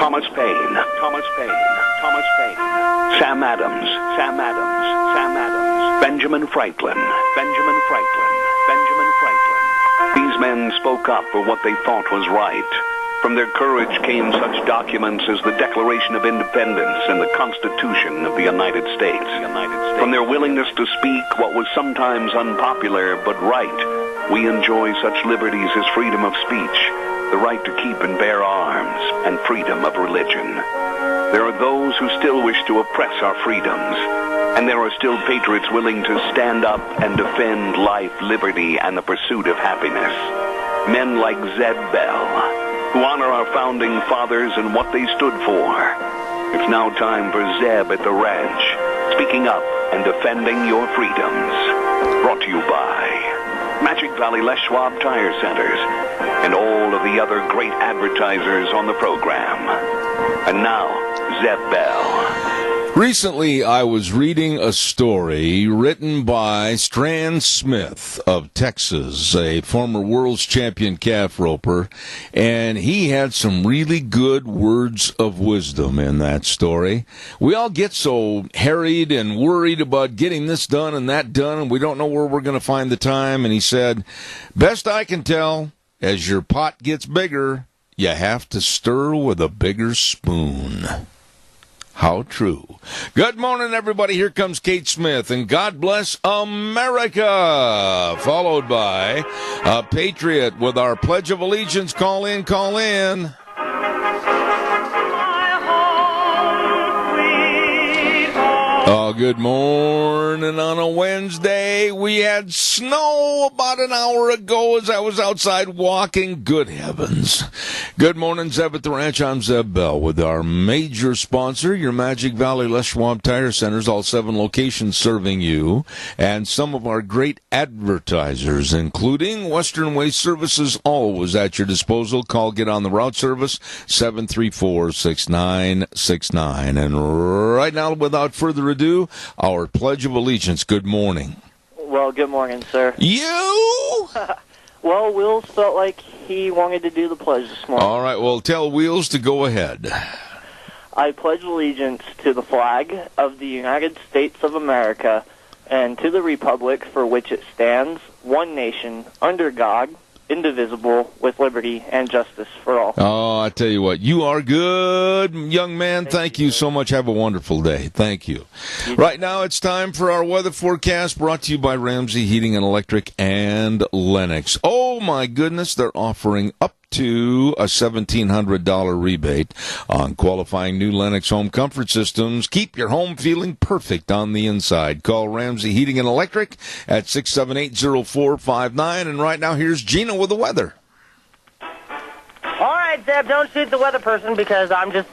Thomas Paine, Thomas Paine, Thomas Paine, Sam Adams, Sam Adams, Sam Adams, Benjamin Franklin, Benjamin Franklin, Benjamin Franklin. These men spoke up for what they thought was right. From their courage came such documents as the Declaration of Independence and the Constitution of the United States. From their willingness to speak what was sometimes unpopular but right, we enjoy such liberties as freedom of speech, the right to keep and bear arms, and freedom of religion. There are those who still wish to oppress our freedoms, and there are still patriots willing to stand up and defend life, liberty, and the pursuit of happiness. Men like Zeb Bell, who honor our founding fathers and what they stood for. It's now time for Zeb at the ranch, speaking up and defending your freedoms. Brought to you by Magic Valley Les Schwab Tire Centers and all of the other great advertisers on the program. And now, Zeb Bell. Recently, I was reading a story written by Strand Smith of Texas, a former world's champion calf roper, and he had some really good words of wisdom in that story. We all get so harried and worried about getting this done and that done, and we don't know where we're going to find the time, and he said, best I can tell, as your pot gets bigger, you have to stir with a bigger spoon. How true. Good morning, everybody. Here comes Kate Smith, and God bless America, followed by a patriot with our Pledge of Allegiance. Call in, call in. Oh, good morning on a Wednesday. We had snow about an hour ago as I was outside walking. Good heavens. Good morning, Zeb at the Ranch. I'm Zeb Bell with our major sponsor, your Magic Valley Les Schwab Tire Centers, all 7 locations serving you, and some of our great advertisers, including Western Waste Services, always at your disposal. Call, get on the route service, 734-6969. And right now, without further ado, our Pledge of Allegiance. Good morning. Well, good morning, sir. You? Well, Wills felt like he wanted to do the pledge this morning. All right, well, tell Wheels to go ahead. I pledge allegiance to the flag of the United States of America and to the republic for which it stands, one nation, under God, indivisible, with liberty and justice for all. Oh, I tell you what, you are good, young man. Thank you so much. Have a wonderful day. Thank you. Right now, it's time for our weather forecast, brought to you by Ramsey Heating and Electric and Lennox. Oh, my goodness, they're offering up to a $1,700 rebate on qualifying new Lennox home comfort systems. Keep your home feeling perfect on the inside. Call Ramsey Heating and Electric at 678-0459. And right now, here's Gina with the weather. All right, Zeb, don't shoot the weather person because I'm just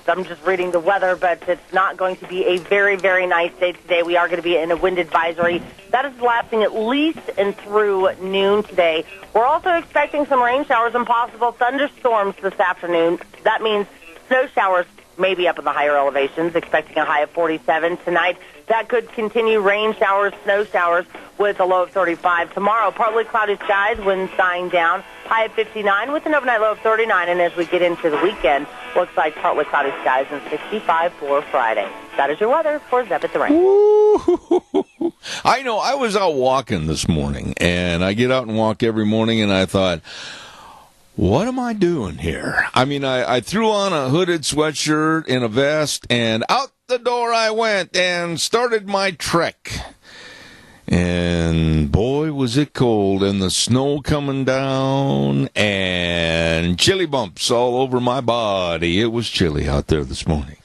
reading the weather, but it's not going to be a very, very nice day today. We are going to be in a wind advisory. That is lasting at least and through noon today. We're also expecting some rain showers and possible thunderstorms this afternoon. That means snow showers maybe up in the higher elevations, expecting a high of 47 tonight. That could continue rain showers, snow showers with a low of 35. Tomorrow, partly cloudy skies, winds dying down, high of 59 with an overnight low of 39. And as we get into the weekend, looks like partly cloudy skies and 65 for Friday. That is your weather for Zeb at the Ranch. Ooh. I know, I was out walking this morning, and I get out and walk every morning, and I thought, what am I doing here? I mean, I threw on a hooded sweatshirt and a vest, and out the door I went and started my trek. And boy, was it cold, and the snow coming down, and chilly bumps all over my body. It was chilly out there this morning.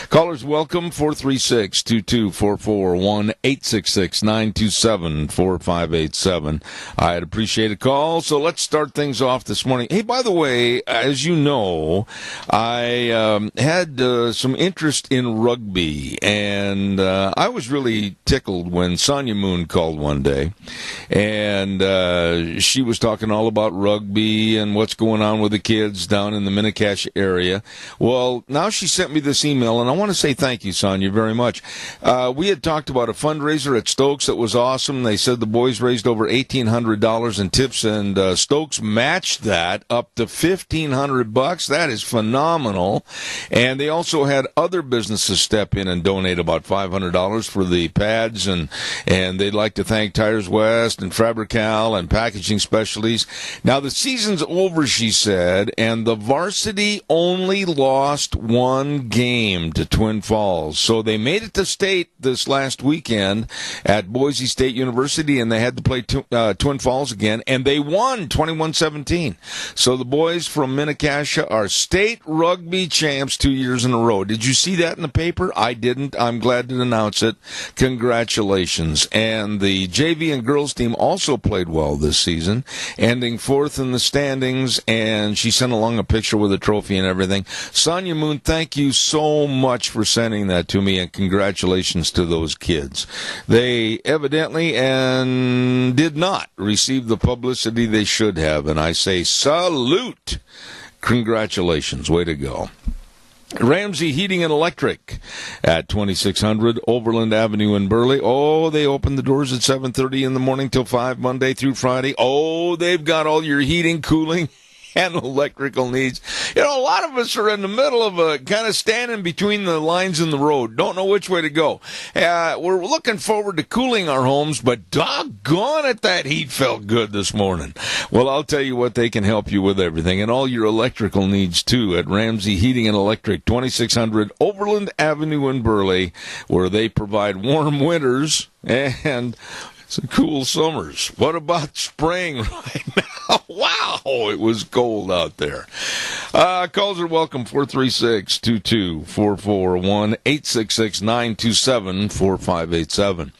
Callers, welcome, 436-2244, 1-866-927-4587. I'd appreciate a call, so let's start things off this morning. Hey, by the way, as you know, I had some interest in rugby, and I was really tickled when Sonia Moon called called one day, and she was talking all about rugby and what's going on with the kids down in the Minicash area. Well, now she sent me this email, and I want to say thank you, Sonia, very much. We had talked about a fundraiser at Stokes that was awesome. They said the boys raised over $1,800 in tips, and Stokes matched that up to $1,500. That is phenomenal. And they also had other businesses step in and donate about $500 for the pads, and they'd like to thank Tires West and Fabrical and Packaging Specialties. Now, the season's over, she said, and the varsity only lost one game to Twin Falls. So they made it to state this last weekend at Boise State University, and they had to play Twin Falls again, and they won 21-17. So the boys from Minicash are state rugby champs 2 years in a row. Did you see that in the paper? I didn't. I'm glad to announce it. Congratulations. And the JV and girls team also played well this season, ending fourth in the standings, and she sent along a picture with a trophy and everything. Sonia Moon, thank you so much for sending that to me, and congratulations to those kids. They evidently and did not receive the publicity they should have, and I say salute. Congratulations. Way to go. Ramsey Heating and Electric at 2600 Overland Avenue in Burley. Oh, they open the doors at 7:30 in the morning till 5 Monday through Friday. Oh, they've got all your heating, cooling, and electrical needs. You know, a lot of us are in the middle of a kind of standing between the lines in the road. Don't know which way to go. We're looking forward to cooling our homes, but doggone it, that heat felt good this morning. Well, I'll tell you what, they can help you with everything and all your electrical needs, too, at Ramsey Heating and Electric, 2600 Overland Avenue in Burley, where they provide warm winters and some cool summers. What about spring right now? Wow, it was cold out there. Calls are welcome, 436-2244, 1-866-927-4587.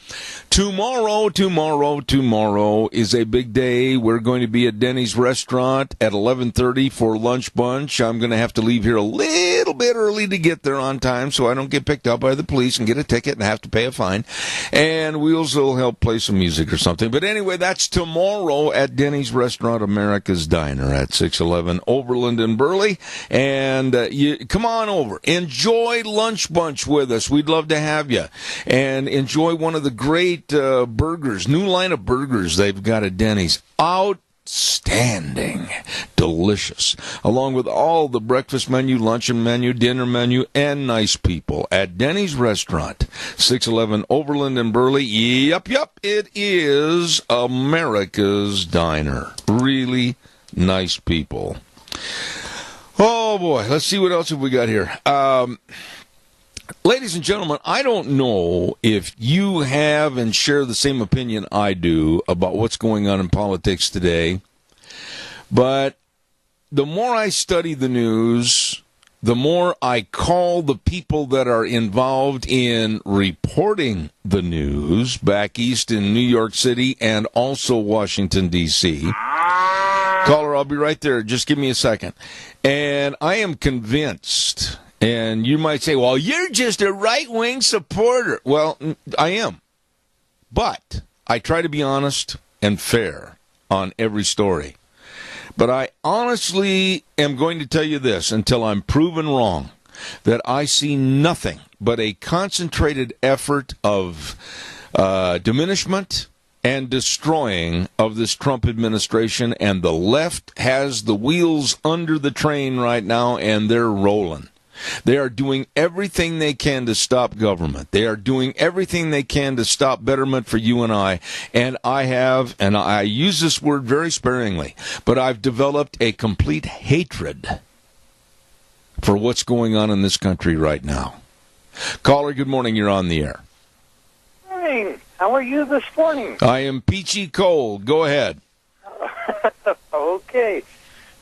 Tomorrow is a big day. We're going to be at Denny's restaurant at 11:30 for lunch bunch. I'm going to have to leave here a little bit early to get there on time so I don't get picked up by the police and get a ticket and have to pay a fine. And Wheels will help play some music or something. But anyway, that's tomorrow at Denny's Restaurant, America's Diner at 611 Overland in Burley. And come on over. Enjoy lunch bunch with us. We'd love to have you. And enjoy one of the great burgers, new line of burgers they've got at Denny's. Outstanding. Delicious. Along with all the breakfast menu, luncheon menu, dinner menu, and nice people at Denny's Restaurant, 611 Overland in Burley. Yep, it is America's Diner. Really nice people. Oh, boy. Let's see what else have we got here. Ladies and gentlemen, I don't know if you have and share the same opinion I do about what's going on in politics today, but the more I study the news, the more I call the people that are involved in reporting the news back east in New York City and also Washington, D.C. Caller, I'll be right there. Just give me a second. And I am convinced. And you might say, well, you're just a right-wing supporter. Well, I am. But I try to be honest and fair on every story. But I honestly am going to tell you this until I'm proven wrong, that I see nothing but a concentrated effort of diminishment and destroying of this Trump administration, and the left has the wheels under the train right now, and they're rolling. They are doing everything they can to stop government. They are doing everything they can to stop betterment for you and I. And I use this word very sparingly, but I've developed a complete hatred for what's going on in this country right now. Caller, good morning. You're on the air. Morning. How are you this morning? I am peachy cold. Go ahead. Okay.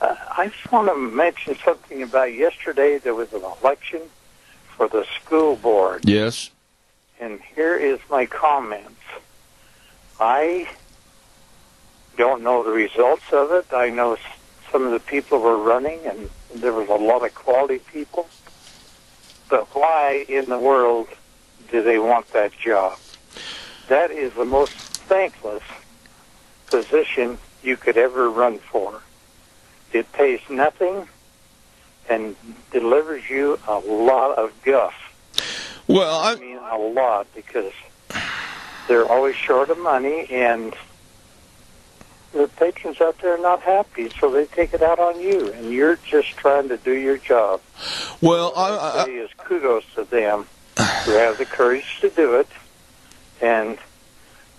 I just want to mention something about yesterday. There was an election for the school board. Yes. And here is my comments. I don't know the results of it. I know some of the people were running, and there was a lot of quality people. But why in the world do they want that job? That is the most thankless position you could ever run for. It pays nothing and delivers you a lot of guff. Well, I mean a lot, because they're always short of money, and the patrons out there are not happy, so they take it out on you, and you're just trying to do your job. Well, I say is kudos to them who have the courage to do it, and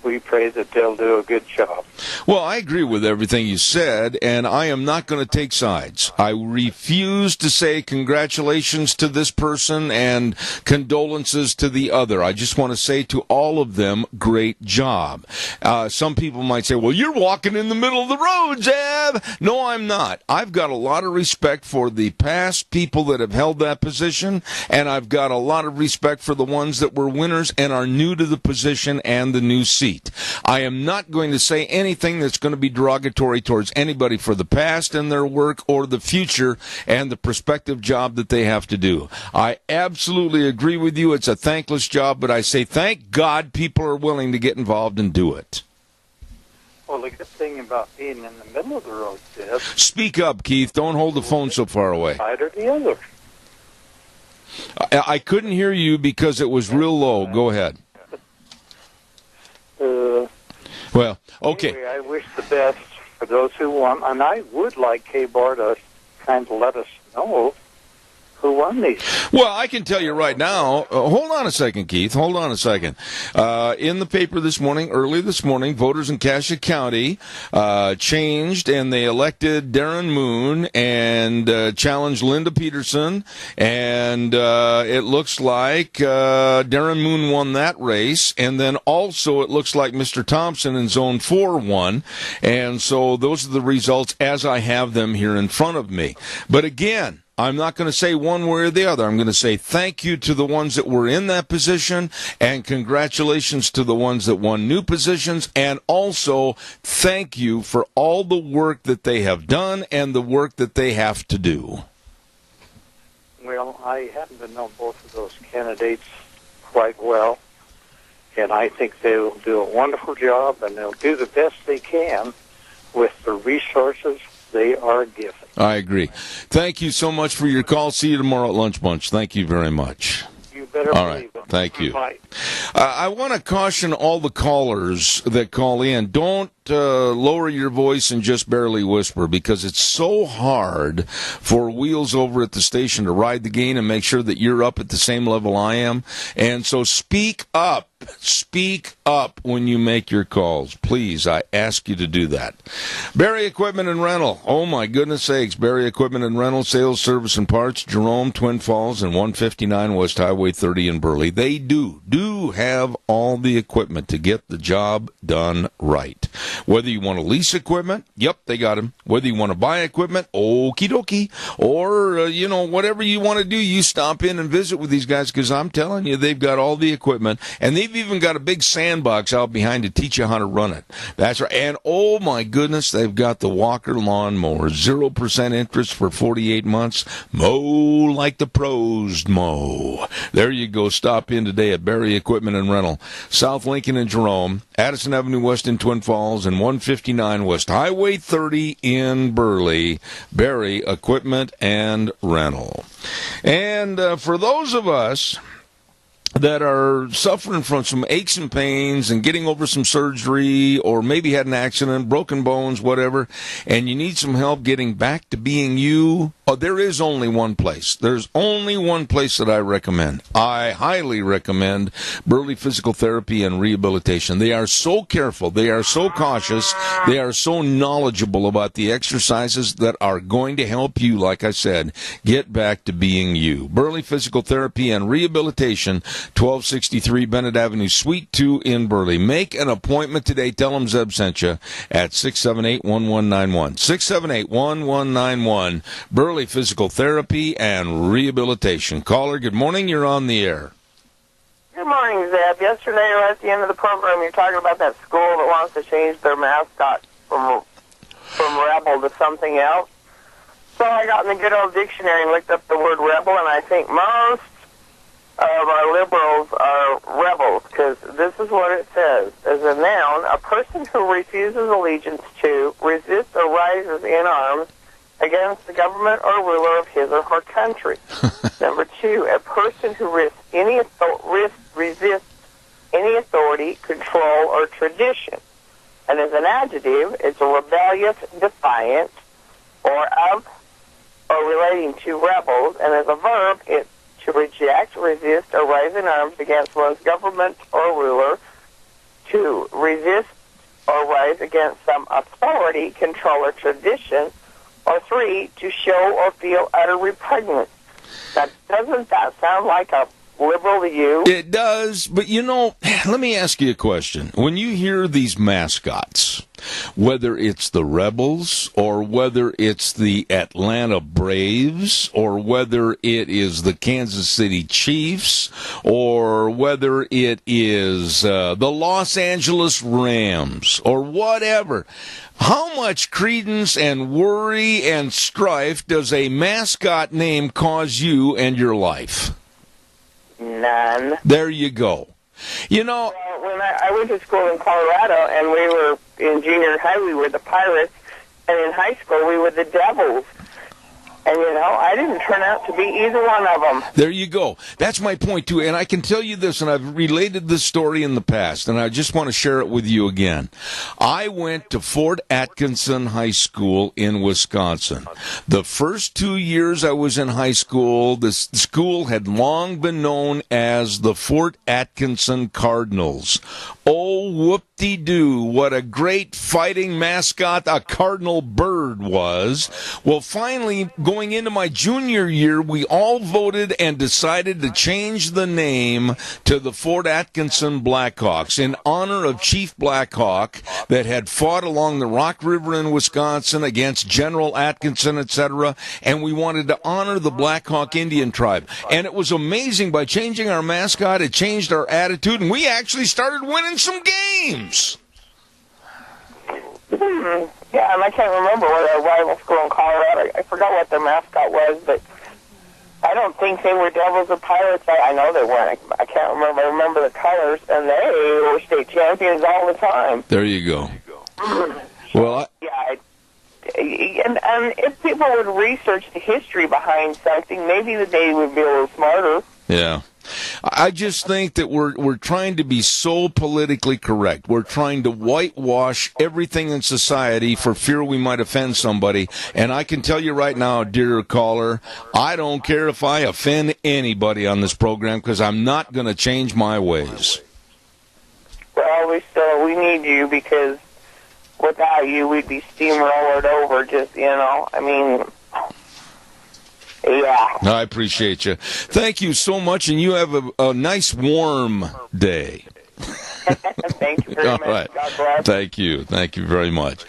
we pray that they'll do a good job. Well, I agree with everything you said, and I am not going to take sides. I refuse to say congratulations to this person and condolences to the other. I just want to say to all of them, great job. Some people might say, well, you're walking in the middle of the road, Zeb. No, I'm not. I've got a lot of respect for the past people that have held that position, and I've got a lot of respect for the ones that were winners and are new to the position and the new seat. I am not going to say anything that's going to be derogatory towards anybody for the past and their work or the future and the prospective job that they have to do. I absolutely agree with you. It's a thankless job, but I say thank God people are willing to get involved and do it. Well, the good thing about being in the middle of the road is... Speak up, Keith. Don't hold the phone so far away. Side or the other. I couldn't hear you because it was real low. Go ahead. Well, okay. Anyway, I wish the best for those who won, and I would like K-Bar to kind of let us know who won these. Well, I can tell you right now. Hold on a second, Keith. Hold on a second. In the paper this morning, early this morning, voters in Cassia County changed, and they elected Darren Moon and challenged Linda Peterson. And it looks like Darren Moon won that race. And then also it looks like Mr. Thompson in Zone 4 won. And so those are the results as I have them here in front of me. But again, I'm not going to say one way or the other. I'm going to say thank you to the ones that were in that position, and congratulations to the ones that won new positions, and also thank you for all the work that they have done and the work that they have to do. Well, I happen to know both of those candidates quite well, and I think they will do a wonderful job, and they'll do the best they can with the resources they are given. I agree. Thank you so much for your call. See you tomorrow at Lunch Bunch. Thank you very much. You better all believe right. it. Thank you. Bye. I want to caution all the callers that call in. Don't lower your voice and just barely whisper, because it's so hard for Wheels over at the station to ride the gain and make sure that you're up at the same level I am. And so speak up. Speak up when you make your calls. Please, I ask you to do that. Barry Equipment and Rental. Oh, my goodness sakes. Barry Equipment and Rental, sales, service, and parts. Jerome, Twin Falls, and 159 West Highway 30 in Burley. They do have all the equipment to get the job done right. Whether you want to lease equipment, yep, they got them. Whether you want to buy equipment, okie dokie. Or, whatever you want to do, you stop in and visit with these guys, because I'm telling you, they've got all the equipment. And they've even got a big sandbox out behind to teach you how to run it. That's right. And, oh, my goodness, they've got the Walker lawnmower. 0% interest for 48 months. Mow like the pros mow. There you go. Stop in today at Barry Equipment and Rental. South Lincoln and Jerome. Addison Avenue West in Twin Falls, and 159 West Highway 30 in Burley. Barry Equipment and Rental. And for those of us that are suffering from some aches and pains and getting over some surgery, or maybe had an accident, broken bones, whatever, and you need some help getting back to being you, there is only one place. There's only one place that I recommend. I highly recommend Burley Physical Therapy and Rehabilitation. They are so careful. They are so cautious. They are so knowledgeable about the exercises that are going to help you, like I said, get back to being you. Burley Physical Therapy and Rehabilitation, 1263 Bennett Avenue, Suite 2 in Burley. Make an appointment today. Tell them Zeb sent you at 678-1191. 678-1191. Burley Physical Therapy and Rehabilitation. Caller, good morning. You're on the air. Good morning, Zeb. Yesterday, right at the end of the program, you're talking about that school that wants to change their mascot from Rebel to something else. So I got in the good old dictionary and looked up the word Rebel, and I think most of our liberals are rebels, because this is what it says. As a noun, a person who refuses allegiance to, resists, or rises in arms against the government or ruler of his or her country. Number two, a person who resists any authority, control, or tradition. And as an adjective, it's a rebellious, defiant, or of, or relating to rebels. And as a verb, it's to reject, resist, or rise in arms against one's government or ruler, to resist or rise against some authority, control, or tradition, or three, to show or feel utter repugnance. Now, doesn't that sound like a liberal to you? It does, but let me ask you a question. When you hear these mascots, whether it's the Rebels or whether it's the Atlanta Braves or whether it is the Kansas City Chiefs or whether it is the Los Angeles Rams or whatever, how much credence and worry and strife does a mascot name cause you and your life? None. There you go. Well, when I went to school in Colorado, and we were in junior high, we were the Pirates, and in high school, we were the Devils. And, I didn't turn out to be either one of them. There you go. That's my point, too. And I can tell you this, and I've related this story in the past, and I just want to share it with you again. I went to Fort Atkinson High School in Wisconsin. The first 2 years I was in high school, the school had long been known as the Fort Atkinson Cardinals. Oh, whoop-de-doo, what a great fighting mascot a cardinal bird was. Well, finally, going into my junior year, we all voted and decided to change the name to the Fort Atkinson Blackhawks in honor of Chief Blackhawk that had fought along the Rock River in Wisconsin against General Atkinson, etc., and we wanted to honor the Blackhawk Indian tribe. And it was amazing. By changing our mascot, it changed our attitude, and we actually started winning some games. Yeah, and I can't remember what our rival school in Colorado, I forgot what their mascot was, but I don't think they were Devils or Pirates. I know they weren't. I can't remember. I remember the colors, and they were state champions all the time. There you go. Well, yeah, and if people would research the history behind something, maybe they would be a little smarter. Yeah. I just think that we're trying to be so politically correct. We're trying to whitewash everything in society for fear we might offend somebody. And I can tell you right now, dear caller, I don't care if I offend anybody on this program because I'm not going to change my ways. Well, we need you, because without you, we'd be steamrolled over. Yeah. I appreciate you. Thank you so much, and you have a nice warm day. Thank you very All much. right. God bless. Thank you. Thank you very much.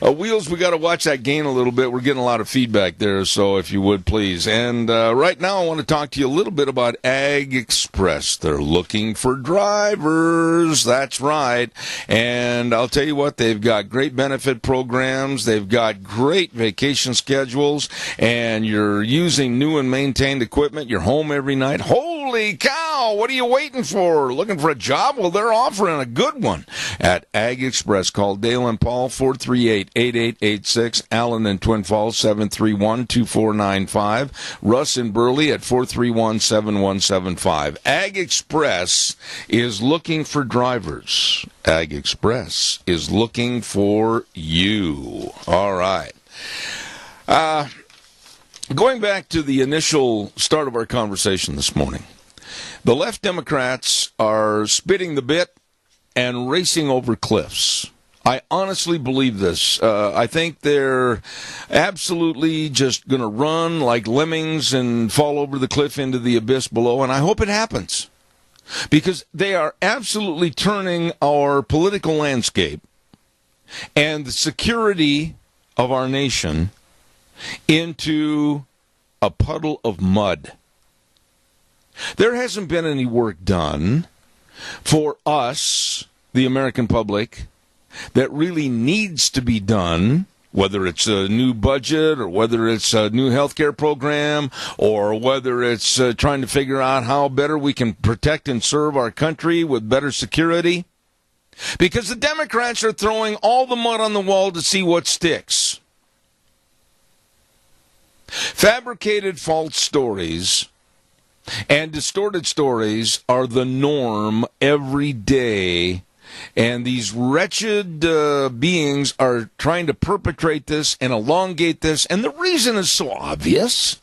Wheels, we got to watch that gain a little bit. We're getting a lot of feedback there, so if you would, please. And right now I want to talk to you a little bit about Ag Express. They're looking for drivers. That's right. And I'll tell you what, they've got great benefit programs. They've got great vacation schedules, and you're using new and maintained equipment. You're home every night. Holy cow, what are you waiting for? Looking for a job? Well, they're offering a good one at Ag Express. Call Dale and Paul, 438-8886. Allen in Twin Falls, 731-2495. Russ in Burley at 431-7175. Ag Express is looking for drivers. Ag Express is looking for you. All right. Going back to the initial start of our conversation this morning, the left Democrats are spitting the bit and racing over cliffs. I honestly believe this. I think they're absolutely just going to run like lemmings and fall over the cliff into the abyss below, and I hope it happens, because they are absolutely turning our political landscape and the security of our nation into a puddle of mud. There hasn't been any work done for us, the American public, that really needs to be done whether it's a new budget or whether it's a new health care program or whether it's trying to figure out how better we can protect and serve our country with better security. Because the Democrats are throwing all the mud on the wall to see what sticks. Fabricated false stories and distorted stories are the norm every day, and these wretched beings are trying to perpetrate this and elongate this, and the reason is so obvious.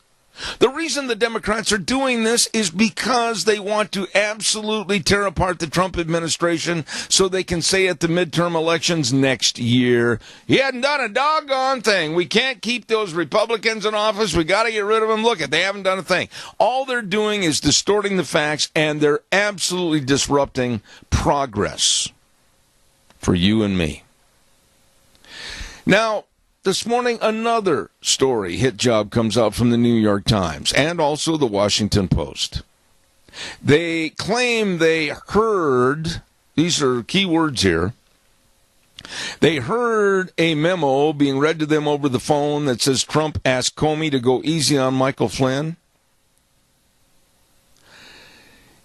The reason the Democrats are doing this is because they want to absolutely tear apart the Trump administration so they can say at the midterm elections next year, he hadn't done a doggone thing. We can't keep those Republicans in office. We got to get rid of them. Look, they haven't done a thing. All they're doing is distorting the facts, and they're absolutely disrupting progress for you and me. Now, this morning, another story, hit job, comes out from the New York Times and also the Washington Post. They claim they heard, these are key words here, they heard a memo being read to them over the phone that says Trump asked Comey to go easy on Michael Flynn.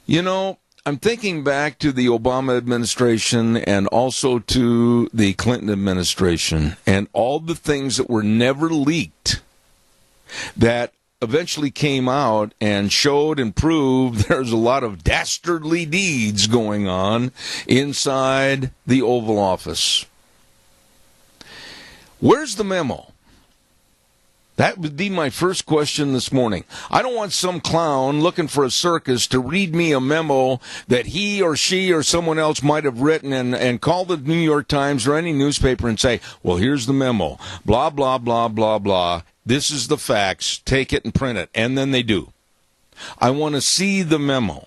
You know, I'm thinking back to the Obama administration and also to the Clinton administration and all the things that were never leaked that eventually came out and showed and proved there's a lot of dastardly deeds going on inside the Oval Office. Where's the memo? That would be my first question this morning. I don't want some clown looking for a circus to read me a memo that he or she or someone else might have written and call the New York Times or any newspaper and say, well, here's the memo, blah, blah, blah, blah, blah. This is the facts. Take it and print it. And then they do. I want to see the memo.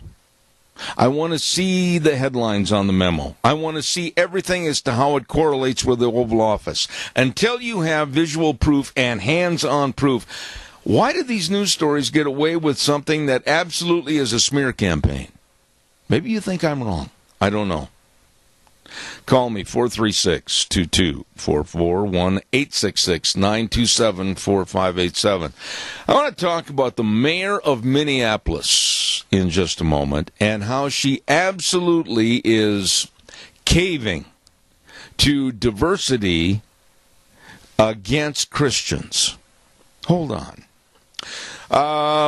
I want to see the headlines on the memo. I want to see everything as to how it correlates with the Oval Office. Until you have visual proof and hands-on proof, why do these news stories get away with something that absolutely is a smear campaign? Maybe you think I'm wrong. I don't know. Call me, 436-2244, 1-866-927-4587. I want to talk about the mayor of Minneapolis in just a moment and how she absolutely is caving to diversity against Christians. Hold on.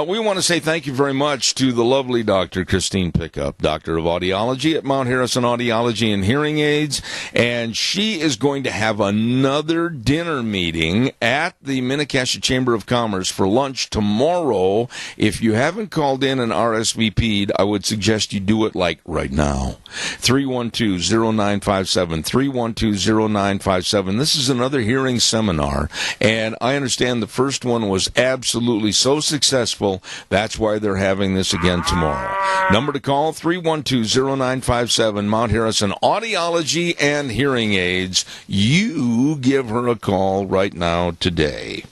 We want to say thank you very much to the lovely Dr. Christine Pickup, Doctor of Audiology at Mount Harrison Audiology and Hearing Aids, and she is going to have another dinner meeting at the Minnecasia Chamber of Commerce for lunch tomorrow. If you haven't called in and RSVP'd, I would suggest you do it like right now. 312-0957, 312-0957. This is another hearing seminar, and I understand the first one was absolutely so successful, that's why they're having this again tomorrow. Number to call, 312-0957, Mount Harrison Audiology and Hearing Aids. You give her a call right now today.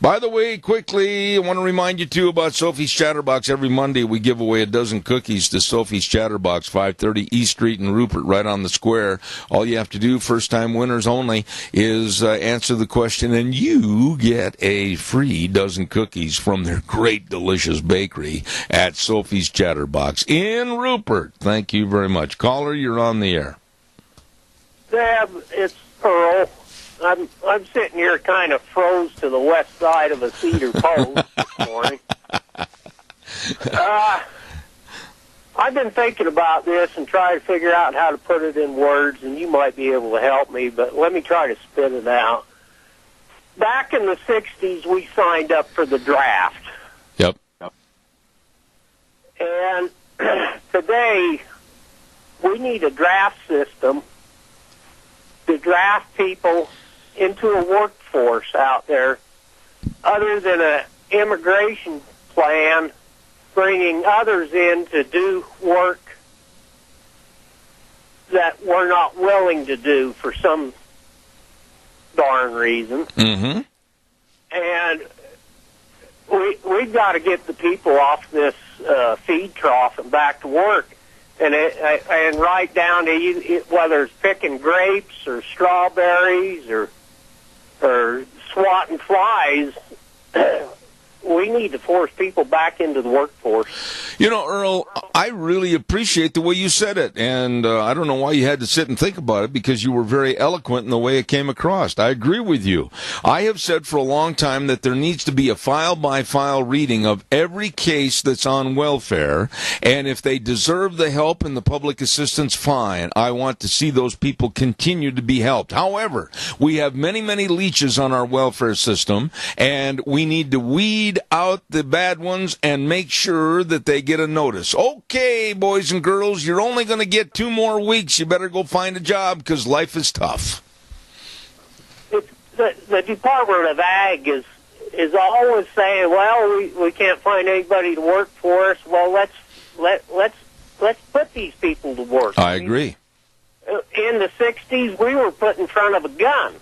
By the way, quickly, I want to remind you, too, about Sophie's Chatterbox. Every Monday, we give away a dozen cookies to Sophie's Chatterbox, 530 East Street in Rupert, right on the square. All you have to do, first-time winners only, is answer the question, and you get a free dozen cookies from their great, delicious bakery at Sophie's Chatterbox in Rupert. Thank you very much. Caller, you're on the air. Deb, it's Earl. I'm sitting here kind of froze to the west side of a cedar pole this morning. I've been thinking about this and trying to figure out how to put it in words, and you might be able to help me, but let me try to spit it out. Back in the 60s, we signed up for the draft. Yep. And today, we need a draft system to draft people into a workforce out there other than an immigration plan bringing others in to do work that we're not willing to do for some darn reason. Mm-hmm. And we've got to get the people off this feed trough and back to work. And right down to whether it's picking grapes or strawberries or or swatting flies, we need to force people back into the workforce. You know, Earl, I really appreciate the way you said it, and I don't know why you had to sit and think about it, because you were very eloquent in the way it came across. I agree with you. I have said for a long time that there needs to be a file-by-file reading of every case that's on welfare, and if they deserve the help and the public assistance, fine. I want to see those people continue to be helped. However, we have many, many leeches on our welfare system, and we need to weed out the bad ones and make sure that they get a notice. Okay, boys and girls, you're only going to get 2 more weeks. You better go find a job because life is tough. The Department of Ag is always saying, well, we can't find anybody to work for us. Well, let's put these people to work. I agree. In the 60s, we were put in front of a gun.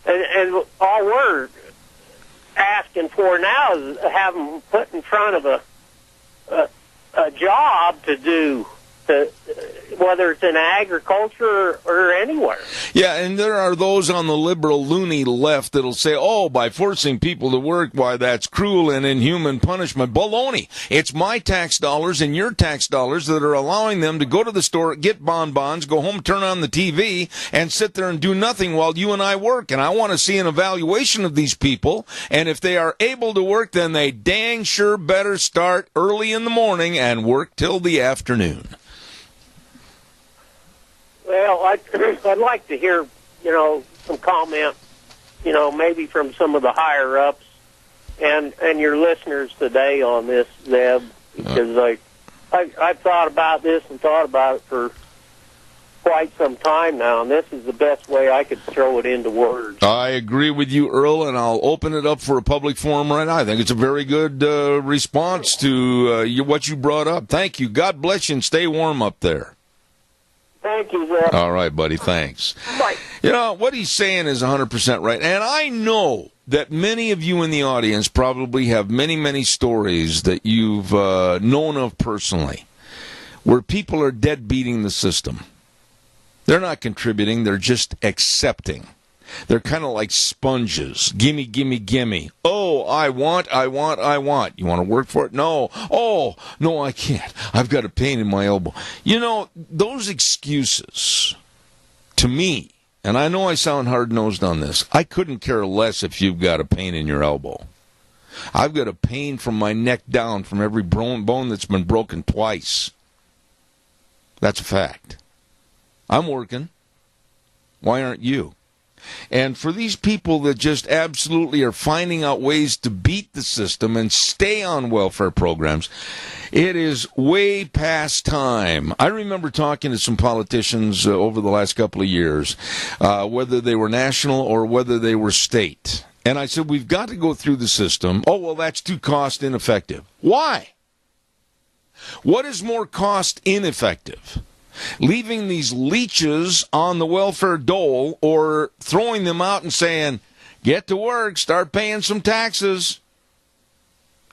And all we're asking for now is have them put in front of a job to do, whether it's in agriculture or anywhere. Yeah, and there are those on the liberal loony left that'll say, oh, by forcing people to work, why, that's cruel and inhuman punishment. Baloney. It's my tax dollars and your tax dollars that are allowing them to go to the store, get bonbons, go home, turn on the TV, and sit there and do nothing while you and I work. And I want to see an evaluation of these people, and if they are able to work, then they dang sure better start early in the morning and work till the afternoon. Well, I'd like to hear, some comment, maybe from some of the higher ups and your listeners today on this, Zeb, because I've thought about this and thought about it for quite some time now, and this is the best way I could throw it into words. I agree with you, Earl, and I'll open it up for a public forum right now. I think it's a very good response to what you brought up. Thank you. God bless you, and stay warm up there. Thank you, Zeb. All right, buddy, thanks. Bye. What he's saying is 100% right. And I know that many of you in the audience probably have many, many stories that you've known of personally where people are deadbeating the system. They're not contributing. They're just accepting. They're kind of like sponges. Gimme, gimme, gimme. Oh, I want. You want to work for it? No. Oh, no, I can't. I've got a pain in my elbow. Those excuses, to me, and I know I sound hard-nosed on this, I couldn't care less if you've got a pain in your elbow. I've got a pain from my neck down from every bone that's been broken twice. That's a fact. I'm working. Why aren't you? And for these people that just absolutely are finding out ways to beat the system and stay on welfare programs, it is way past time. I remember talking to some politicians over the last couple of years, whether they were national or whether they were state. And I said, we've got to go through the system. Oh, well, that's too cost ineffective. Why? What is more cost ineffective? Leaving these leeches on the welfare dole or throwing them out and saying, get to work, start paying some taxes.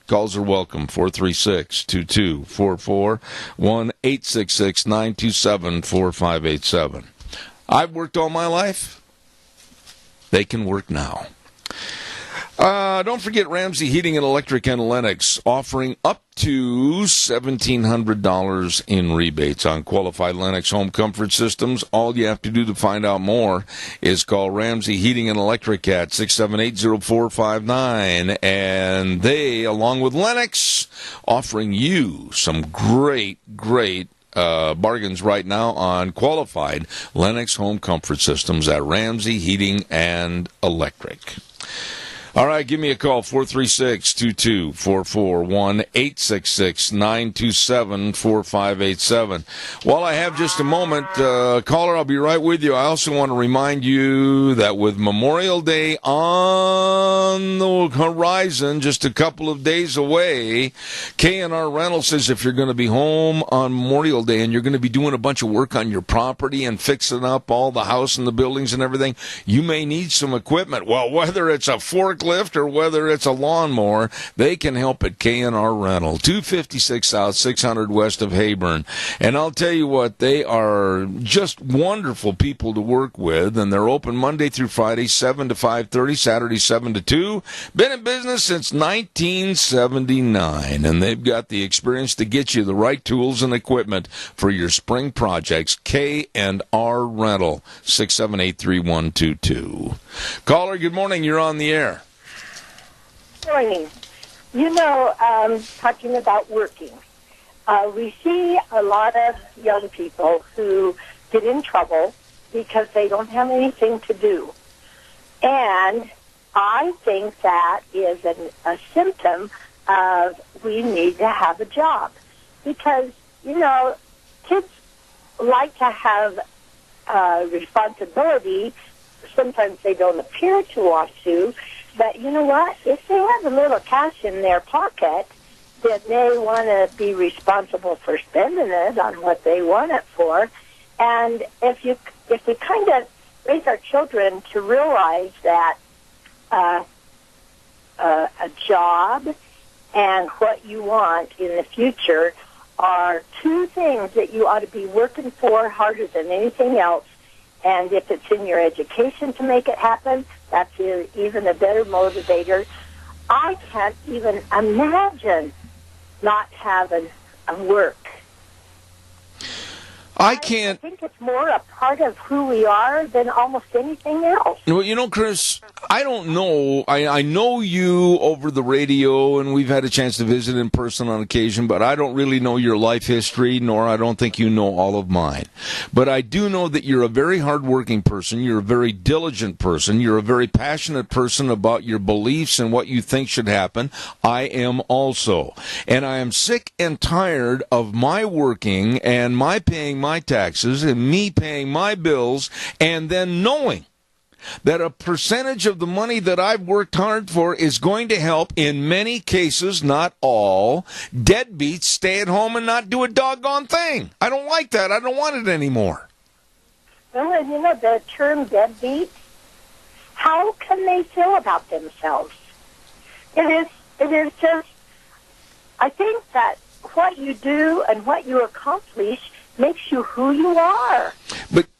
Calls are welcome, 436-2244, 1-866-927-4587. I've worked all my life. They can work now. Don't forget Ramsey Heating and Electric and Lennox offering up to $1,700 in rebates on qualified Lennox home comfort systems. All you have to do to find out more is call Ramsey Heating and Electric at 678-0459. And they, along with Lennox, offering you some great bargains right now on qualified Lennox home comfort systems at Ramsey Heating and Electric. All right, give me a call, 436-2244, 1-866-927-4587. While I have just a moment, caller, I'll be right with you. I also want to remind you that with Memorial Day on the horizon, just a couple of days away, K&R Rental says if you're going to be home on Memorial Day and you're going to be doing a bunch of work on your property and fixing up all the house and the buildings and everything, you may need some equipment. Well, whether it's a forklift forklift or whether it's a lawnmower, they can help at K&R Rental, 256 South, 600 west of Hayburn. And I'll tell you what, they are just wonderful people to work with, and they're open Monday through Friday, 7 to 5:30, Saturday 7 to 2. Been in business since 1979, and they've got the experience to get you the right tools and equipment for your spring projects. K&R Rental, 678-3122. Caller, good morning. You're on the air. Morning. You know, talking about working, we see a lot of young people who get in trouble because they don't have anything to do. And I think that is a symptom of we need to have a job. Because, you know, kids like to have responsibility. Sometimes they don't appear to want to. But you know what? If they have a little cash in their pocket, then they want to be responsible for spending it on what they want it for. And if we kind of raise our children to realize that a job and what you want in the future are two things that you ought to be working for harder than anything else. And if it's in your education to make it happen, that's even a better motivator. I can't even imagine not having a work. I can't. I think it's more a part of who we are than almost anything else. Well, you know, Chris, I don't know. I know you over the radio, and we've had a chance to visit in person on occasion, but I don't really know your life history, nor I don't think you know all of mine. But I do know that you're a very hardworking person. You're a very diligent person. You're a very passionate person about your beliefs and what you think should happen. I am also. And I am sick and tired of my working and my paying my taxes and me paying my bills and then knowing that a percentage of the money that I've worked hard for is going to help, in many cases, not all, deadbeats stay at home and not do a doggone thing. I don't like that. I don't want it anymore. Well, you know, the term deadbeat, how can they feel about themselves? It is just, I think that what you do and what you accomplish makes you who you are.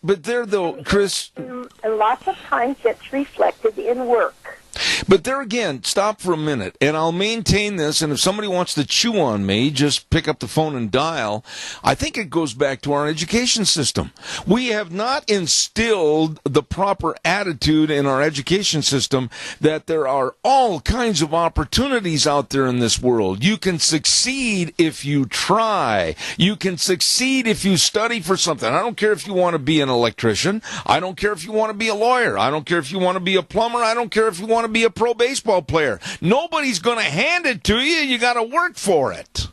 But there, though, Chris... And lots of times it's reflected in work. But there again, stop for a minute, and I'll maintain this, and if somebody wants to chew on me, just pick up the phone and dial. I think it goes back to our education system. We have not instilled the proper attitude in our education system that there are all kinds of opportunities out there in this world. You can succeed if you try. You can succeed if you study for something. I don't care if you want to be an electrician. I don't care if you want to be a lawyer. I don't care if you want to be a plumber. I don't care if you want to be a pro baseball player. Nobody's going to hand it to you. You got to work for it.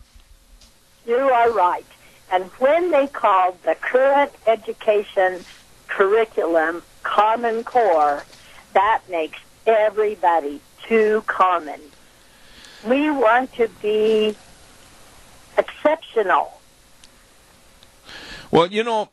You are right. And when they called the current education curriculum Common Core, that makes everybody too common. We want to be exceptional. Well, you know,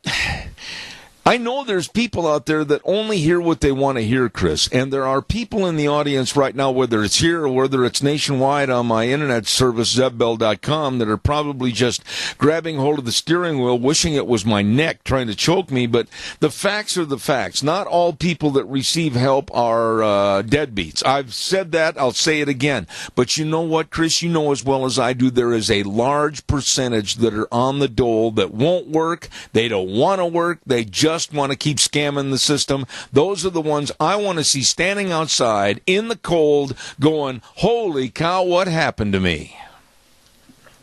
I know there's people out there that only hear what they want to hear, Chris, and there are people in the audience right now, whether it's here or whether it's nationwide on my internet service, zebbell.com, that are probably just grabbing hold of the steering wheel, wishing it was my neck, trying to choke me, but the facts are the facts. Not all people that receive help are deadbeats. I've said that, I'll say it again. But you know what, Chris, you know as well as I do, there is a large percentage that are on the dole that won't work, they don't want to work, they just want to keep scamming the system. Those are the ones I want to see standing outside in the cold going, holy cow, what happened to me?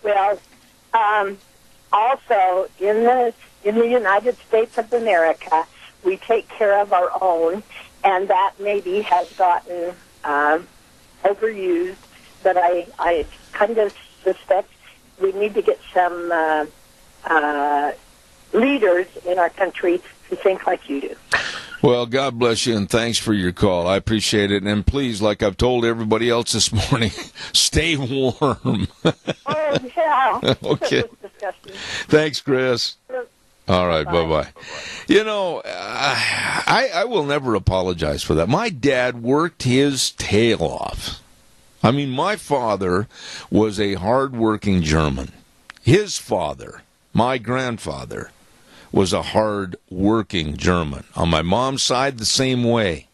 Well, also in the United States of America, we take care of our own, and that maybe has gotten overused, but I kind of suspect we need to get some leaders in our country who think like you do. Well, God bless you, and thanks for your call. I appreciate it. And please, like I've told everybody else this morning, stay warm. Oh, yeah. Okay. That was disgusting. Thanks, Chris. All right, bye-bye. You know, I will never apologize for that. My dad worked his tail off. I mean, my father was a hard-working German. His father, my grandfather, was a hard-working German. On my mom's side, the same way.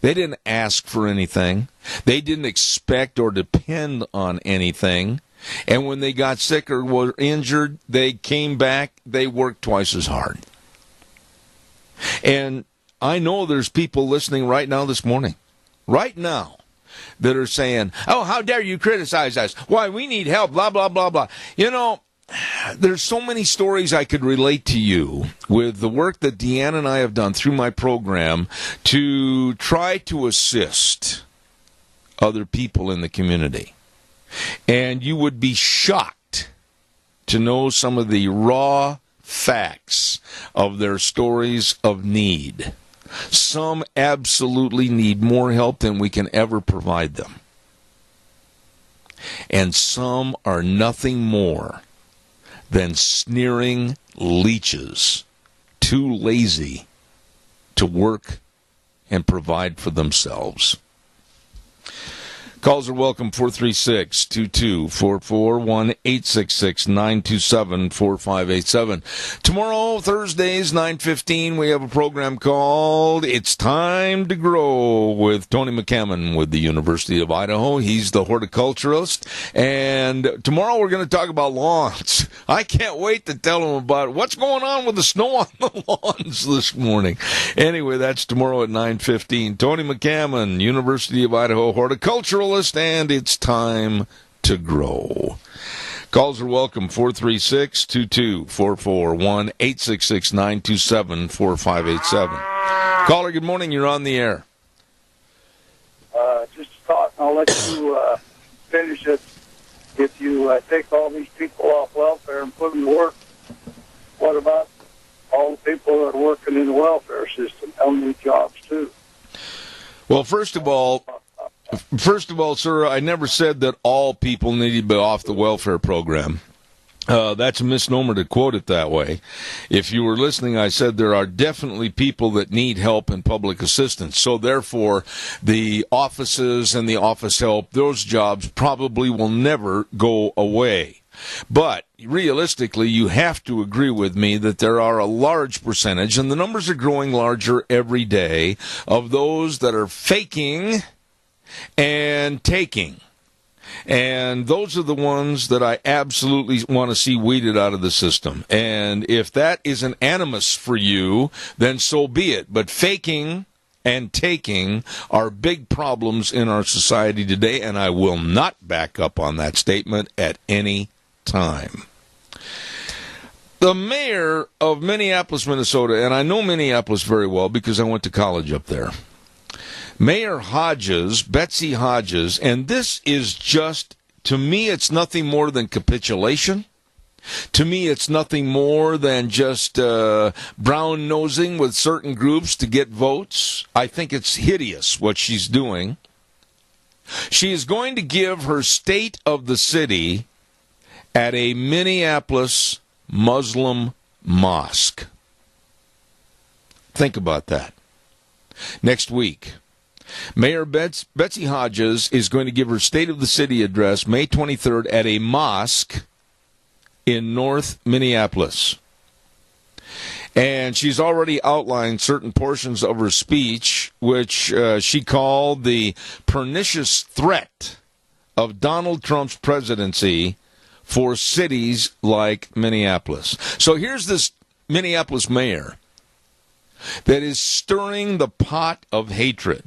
They didn't ask for anything. They didn't expect or depend on anything. And when they got sick or were injured, they came back, they worked twice as hard. And I know there's people listening right now this morning, right now, that are saying, oh, how dare you criticize us? Why, we need help, blah, blah, blah, blah. You know, there's so many stories I could relate to you with the work that Deanna and I have done through my program to try to assist other people in the community. And you would be shocked to know some of the raw facts of their stories of need. Some absolutely need more help than we can ever provide them. And some are nothing more than sneering leeches, too lazy to work and provide for themselves. Calls are welcome, 436-2244, 1-866-927-4587. Tomorrow, Thursdays, 9:15, we have a program called It's Time to Grow with Tony McCammon with the University of Idaho. He's the horticulturalist. And tomorrow we're going to talk about lawns. I can't wait to tell him about what's going on with the snow on the lawns this morning. Anyway, that's tomorrow at 9:15. Tony McCammon, University of Idaho horticulturalist. And it's time to grow. Calls are welcome, 436-2244, 1-866-927-4587. Caller, good morning. You're on the air. Just a thought, and I'll let you finish it. If you take all these people off welfare and put them to work, what about all the people that are working in the welfare system? They'll need jobs, too. Well, first of all, sir, I never said that all people need to be off the welfare program. That's a misnomer to quote it that way. If you were listening, I said there are definitely people that need help and public assistance. So therefore, the offices and the office help, those jobs probably will never go away. But realistically, you have to agree with me that there are a large percentage, and the numbers are growing larger every day, of those that are faking and taking. And those are the ones that I absolutely want to see weeded out of the system. And if that is an animus for you, then so be it. But faking and taking are big problems in our society today, and I will not back up on that statement at any time. The mayor of Minneapolis, Minnesota, and I know Minneapolis very well because I went to college up there, Mayor Hodges, Betsy Hodges, and this is just, to me, it's nothing more than capitulation. To me, it's nothing more than just brown-nosing with certain groups to get votes. I think it's hideous what she's doing. She is going to give her state of the city at a Minneapolis Muslim mosque. Think about that. Next week, Mayor Betsy Hodges is going to give her State of the City address May 23rd at a mosque in North Minneapolis. And she's already outlined certain portions of her speech, which she called the pernicious threat of Donald Trump's presidency for cities like Minneapolis. So here's this Minneapolis mayor that is stirring the pot of hatred.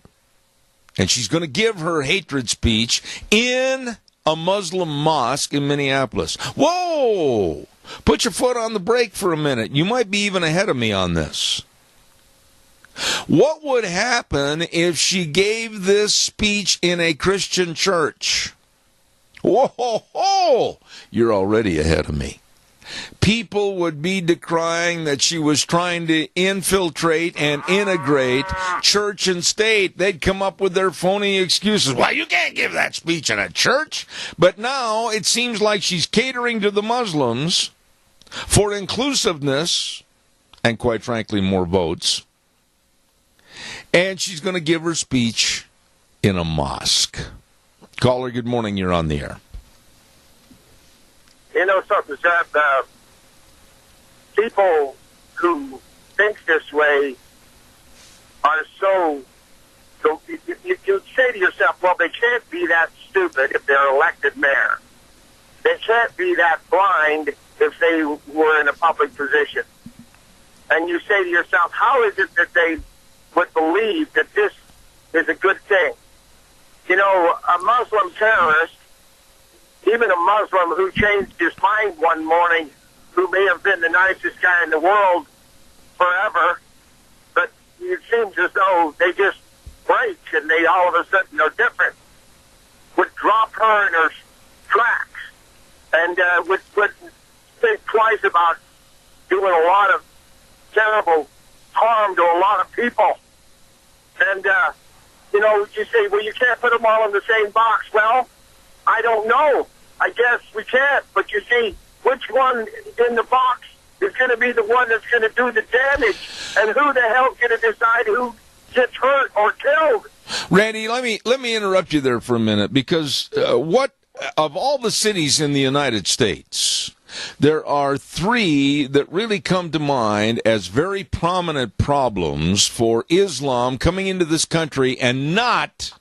And she's going to give her hatred speech in a Muslim mosque in Minneapolis. Whoa! Put your foot on the brake for a minute. You might be even ahead of me on this. What would happen if she gave this speech in a Christian church? Whoa! You're already ahead of me. People would be decrying that she was trying to infiltrate and integrate church and state. They'd come up with their phony excuses. Well, you can't give that speech in a church. But now it seems like she's catering to the Muslims for inclusiveness and quite frankly more votes. And she's going to give her speech in a mosque. Caller, good morning. You're on the air. You know something, Seth? People who think this way are so you say to yourself, well, they can't be that stupid if they're elected mayor. They can't be that blind if they were in a public position. And you say to yourself, how is it that they would believe that this is a good thing? You know, a Muslim terrorist, even a Muslim who changed his mind one morning, who may have been the nicest guy in the world forever, but it seems as though they just break and they all of a sudden are different, would drop her in her tracks and would think twice about doing a lot of terrible harm to a lot of people. And, you know, you say, well, you can't put them all in the same box. Well, I don't know. I guess we can't. But you see, which one in the box is going to be the one that's going to do the damage? And who the hell's going to decide who gets hurt or killed? Randy, let me interrupt you there for a minute, because what of all the cities in the United States, there are three that really come to mind as very prominent problems for Islam coming into this country and not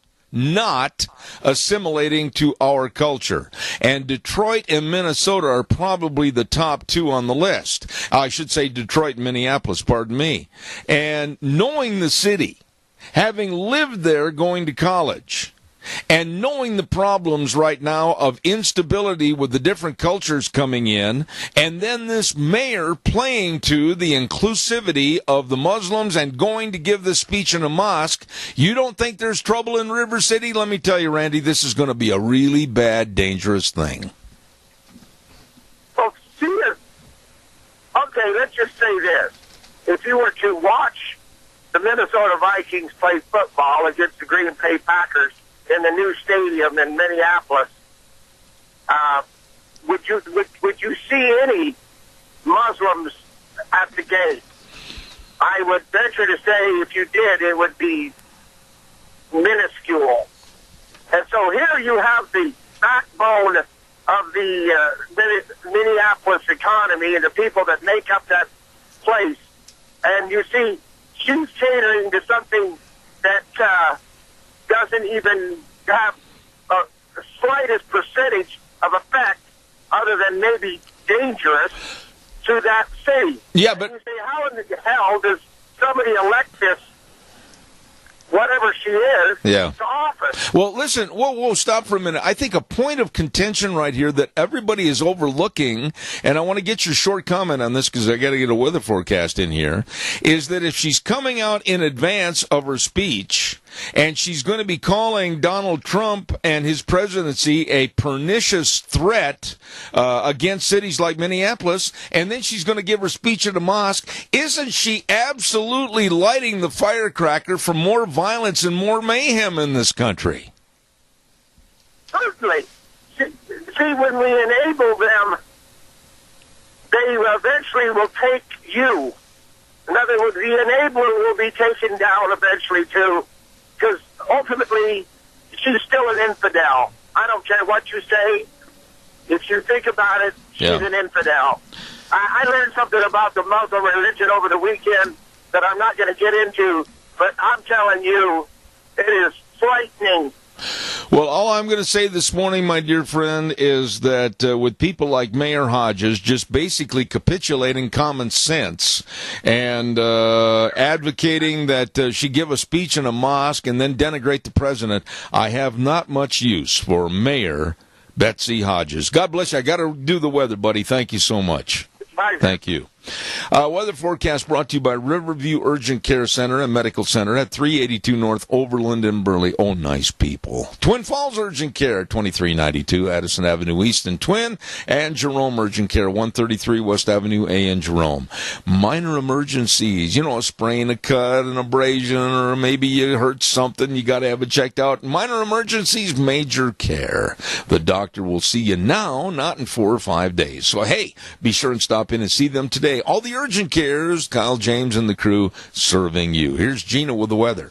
assimilating to our culture. And Detroit and Minnesota are probably the top two on the list. I should say Detroit and Minneapolis, pardon me. And knowing the city, having lived there going to college, and knowing the problems right now of instability with the different cultures coming in, and then this mayor playing to the inclusivity of the Muslims and going to give this speech in a mosque, you don't think there's trouble in River City? Let me tell you, Randy, this is going to be a really bad, dangerous thing. Well, see, okay, let's just say this. If you were to watch the Minnesota Vikings play football against the Green Bay Packers in the new stadium in Minneapolis, would you see any Muslims at the gate? I would venture to say if you did, it would be minuscule. And so here you have the backbone of the Minneapolis economy and the people that make up that place. And you see, she's catering to something that doesn't even have the slightest percentage of effect other than maybe dangerous to that city. Yeah, and but you say, how in the hell does somebody elect this, whatever she is, to office? Well, listen, whoa, stop for a minute. I think a point of contention right here that everybody is overlooking, and I want to get your short comment on this because I got to get a weather forecast in here, is that if she's coming out in advance of her speech and she's going to be calling Donald Trump and his presidency a pernicious threat against cities like Minneapolis, and then she's going to give her speech at a mosque, isn't she absolutely lighting the firecracker for more violence and more mayhem in this country? Certainly. See, when we enable them, they eventually will take you. In other words, the enabler will be taken down eventually, too, because ultimately, she's still an infidel. I don't care what you say. If you think about it, she's an infidel. I learned something about the Muslim religion over the weekend that I'm not going to get into, but I'm telling you, it is frightening. Well, all I'm going to say this morning, my dear friend, is that with people like Mayor Hodges just basically capitulating common sense and advocating that she give a speech in a mosque and then denigrate the president, I have not much use for Mayor Betsy Hodges. God bless you. I got to do the weather, buddy. Thank you so much. Bye. Thank you. Weather forecast brought to you by Riverview Urgent Care Center and Medical Center at 382 North Overland in Burley. Oh, nice people. Twin Falls Urgent Care, 2392 Addison Avenue East in Twin, and Jerome Urgent Care, 133 West Avenue A in Jerome. Minor emergencies, you know, a sprain, a cut, an abrasion, or maybe you hurt something, you got to have it checked out. Minor emergencies, major care. The doctor will see you now, not in 4 or 5 days. So, hey, be sure and stop in and see them today today. All the urgent cares, Kyle James and the crew serving you. Here's Gina with the weather.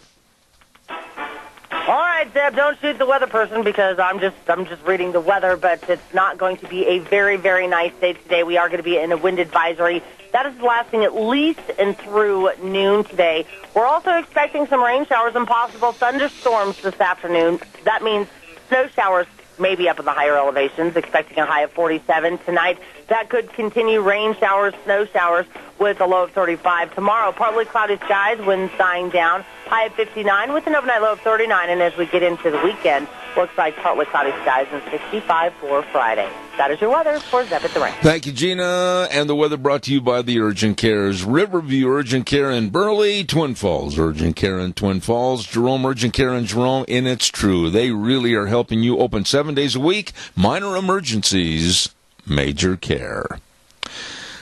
All right, Deb, don't shoot the weather person because I'm just reading the weather, but it's not going to be a very, very nice day today. We are going to be in a wind advisory. That is lasting at least and through noon today. We're also expecting some rain showers and possible thunderstorms this afternoon. That means snow showers maybe up in the higher elevations, expecting a high of 47 tonight. That could continue rain showers, snow showers with a low of 35. Tomorrow, partly cloudy skies, winds dying down, high of 59 with an overnight low of 39. And as we get into the weekend, looks like partly cloudy skies and 65 for Friday. That is your weather for Zeb at the Ranch. Thank you, Gina. And the weather brought to you by the Urgent Cares. Riverview Urgent Care in Burley, Twin Falls Urgent Care in Twin Falls, Jerome Urgent Care in Jerome. And it's true. They really are helping you open 7 days a week. Minor emergencies, major care.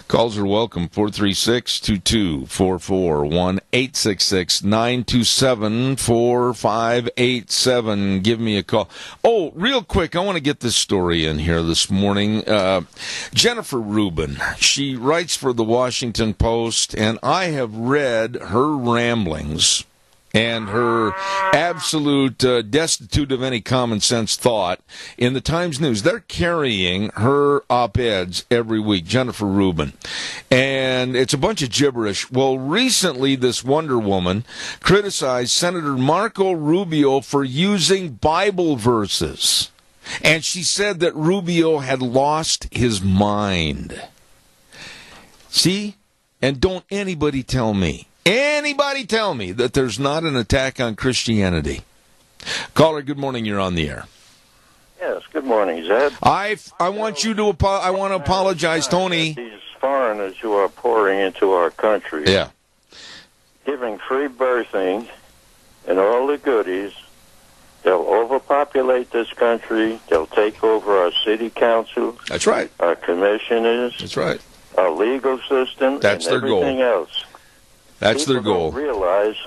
Calls are welcome, 436-2244, 1-866-927-4587. Give me a call. Oh, real quick, I want to get this story in here this morning. Jennifer Rubin, she writes for the Washington Post, and I have read her ramblings and her absolute destitute of any common sense thought in the Times News. They're carrying her op-eds every week, Jennifer Rubin. And it's a bunch of gibberish. Well, recently this Wonder Woman criticized Senator Marco Rubio for using Bible verses. And she said that Rubio had lost his mind. See? And don't anybody tell me that there's not an attack on Christianity. Caller, good morning. You're on the air. Yes, good morning, Zed. I want you to I want to apologize, Tony. These foreigners who are pouring into our country, yeah, giving free birthing and all the goodies, they'll overpopulate this country. They'll take over our city council. That's right. Our commissioners. That's right. Our legal system. That's and their goal. Everything else. That's People their goal. Don't realize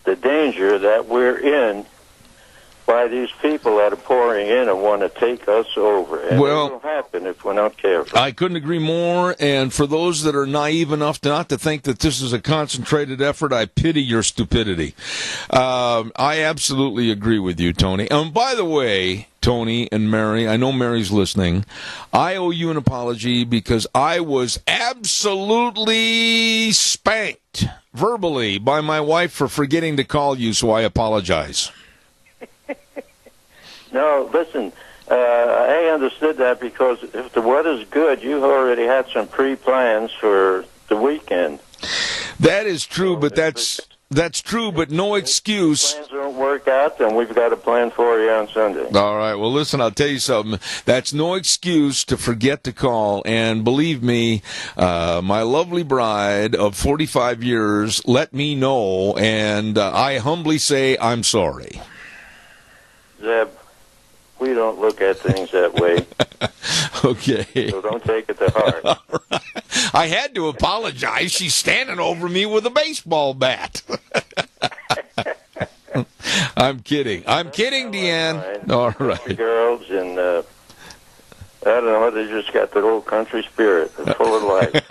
the danger that we're in by these people that are pouring in and want to take us over. And it will happen if we're not careful. I couldn't agree more. And for those that are naive enough not to think that this is a concentrated effort, I pity your stupidity. I absolutely agree with you, Tony. And by the way, Tony and Mary, I know Mary's listening. I owe you an apology because I was absolutely spanked verbally by my wife for forgetting to call you, so I apologize. No, listen, I understood that because if the weather's good, you already had some pre-plans for the weekend. That is true, but that's true, but no excuse. If plans don't work out, then we've got a plan for you on Sunday. All right. Well, listen, I'll tell you something. That's no excuse to forget to call. And believe me, my lovely bride of 45 years let me know, and I humbly say I'm sorry. Zeb, we don't look at things that way. Okay. So don't take it to heart. All right. I had to apologize. She's standing over me with a baseball bat. I'm kidding. I'm kidding, Deanne. All right. Girls, and I don't know, they just got the old country spirit. They're full of life.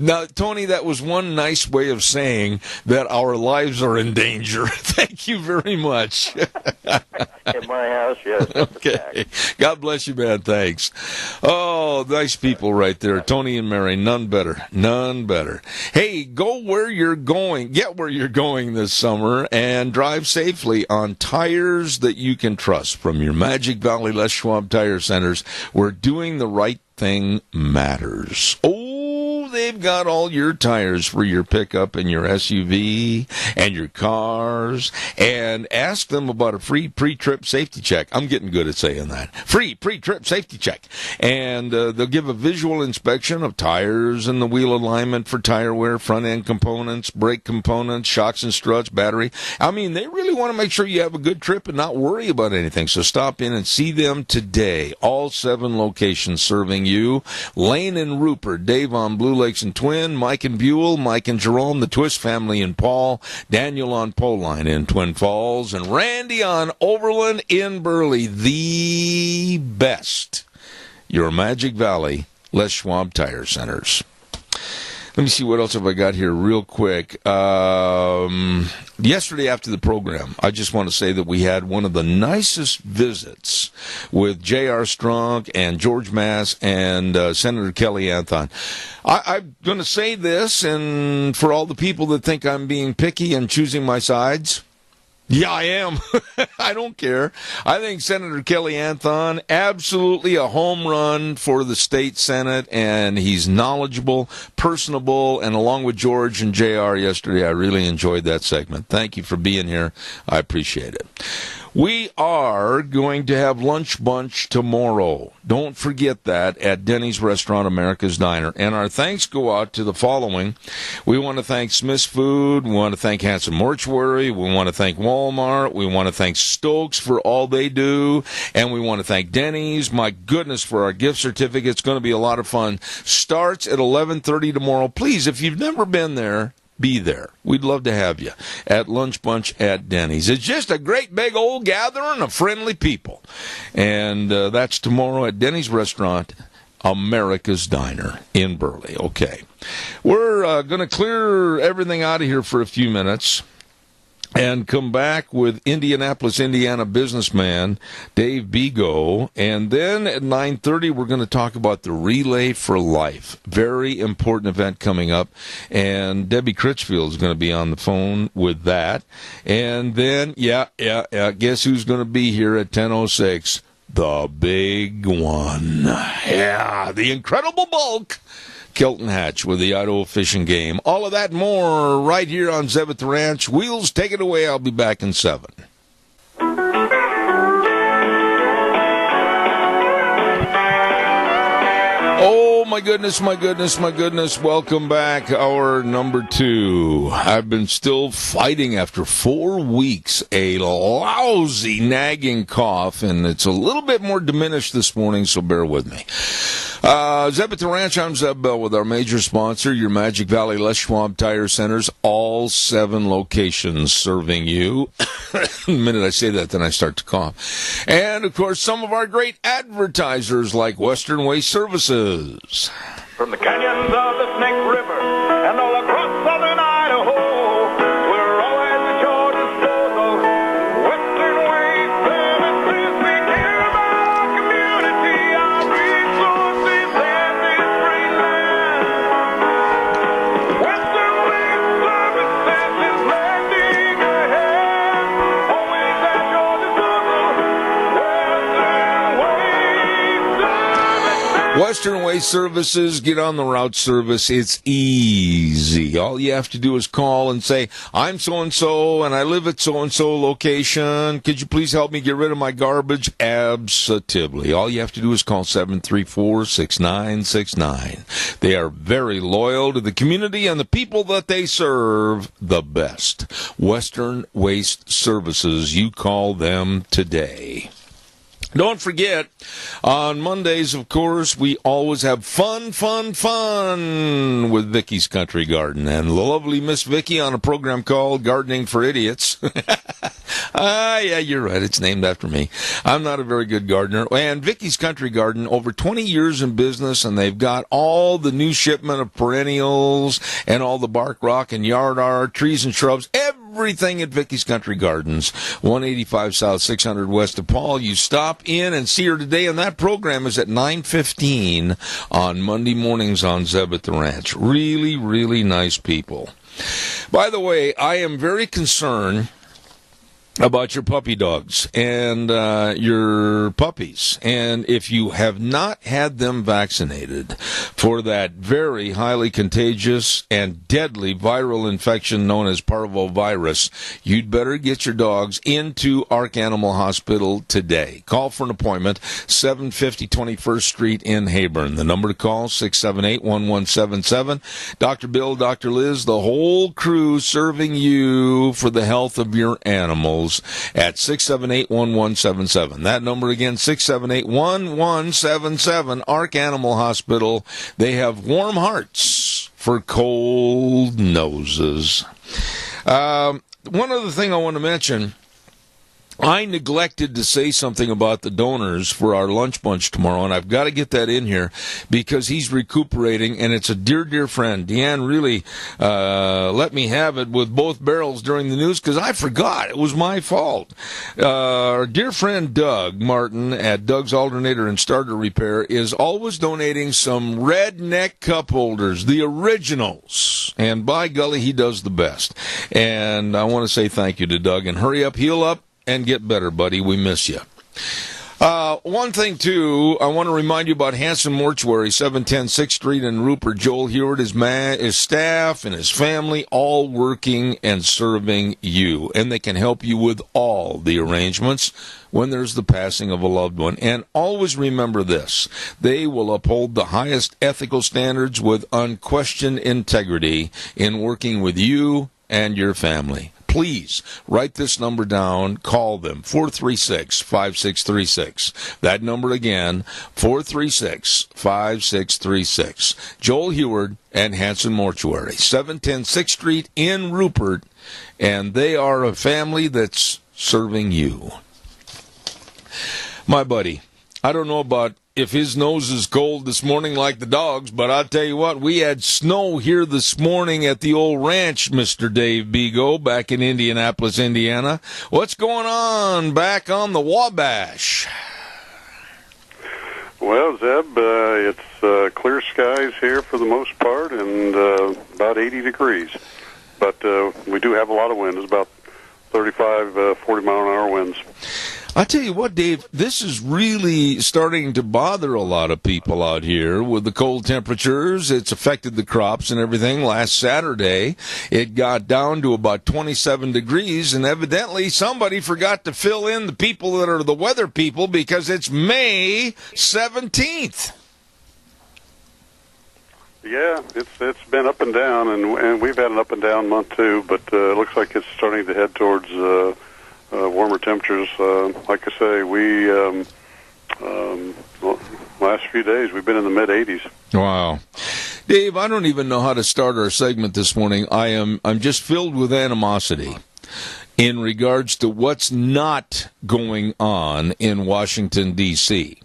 Now, Tony, that was one nice way of saying that our lives are in danger. Thank you very much. In my house, yes. Okay. God bless you, man. Thanks. Oh, nice people right there. Tony and Mary, none better. None better. Hey, go where you're going. Get where you're going this summer and drive safely on tires that you can trust from your Magic Valley Les Schwab Tire Centers, where doing the right thing matters. Oh, they've got all your tires for your pickup and your SUV and your cars. And ask them about a free pre-trip safety check. I'm getting good at saying that. Free pre-trip safety check. And they'll give a visual inspection of tires and the wheel alignment for tire wear, front end components, brake components, shocks and struts, battery. I mean, they really want to make sure you have a good trip and not worry about anything. So stop in and see them today. All 7 locations serving you. Lane and Rupert, Dave on Blue Lakes and Twin, Mike and Buell, Mike and Jerome, the Twist family in Paul, Daniel on Poline in Twin Falls, and Randy on Overland in Burley. The best. Your Magic Valley Les Schwab Tire Centers. Let me see what else have I got here real quick. Yesterday after the program, I just want to say that we had one of the nicest visits with J.R. Strunk and George Mass and Senator Kelly Anthon. I'm going to say this, and for all the people that think I'm being picky and choosing my sides, yeah, I am. I don't care. I think Senator Kelly Anthon, absolutely a home run for the state Senate, and he's knowledgeable, personable, and along with George and JR yesterday, I really enjoyed that segment. Thank you for being here. I appreciate it. We are going to have lunch bunch tomorrow. Don't forget that at Denny's Restaurant, America's Diner. And our thanks go out to the following. We want to thank Smith's Food. We want to thank Hanson Mortuary. We want to thank Walmart. We want to thank Stokes for all they do. And we want to thank Denny's. My goodness, for our gift certificate. It's going to be a lot of fun. Starts at 11:30 tomorrow. Please, if you've never been there, be there. We'd love to have you at Lunch Bunch at Denny's. It's just a great big old gathering of friendly people. And that's tomorrow at Denny's Restaurant, America's Diner in Burley. Okay. We're going to clear everything out of here for a few minutes and come back with Indianapolis, Indiana businessman Dave Bego. And then at 9:30, we're going to talk about the Relay for Life. Very important event coming up. And Debbie Critchfield is going to be on the phone with that. And then, guess who's going to be here at 10:06? The big one. Yeah, the Incredible Bulk. Kelton Hatch with the Idaho Fishing Game. All of that and more right here on Zeb at the Ranch. Wheels, take it away. I'll be back in 7. Oh, my goodness, my goodness, my goodness. Welcome back. Hour number 2. I've been still fighting after 4 weeks a lousy nagging cough, and it's a little bit more diminished this morning, so bear with me. Zeb at the Ranch, I'm Zeb Bell with our major sponsor, your Magic Valley Les Schwab Tire Centers, all 7 locations serving you. The minute I say that, then I start to cough. And, of course, some of our great advertisers like Western Waste Services. From the canyons of the Snake River and all across southern Idaho, we're always at your disposal. Western Waste Services, we care about our community, our resources, and this great land. Western Waste Services is lending a hand, always at your disposal. Western Waste Services, get on the route service. It's easy. All you have to do is call and say, I'm so-and-so, and I live at so-and-so location. Could you please help me get rid of my garbage? Absolutely. All you have to do is call 734-6969. They are very loyal to the community and the people that they serve the best. Western Waste Services, you call them today. Don't forget, on Mondays, of course, we always have fun with Vicky's Country Garden. And the lovely Miss Vicky on a program called Gardening for Idiots. Yeah, you're right. It's named after me. I'm not a very good gardener. And Vicky's Country Garden, over 20 years in business, and they've got all the new shipment of perennials and all the bark, rock, and yard art, trees and shrubs, everything at Vicky's Country Gardens, 185 South, 600 West of Paul. You stop in and see her today, and that program is at 9:15 on Monday mornings on Zeb at the Ranch. Really, really nice people. By the way, I am very concerned about your puppy dogs and your puppies. And if you have not had them vaccinated for that very highly contagious and deadly viral infection known as parvovirus, you'd better get your dogs into Ark Animal Hospital today. Call for an appointment, 750 21st Street in Hayburn. The number to call, 678-1177. Dr. Bill, Dr. Liz, the whole crew serving you for the health of your animals at 678-1177. That number again, 678-1177, Ark Animal Hospital. They have warm hearts for cold noses. One other thing I want to mention I neglected to say something about the donors for our lunch bunch tomorrow, and I've got to get that in here because he's recuperating, and it's a dear, dear friend. Deanne really let me have it with both barrels during the news because I forgot. It was my fault. Our dear friend Doug Martin at Doug's Alternator and Starter Repair is always donating some redneck cup holders, the originals, and by golly, he does the best. And I want to say thank you to Doug, and hurry up, heal up, and get better, buddy. We miss you. One thing, too, I want to remind you about Hanson Mortuary, 710 6th Street in Rupert. Joel Heward, his staff, and his family, all working and serving you. And they can help you with all the arrangements when there's the passing of a loved one. And always remember this. They will uphold the highest ethical standards with unquestioned integrity in working with you and your family. Please write this number down. Call them, 436-5636. That number again, 436-5636. Joel Heward and Hanson Mortuary, 710 6th Street in Rupert, and they are a family that's serving you. My buddy, I don't know about if his nose is cold this morning like the dog's, but I'll tell you what, we had snow here this morning at the old ranch, Mr. Dave Bego, back in Indianapolis, Indiana. What's going on back on the Wabash? Well, Zeb, it's clear skies here for the most part and about 80 degrees. But we do have a lot of wind. It's about 35, 40-mile-an-hour winds. I tell you what, Dave, this is really starting to bother a lot of people out here with the cold temperatures. It's affected the crops and everything. Last Saturday, it got down to about 27 degrees, and evidently somebody forgot to fill in the people that are the weather people because it's May 17th. Yeah, it's been up and down, and we've had an up and down month too, but it looks like it's starting to head towards warmer temperatures. Like I say, we last few days we've been in the mid-80s. Wow. Dave, I don't even know how to start our segment this morning. I'm just filled with animosity in regards to what's not going on in Washington, D.C.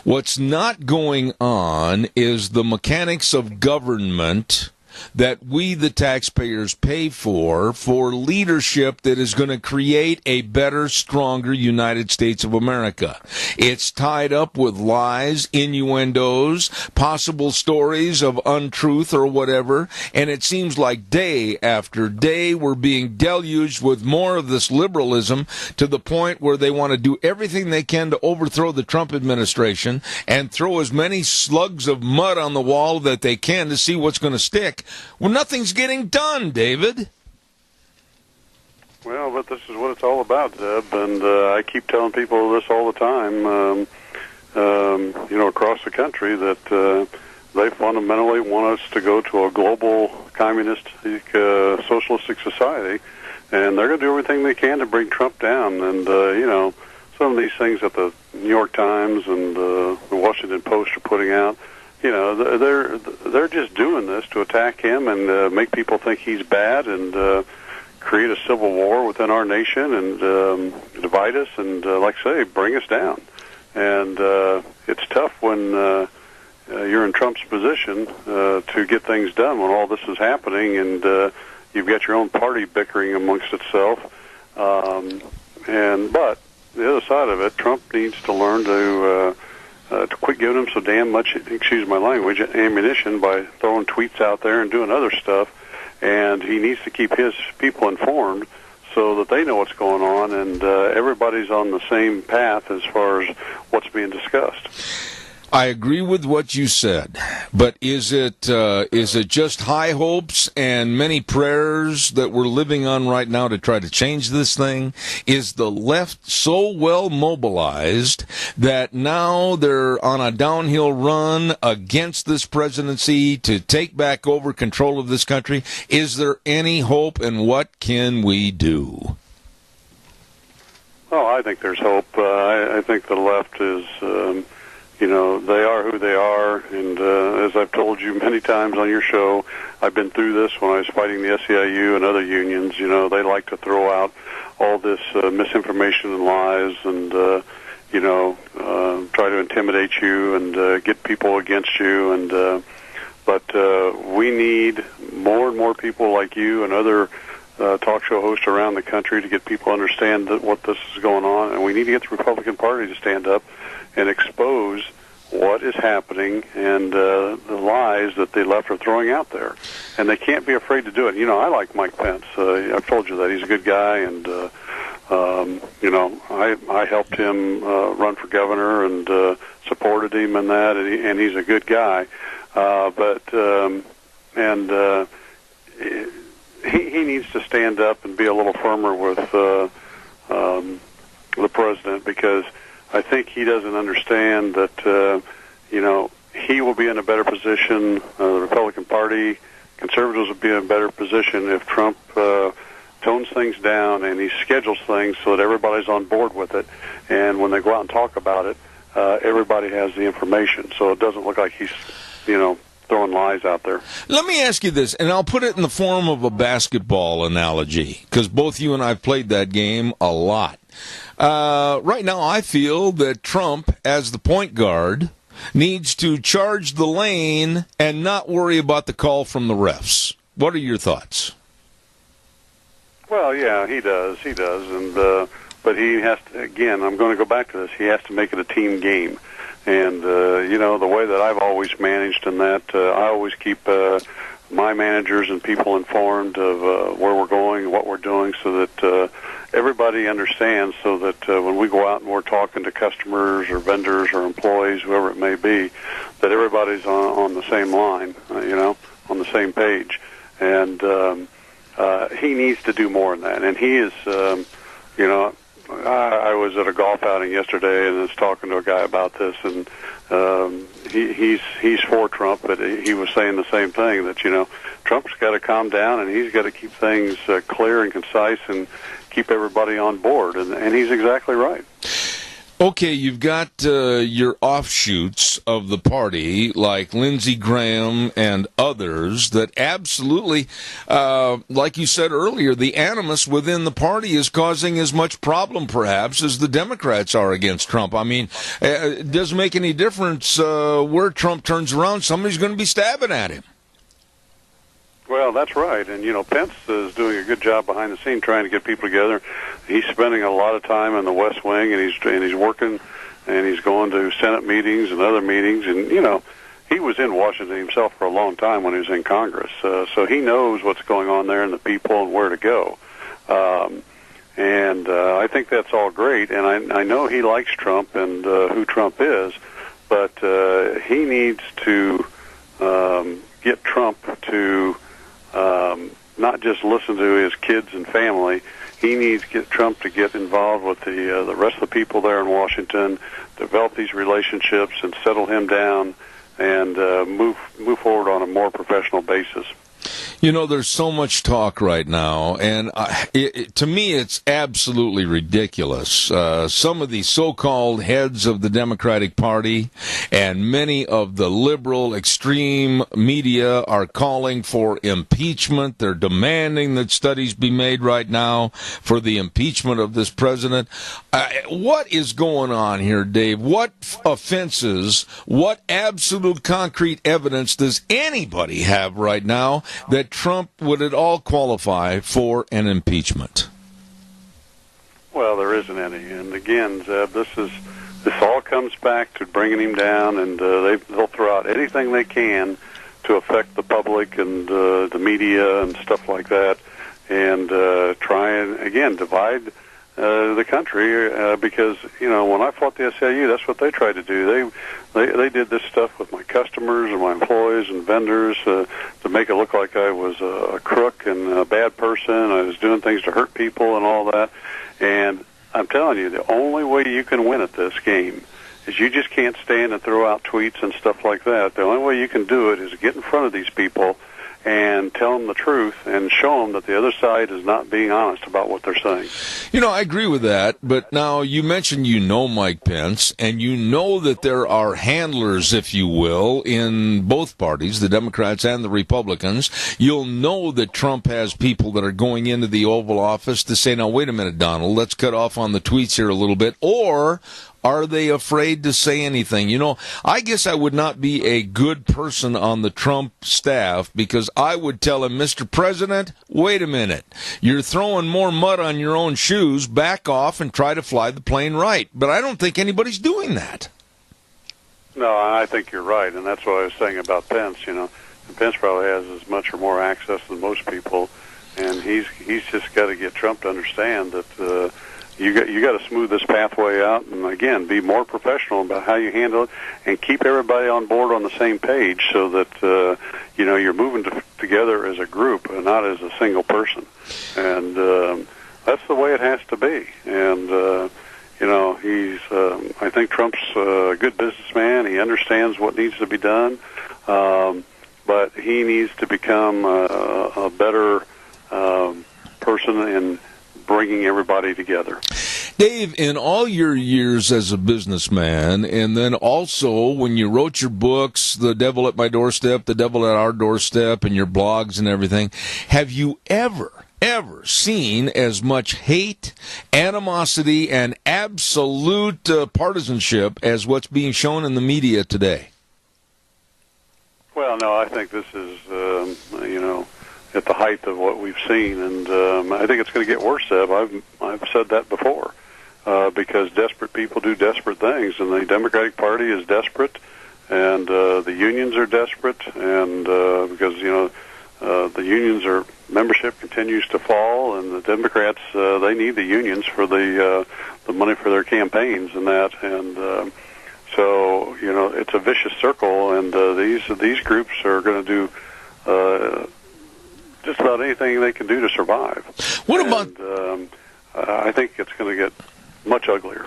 What's not going on is the mechanics of government that we, the taxpayers, pay for leadership that is going to create a better, stronger United States of America. It's tied up with lies, innuendos, possible stories of untruth or whatever, and it seems like day after day we're being deluged with more of this liberalism to the point where they want to do everything they can to overthrow the Trump administration and throw as many slugs of mud on the wall that they can to see what's going to stick. Well, nothing's getting done, David. Well, but this is what it's all about, Zeb, and I keep telling people this all the time, across the country, that they fundamentally want us to go to a global communistic, socialistic society, and they're going to do everything they can to bring Trump down. And, some of these things that the New York Times and the Washington Post are putting out, they're just doing this to attack him and make people think he's bad and create a civil war within our nation and divide us and, like I say, bring us down. And it's tough when you're in Trump's position to get things done when all this is happening and you've got your own party bickering amongst itself. But the other side of it, Trump needs to learn to quit giving them so damn much, excuse my language, ammunition by throwing tweets out there and doing other stuff. And he needs to keep his people informed so that they know what's going on and everybody's on the same path as far as what's being discussed. I agree with what you said, but is it just high hopes and many prayers that we're living on right now to try to change this thing? Is the left so well mobilized that now they're on a downhill run against this presidency to take back over control of this country? Is there any hope, and what can we do? Oh, I think there's hope. I think the left is they are who they are, and as I've told you many times on your show, I've been through this when I was fighting the SEIU and other unions. They like to throw out all this misinformation and lies and, try to intimidate you and get people against you. But we need more and more people like you and other talk show hosts around the country to get people to understand what this is going on, and we need to get the Republican Party to stand up and expose what is happening and the lies that the left are throwing out there. And they can't be afraid to do it. I like Mike Pence. I've told you that. He's a good guy, and, I helped him run for governor and supported him in that, and he's a good guy. He needs to stand up and be a little firmer with the president, because I think he doesn't understand that, he will be in a better position, the Republican Party, conservatives will be in a better position if Trump tones things down and he schedules things so that everybody's on board with it. And when they go out and talk about it, everybody has the information. So it doesn't look like he's, throwing lies out there. Let me ask you this, and I'll put it in the form of a basketball analogy, because both you and I have played that game a lot. Right now, I feel that Trump, as the point guard, needs to charge the lane and not worry about the call from the refs. What are your thoughts? Well, yeah, he does, and but he has to. Again, I'm going to go back to this. He has to make it a team game. And, the way that I've always managed in that, I always keep my managers and people informed of where we're going, what we're doing, so that everybody understands, so that when we go out and we're talking to customers or vendors or employees, whoever it may be, that everybody's on the same line, on the same page. And he needs to do more in that. And he is, I was at a golf outing yesterday and was talking to a guy about this, and he's for Trump, but he was saying the same thing, that Trump's got to calm down and he's got to keep things clear and concise and keep everybody on board, and he's exactly right. Okay, you've got your offshoots of the party, like Lindsey Graham and others, that absolutely, like you said earlier, the animus within the party is causing as much problem, perhaps, as the Democrats are against Trump. I mean, it doesn't make any difference where Trump turns around. Somebody's going to be stabbing at him. Well, that's right, and Pence is doing a good job behind the scene trying to get people together. He's spending a lot of time in the West Wing, and he's working, and he's going to Senate meetings and other meetings, and he was in Washington himself for a long time when he was in Congress, so he knows what's going on there and the people and where to go. I think that's all great, and I know he likes Trump and who Trump is, but he needs to get Trump to not just listen to his kids and family. He needs to get Trump to get involved with the rest of the people there in Washington, develop these relationships, and settle him down, and move forward on a more professional basis. There's so much talk right now, and to me, it's absolutely ridiculous. Some of the so-called heads of the Democratic Party and many of the liberal extreme media are calling for impeachment. They're demanding that studies be made right now for the impeachment of this president. What is going on here, Dave? What offenses, what absolute concrete evidence does anybody have right now that Trump would at all qualify for an impeachment? Well, there isn't any. And again, Zeb, this all comes back to bringing him down, and they'll throw out anything they can to affect the public and the media and stuff like that, and try and, again, divide the country, because when I fought the SEIU, that's what they tried to do. They did this stuff with my customers and my employees and vendors to make it look like I was a crook and a bad person. I was doing things to hurt people and all that. And I'm telling you, the only way you can win at this game is you just can't stand and throw out tweets and stuff like that. The only way you can do it is get in front of these people and tell them the truth and show them that the other side is not being honest about what they're saying. You know, I agree with that, but now you mentioned Mike Pence, and you know that there are handlers, if you will, in both parties, the Democrats and the Republicans. You'll know that Trump has people that are going into the Oval Office to say, now, wait a minute, Donald, let's cut off on the tweets here a little bit, or are they afraid to say anything? You know, I guess I would not be a good person on the Trump staff because I would tell him, Mr. President, wait a minute. You're throwing more mud on your own shoes. Back off and try to fly the plane right. But I don't think anybody's doing that. No, I think you're right, and that's what I was saying about Pence. You know, Pence probably has as much or more access than most people, and he's just got to get Trump to understand that you got to smooth this pathway out, and again, be more professional about how you handle it, and keep everybody on board on the same page, so that you're moving together as a group and not as a single person, and that's the way it has to be. And I think Trump's a good businessman. He understands what needs to be done, but he needs to become a better person in bringing everybody together. Dave, in all your years as a businessman, and then also when you wrote your books, The Devil at My Doorstep, The Devil at Our Doorstep, and your blogs and everything, have you ever seen as much hate, animosity, and absolute partisanship as what's being shown in the media today? Well, no, I think this is, at the height of what we've seen, and I think it's going to get worse, Seb. I've said that before, because desperate people do desperate things, and the Democratic Party is desperate, and the unions are desperate, and because the unions membership continues to fall, and the Democrats they need the unions for the money for their campaigns and that, and so it's a vicious circle, and these groups are going to do just about anything they can do to survive. What about? I think it's going to get much uglier.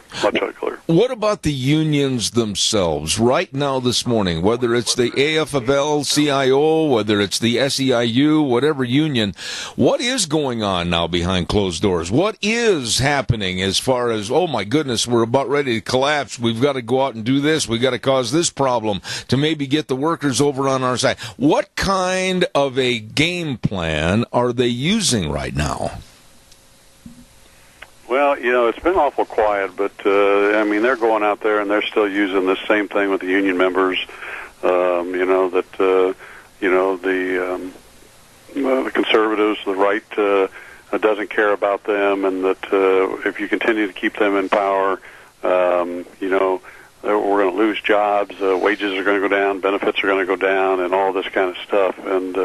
What about the unions themselves? Right now, this morning, whether it's the AFL-CIO, whether it's the SEIU, whatever union, what is going on now behind closed doors? What is happening as far as, oh my goodness, we're about ready to collapse. We've got to go out and do this. We've got to cause this problem to maybe get the workers over on our side. What kind of a game plan are they using right now? Well, it's been awful quiet, but they're going out there and they're still using the same thing with the union members. The conservatives, the right, doesn't care about them, and that if you continue to keep them in power, we're going to lose jobs, wages are going to go down, benefits are going to go down, and all this kind of stuff. And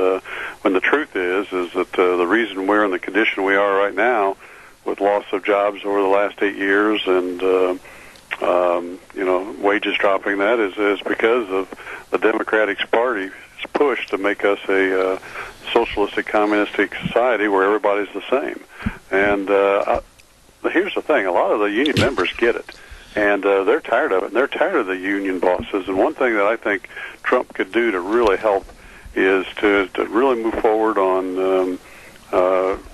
when the truth is that the reason we're in the condition we are right now, with loss of jobs over the last 8 years, and wages dropping, that is because of the Democratic Party's push to make us a socialistic, communistic society where everybody's the same. And here's the thing: a lot of the union members get it, and they're tired of it. And they're tired of the union bosses. And one thing that I think Trump could do to really help is to really move forward on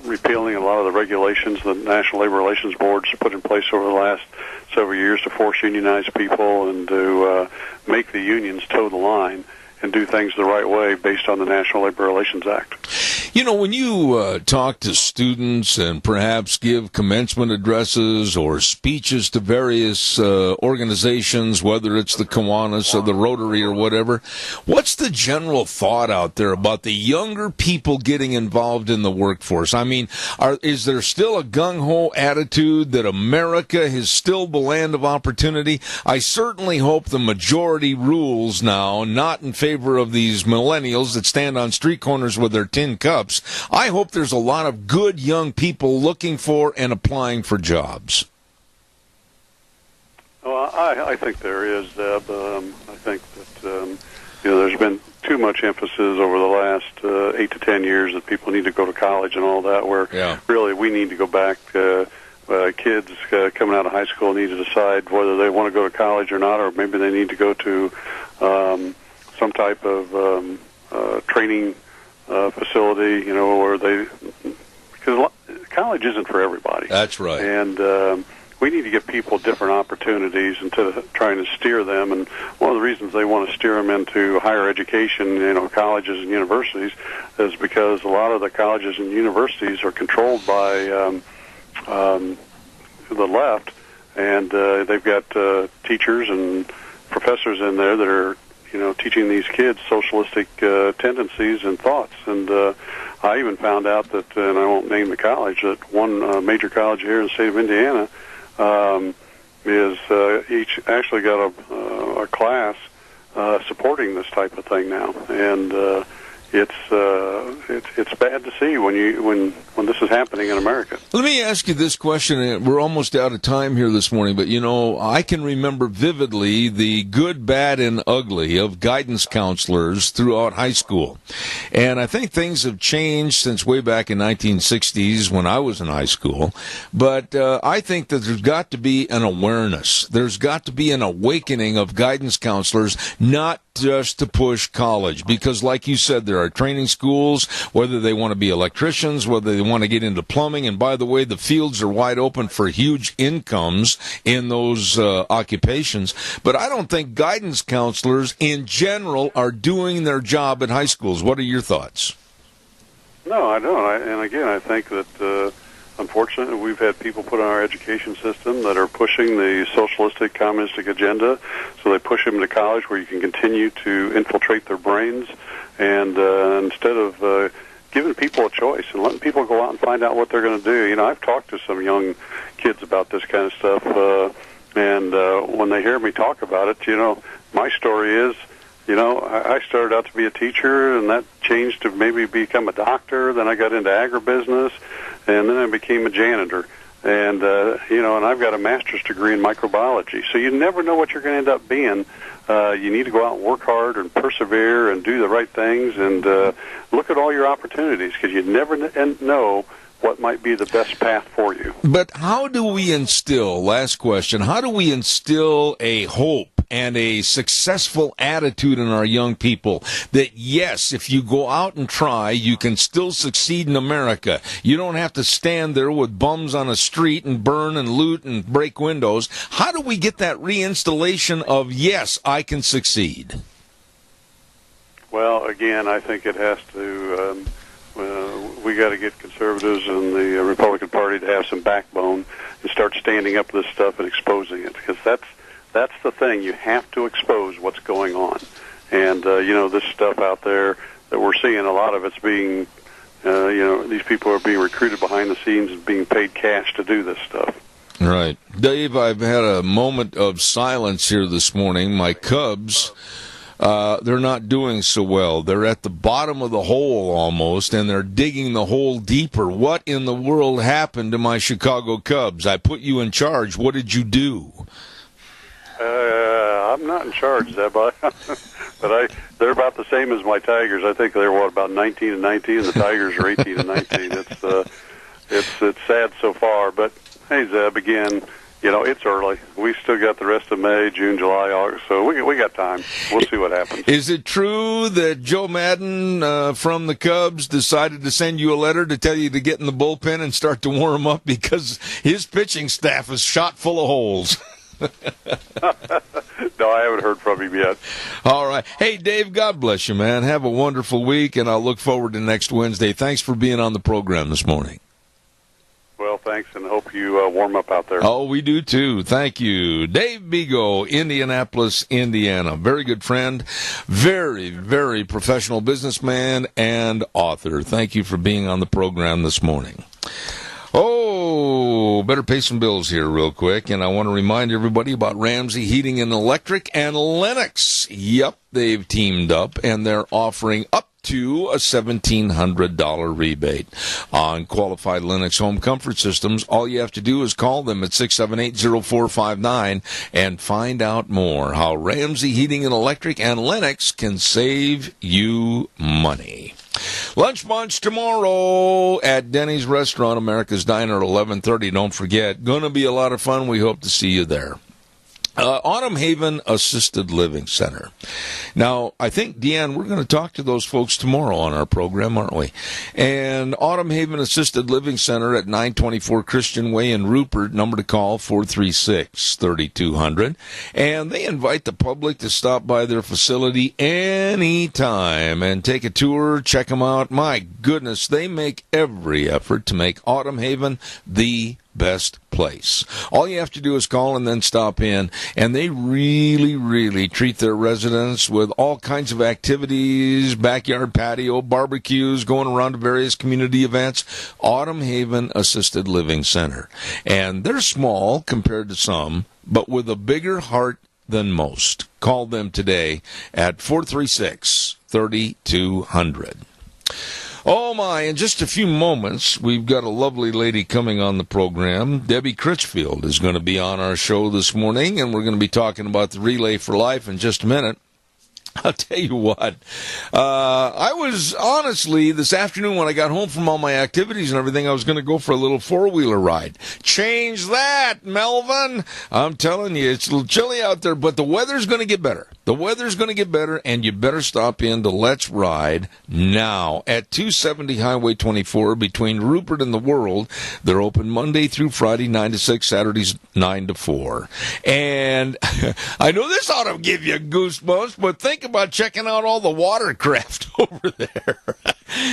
repealing a lot of the regulations the National Labor Relations Board's put in place over the last several years to force unionized people, and to make the unions toe the line and do things the right way based on the National Labor Relations Act. When you talk to students and perhaps give commencement addresses or speeches to various organizations, whether it's the Kiwanis or the Rotary or whatever, what's the general thought out there about the younger people getting involved in the workforce? I mean, is there still a gung-ho attitude that America is still the land of opportunity? I certainly hope the majority rules now, not in favor of these millennials that stand on street corners with their tin cups. I hope there's a lot of good young people looking for and applying for jobs. Well, I think there is, Deb. I think that there's been too much emphasis over the last 8 to 10 years that people need to go to college and all that, where really we need to go back. Kids coming out of high school need to decide whether they want to go to college or not, or maybe they need to go to some type of training facility, where because college isn't for everybody. That's right. And we need to give people different opportunities instead of trying to steer them. And one of the reasons they want to steer them into higher education, colleges and universities, is because a lot of the colleges and universities are controlled by the left, and they've got teachers and professors in there that are, teaching these kids socialistic tendencies and thoughts. And I even found out that, and I won't name the college, that one major college here in the state of Indiana is each actually got a class supporting this type of thing now, and it's bad to see when this is happening in America. Let me ask you this question, and we're almost out of time here this morning, but I can remember vividly the good, bad, and ugly of guidance counselors throughout high school. And I think things have changed since way back in 1960s when I was in high school. But I think that there's got to be an awareness. There's got to be an awakening of guidance counselors, not just to push college, because like you said, there are training schools, whether they want to be electricians, whether they want to get into plumbing, and by the way, the fields are wide open for huge incomes in those occupations. But I don't think guidance counselors in general are doing their job at high schools. What are your thoughts? No, I don't. And again, I think that unfortunately, we've had people put on our education system that are pushing the socialistic, communistic agenda. So they push them to college where you can continue to infiltrate their brains. And instead of giving people a choice and letting people go out and find out what they're going to do. I've talked to some young kids about this kind of stuff. And when they hear me talk about it, my story is, I started out to be a teacher, and that changed to maybe become a doctor. Then I got into agribusiness, and then I became a janitor. And, and I've got a master's degree in microbiology. So you never know what you're going to end up being. You need to go out and work hard and persevere and do the right things and look at all your opportunities, because you never know what might be the best path for you. But how do we instill, last question, how do we instill a hope and a successful attitude in our young people that, yes, if you go out and try, you can still succeed in America? You don't have to stand there with bums on a street and burn and loot and break windows. How do we get that reinstallation of, yes, I can succeed? Well, again, I think it has to... we got to get conservatives and the Republican Party to have some backbone and start standing up to this stuff and exposing it, because that's the thing. You have to expose what's going on. And, this stuff out there that we're seeing, a lot of it's being, these people are being recruited behind the scenes and being paid cash to do this stuff. Right. Dave, I've had a moment of silence here this morning. My Cubs... they're not doing so well. They're at the bottom of the hole almost, and they're digging the hole deeper. What in the world happened to my Chicago Cubs? I put you in charge. What did you do? I'm not in charge, Zeb, but they're about the same as my Tigers. I think they're about 19-19, and the Tigers are 18-19. It's sad so far, but hey, Zeb, again. It's early. We still got the rest of May, June, July, August, so we got time. We'll see what happens. Is it true that Joe Madden from the Cubs decided to send you a letter to tell you to get in the bullpen and start to warm up because his pitching staff is shot full of holes? No, I haven't heard from him yet. All right. Hey, Dave, God bless you, man. Have a wonderful week, and I'll look forward to next Wednesday. Thanks for being on the program this morning. Well, thanks, and hope you warm up out there. Oh, we do, too. Thank you. Dave Bego, Indianapolis, Indiana. Very good friend. Very, very professional businessman and author. Thank you for being on the program this morning. Oh, better pay some bills here real quick, and I want to remind everybody about Ramsey Heating and Electric and Lennox. Yep, they've teamed up, and they're offering up to a $1,700 rebate on qualified Lennox home comfort systems. All you have to do is call them at 678-0459 and find out more how Ramsey Heating and Electric and Lennox can save you money. Lunch Bunch tomorrow at Denny's Restaurant, America's Diner at 11:30. Don't forget, going to be a lot of fun. We hope to see you there. Autumn Haven Assisted Living Center. Now, I think, Deanne, we're going to talk to those folks tomorrow on our program, aren't we? And Autumn Haven Assisted Living Center at 924 Christian Way in Rupert, number to call 436-3200. And they invite the public to stop by their facility anytime and take a tour, check them out. My goodness, they make every effort to make Autumn Haven the best place. All you have to do is call and then stop in, and they really, really treat their residents with all kinds of activities, backyard patio, barbecues, going around to various community events. Autumn Haven Assisted Living Center. And they're small compared to some, but with a bigger heart than most. Call them today at 436-3200. Oh, my, in just a few moments, we've got a lovely lady coming on the program. Debbie Critchfield is going to be on our show this morning, and we're going to be talking about the Relay for Life in just a minute. I'll tell you what, I was honestly, this afternoon when I got home from all my activities and everything, I was going to go for a little four-wheeler ride. Change that, Melvin. I'm telling you, it's a little chilly out there, but the weather's going to get better. The weather's going to get better, and you better stop in to Let's Ride now at 270 Highway 24 between Rupert and the World. They're open Monday through Friday, 9 to 6, Saturdays, 9 to 4. And I know this ought to give you goosebumps, but think about checking out all the watercraft over there.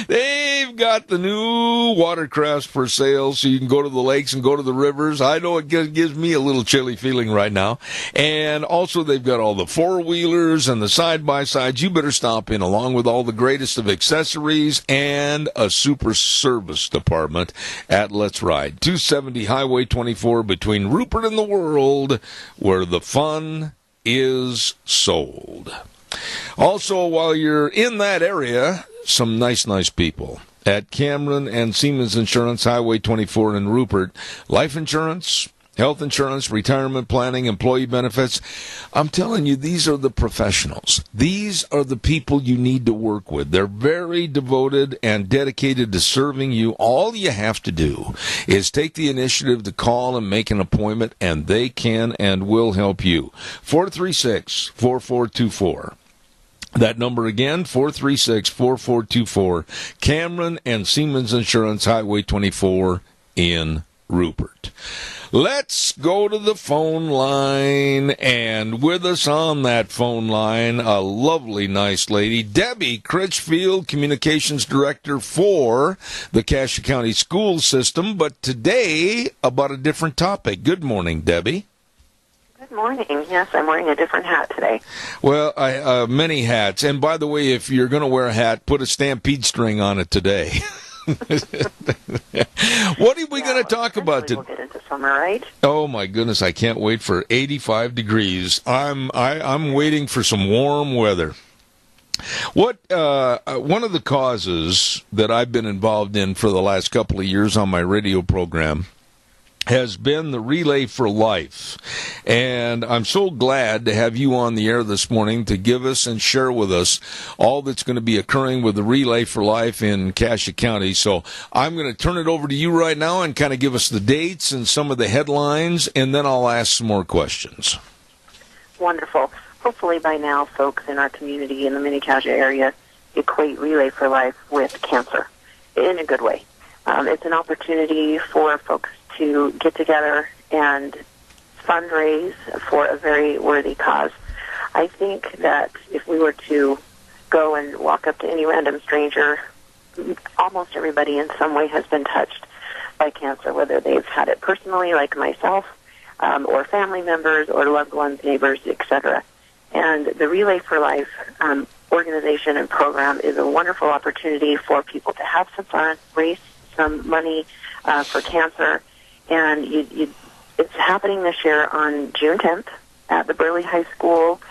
They've got the new watercrafts for sale, so you can go to the lakes and go to the rivers. I know it gives me a little chilly feeling right now. And also they've got all the four-wheelers and the side-by-sides. You better stop in, along with all the greatest of accessories and a super service department at Let's Ride. 270 Highway 24 between Rupert and the World, where the fun is sold. Also, while you're in that area, some nice people at Cameron and Siemens Insurance, Highway 24 in Rupert. Life insurance, health insurance, retirement planning, employee benefits. I'm telling you, these are the professionals. These are the people you need to work with. They're very devoted and dedicated to serving you. All you have to do is take the initiative to call and make an appointment, and they can and will help you. 436-4424. That number again, 436-4424, Cameron and Siemens Insurance, Highway 24 in Rupert. Let's go to the phone line, and with us on that phone line, a lovely, nice lady, Debbie Critchfield, Communications Director for the Cassia County School System, but today about a different topic. Good morning, Debbie. Good morning. Yes, I'm wearing a different hat today. Well, many hats. And by the way, if you're going to wear a hat, put a stampede string on it today. What are we going to talk about today? We'll get into summer, right? Oh my goodness, I can't wait for 85 degrees. I'm waiting for some warm weather. One of the causes that I've been involved in for the last couple of years on my radio program has been the Relay for Life. And I'm so glad to have you on the air this morning to give us and share with us all that's going to be occurring with the Relay for Life in Cassia County. So I'm going to turn it over to you right now and kind of give us the dates and some of the headlines, and then I'll ask some more questions. Wonderful. Hopefully by now folks in our community in the Mini-Cassia area equate Relay for Life with cancer in a good way. It's an opportunity for folks to get together and fundraise for a very worthy cause. I think that if we were to go and walk up to any random stranger, almost everybody in some way has been touched by cancer, whether they've had it personally, like myself, or family members, or loved ones, neighbors, etc. And the Relay for Life organization and program is a wonderful opportunity for people to have some fun, raise some money for cancer. And it's happening this year on June 10th at the Burley High School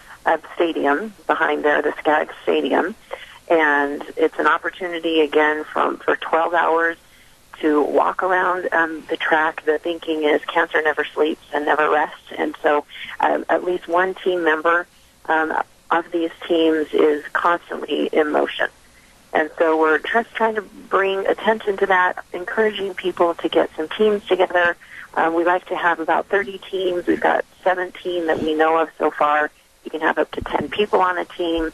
stadium, behind there, the Skaggs Stadium. And it's an opportunity, again, for 12 hours to walk around the track. The thinking is cancer never sleeps and never rests. And so at least one team member of these teams is constantly in motion. And so we're just trying to bring attention to that, encouraging people to get some teams together. We like to have about 30 teams. We've got 17 that we know of so far. You can have up to 10 people on a team.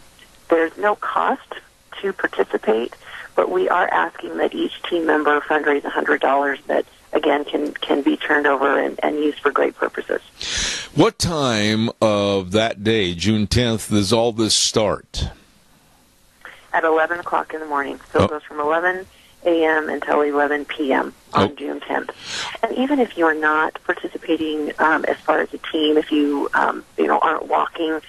There's no cost to participate, but we are asking that each team member fundraise $100 that, again, can be turned over and used for great purposes. What time of that day, June 10th, does all this start? At 11 o'clock in the morning. So it goes from 11 a.m. until 11 p.m. on June 10th. And even if you're not participating as far as a team, if you aren't walking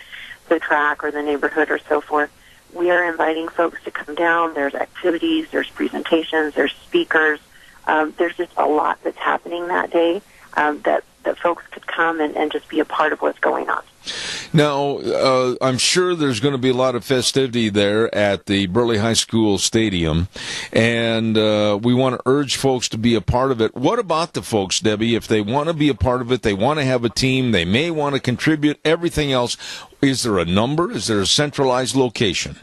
the track or the neighborhood or so forth, we are inviting folks to come down. There's activities, there's presentations, there's speakers. There's just a lot that's happening that day that folks could come and just be a part of what's going on. Now, I'm sure there's going to be a lot of festivity there at the Burley High School Stadium, and we want to urge folks to be a part of it. What about the folks, Debbie? If they want to be a part of it, they want to have a team, they may want to contribute, everything else, is there a number? Is there a centralized location?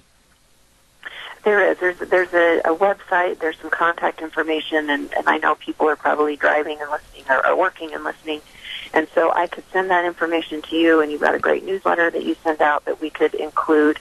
There is. There's a website. There's some contact information, and I know people are probably driving and listening or working and listening. And so I could send that information to you, and you've got a great newsletter that you send out that we could include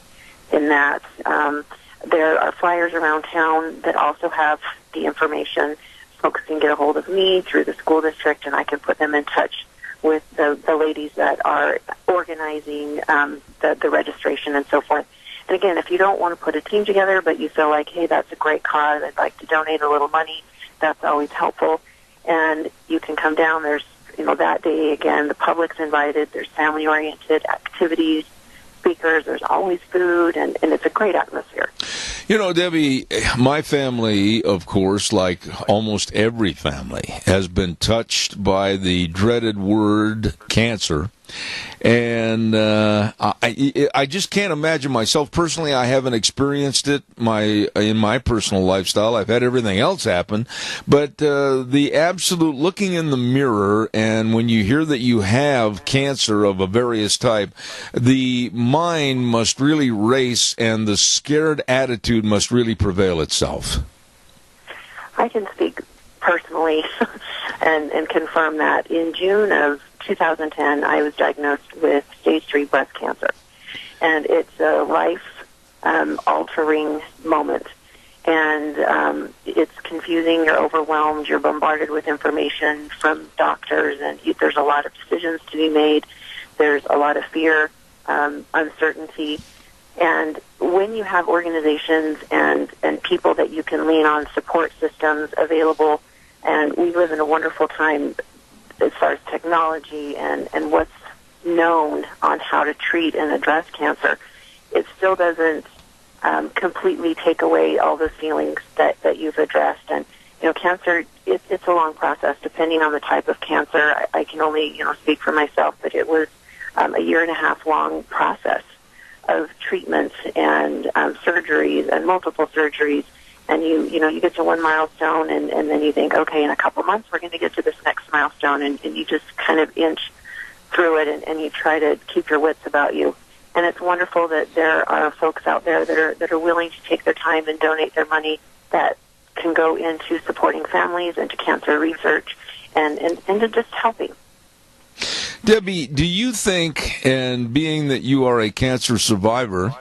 in that. There are flyers around town that also have the information. Folks can get a hold of me through the school district, and I can put them in touch with the ladies that are organizing the registration and so forth. And again, if you don't want to put a team together, but you feel like, hey, that's a great cause, I'd like to donate a little money, that's always helpful. And you can come down. There's, that day, again, the public's invited. There's family-oriented activities, speakers. There's always food, and it's a great atmosphere. Debbie, my family, of course, like almost every family, has been touched by the dreaded word cancer. And I just can't imagine myself personally. I haven't experienced it in my personal lifestyle. I've had everything else happen, but the absolute looking in the mirror, and when you hear that you have cancer of a various type, the mind must really race, and the scared attitude must really prevail itself. I can speak personally and confirm that. In June of 2010, I was diagnosed with stage 3 breast cancer, and it's a life-altering moment, and it's confusing. You're overwhelmed. You're bombarded with information from doctors, and there's a lot of decisions to be made. There's a lot of fear, uncertainty, and when you have organizations and people that you can lean on, support systems available, and we live in a wonderful time as far as technology and what's known on how to treat and address cancer, it still doesn't completely take away all those feelings that you've addressed. And, cancer, it's a long process depending on the type of cancer. I can only, speak for myself, but it was a 1.5 year long process of treatments and surgeries and multiple surgeries. And you get to one milestone, and then you think, okay, in a couple months we're going to get to this next milestone, and you just kind of inch through it, and you try to keep your wits about you. And it's wonderful that there are folks out there that are willing to take their time and donate their money that can go into supporting families and to cancer research and to just helping. Debbie, do you think, and being that you are a cancer survivor,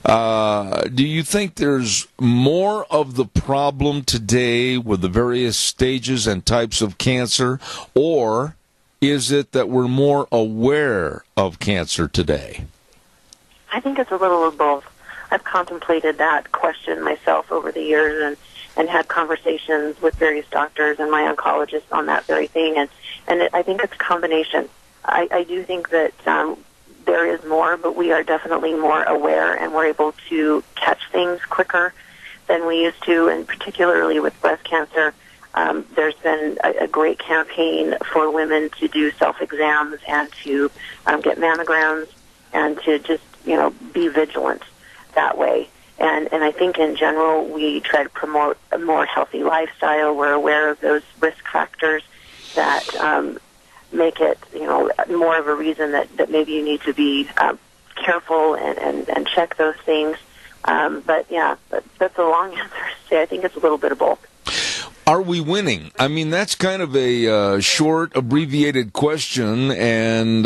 do you think there's more of the problem today with the various stages and types of cancer, or is it that we're more aware of cancer today? I think it's a little of both. I've contemplated that question myself over the years and had conversations with various doctors and my oncologist on that very thing, and I think it's a combination. I do think that there is more, but we are definitely more aware, and we're able to catch things quicker than we used to, and particularly with breast cancer, there's been a great campaign for women to do self-exams and to get mammograms and to just, be vigilant that way. And I think in general we try to promote a more healthy lifestyle. We're aware of those risk factors that make it, more of a reason that maybe you need to be careful and check those things. But that's a long answer to say. I think it's a little bit of both. Are we winning? I mean, that's kind of a short, abbreviated question, and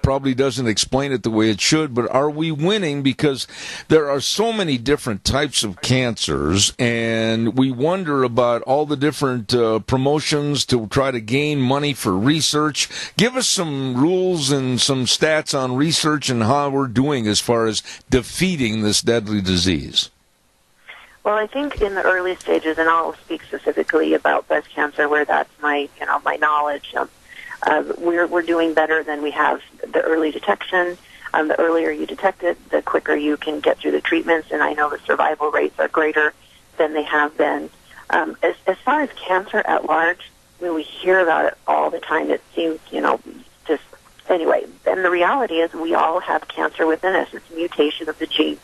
probably doesn't explain it the way it should, but are we winning? Because there are so many different types of cancers, and we wonder about all the different promotions to try to gain money for research. Give us some rules and some stats on research and how we're doing as far as defeating this deadly disease. Well, I think in the early stages, and I'll speak specifically about breast cancer, where that's my knowledge. We're doing better than we have the early detection. The earlier you detect it, the quicker you can get through the treatments, and I know the survival rates are greater than they have been. As far as cancer at large, we hear about it all the time. It seems, just anyway. And the reality is, we all have cancer within us. It's a mutation of the genes.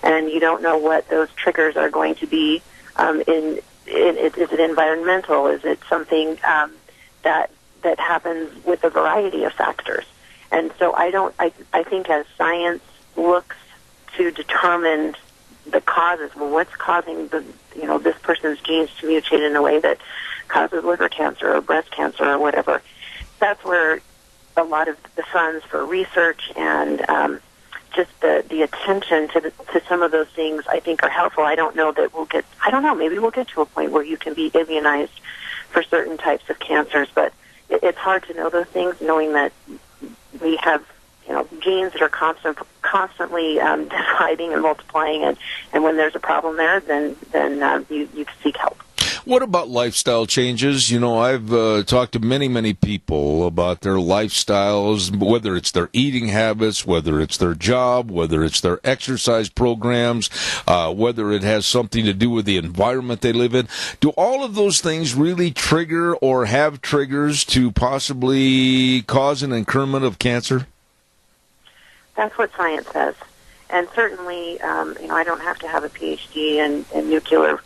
And you don't know what those triggers are going to be. Is it environmental? Is it something that happens with a variety of factors? And so I think as science looks to determine the causes, well, what's causing this person's genes to mutate in a way that causes liver cancer or breast cancer or whatever, that's where a lot of the funds for research and just the attention to some of those things, I think, are helpful. I don't know that maybe we'll get to a point where you can be immunized for certain types of cancers, but it's hard to know those things, knowing that we have, genes that are constantly dividing and multiplying, and when there's a problem there, then you seek help. What about lifestyle changes? I've talked to many people about their lifestyles, whether it's their eating habits, whether it's their job, whether it's their exercise programs, whether it has something to do with the environment they live in. Do all of those things really trigger or have triggers to possibly cause an increment of cancer? That's what science says. And certainly, I don't have to have a PhD in nuclear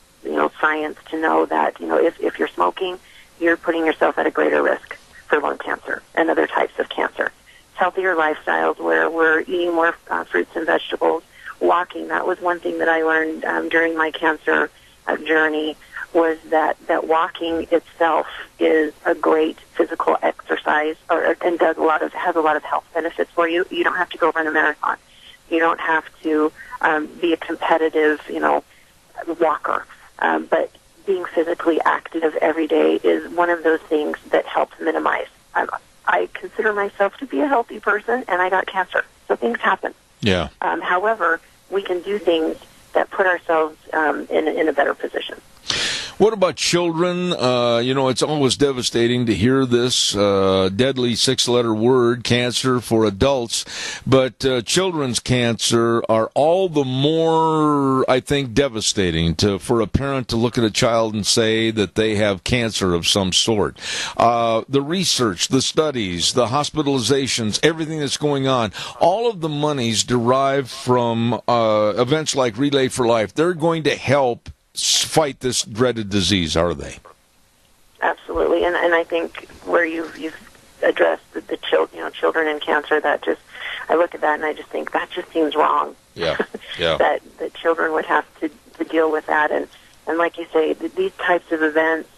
science to know that, if you're smoking, you're putting yourself at a greater risk for lung cancer and other types of cancer. Healthier lifestyles where we're eating more fruits and vegetables, walking. That was one thing that I learned during my cancer journey, was that walking itself is a great physical exercise and has a lot of health benefits for you. You don't have to go run a marathon. You don't have to be a competitive, walker. But being physically active every day is one of those things that helps minimize. I consider myself to be a healthy person, and I got cancer, so things happen. Yeah. However, we can do things that put ourselves in a better position. What about children? It's always devastating to hear this deadly 6-letter word, cancer, for adults. But children's cancer are all the more, I think, devastating for a parent to look at a child and say that they have cancer of some sort. The research, the studies, the hospitalizations, everything that's going on, all of the monies derived from events like Relay for Life, they're going to help fight this dreaded disease, are they? Absolutely, and I think where you've addressed the children and cancer, I look at that and I just think that just seems wrong. Yeah. that children would have to deal with that, and like you say, these types of events,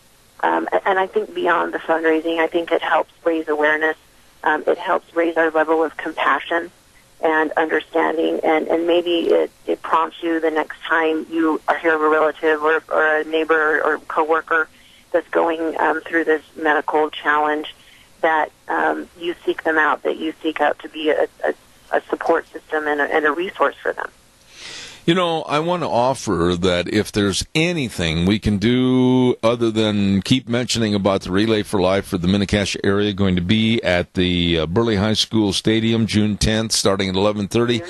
and I think beyond the fundraising, I think it helps raise awareness. It helps raise our level of compassion and understanding, and maybe it prompts you the next time you hear of a relative or a neighbor or coworker that's going through this medical challenge, that you seek them out, that you seek out to be a support system and a resource for them. I want to offer that if there's anything we can do other than keep mentioning about the Relay for Life for the Mini-Cassia area, going to be at the Burley High School Stadium June 10th, starting at 11:30.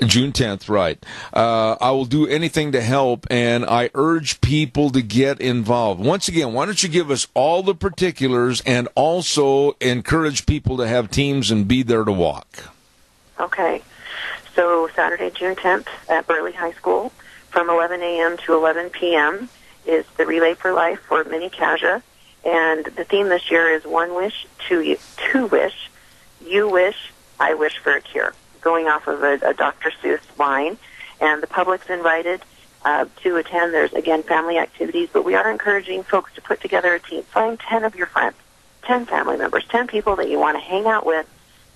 June 10th, right. I will do anything to help, and I urge people to get involved. Once again, why don't you give us all the particulars and also encourage people to have teams and be there to walk? Okay. So Saturday, June 10th at Burley High School from 11 a.m. to 11 p.m. is the Relay for Life for Mini-Cassia. And the theme this year is One Wish, Two Wish, You Wish, I Wish for a Cure, going off of a Dr. Seuss line. And the public's invited. to attend. There's, again, family activities, but we are encouraging folks to put together a team. Find 10 of your friends, 10 family members, 10 people that you want to hang out with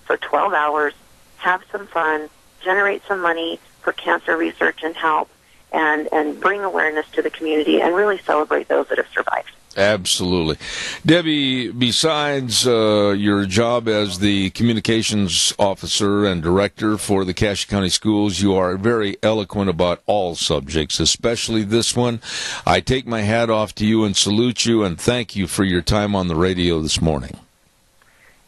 for 12 hours, have some fun, generate some money for cancer research and help, and bring awareness to the community and really celebrate those that have survived. Absolutely. Debbie, besides your job as the communications officer and director for the Cache County Schools, you are very eloquent about all subjects, especially this one. I take my hat off to you and salute you and thank you for your time on the radio this morning.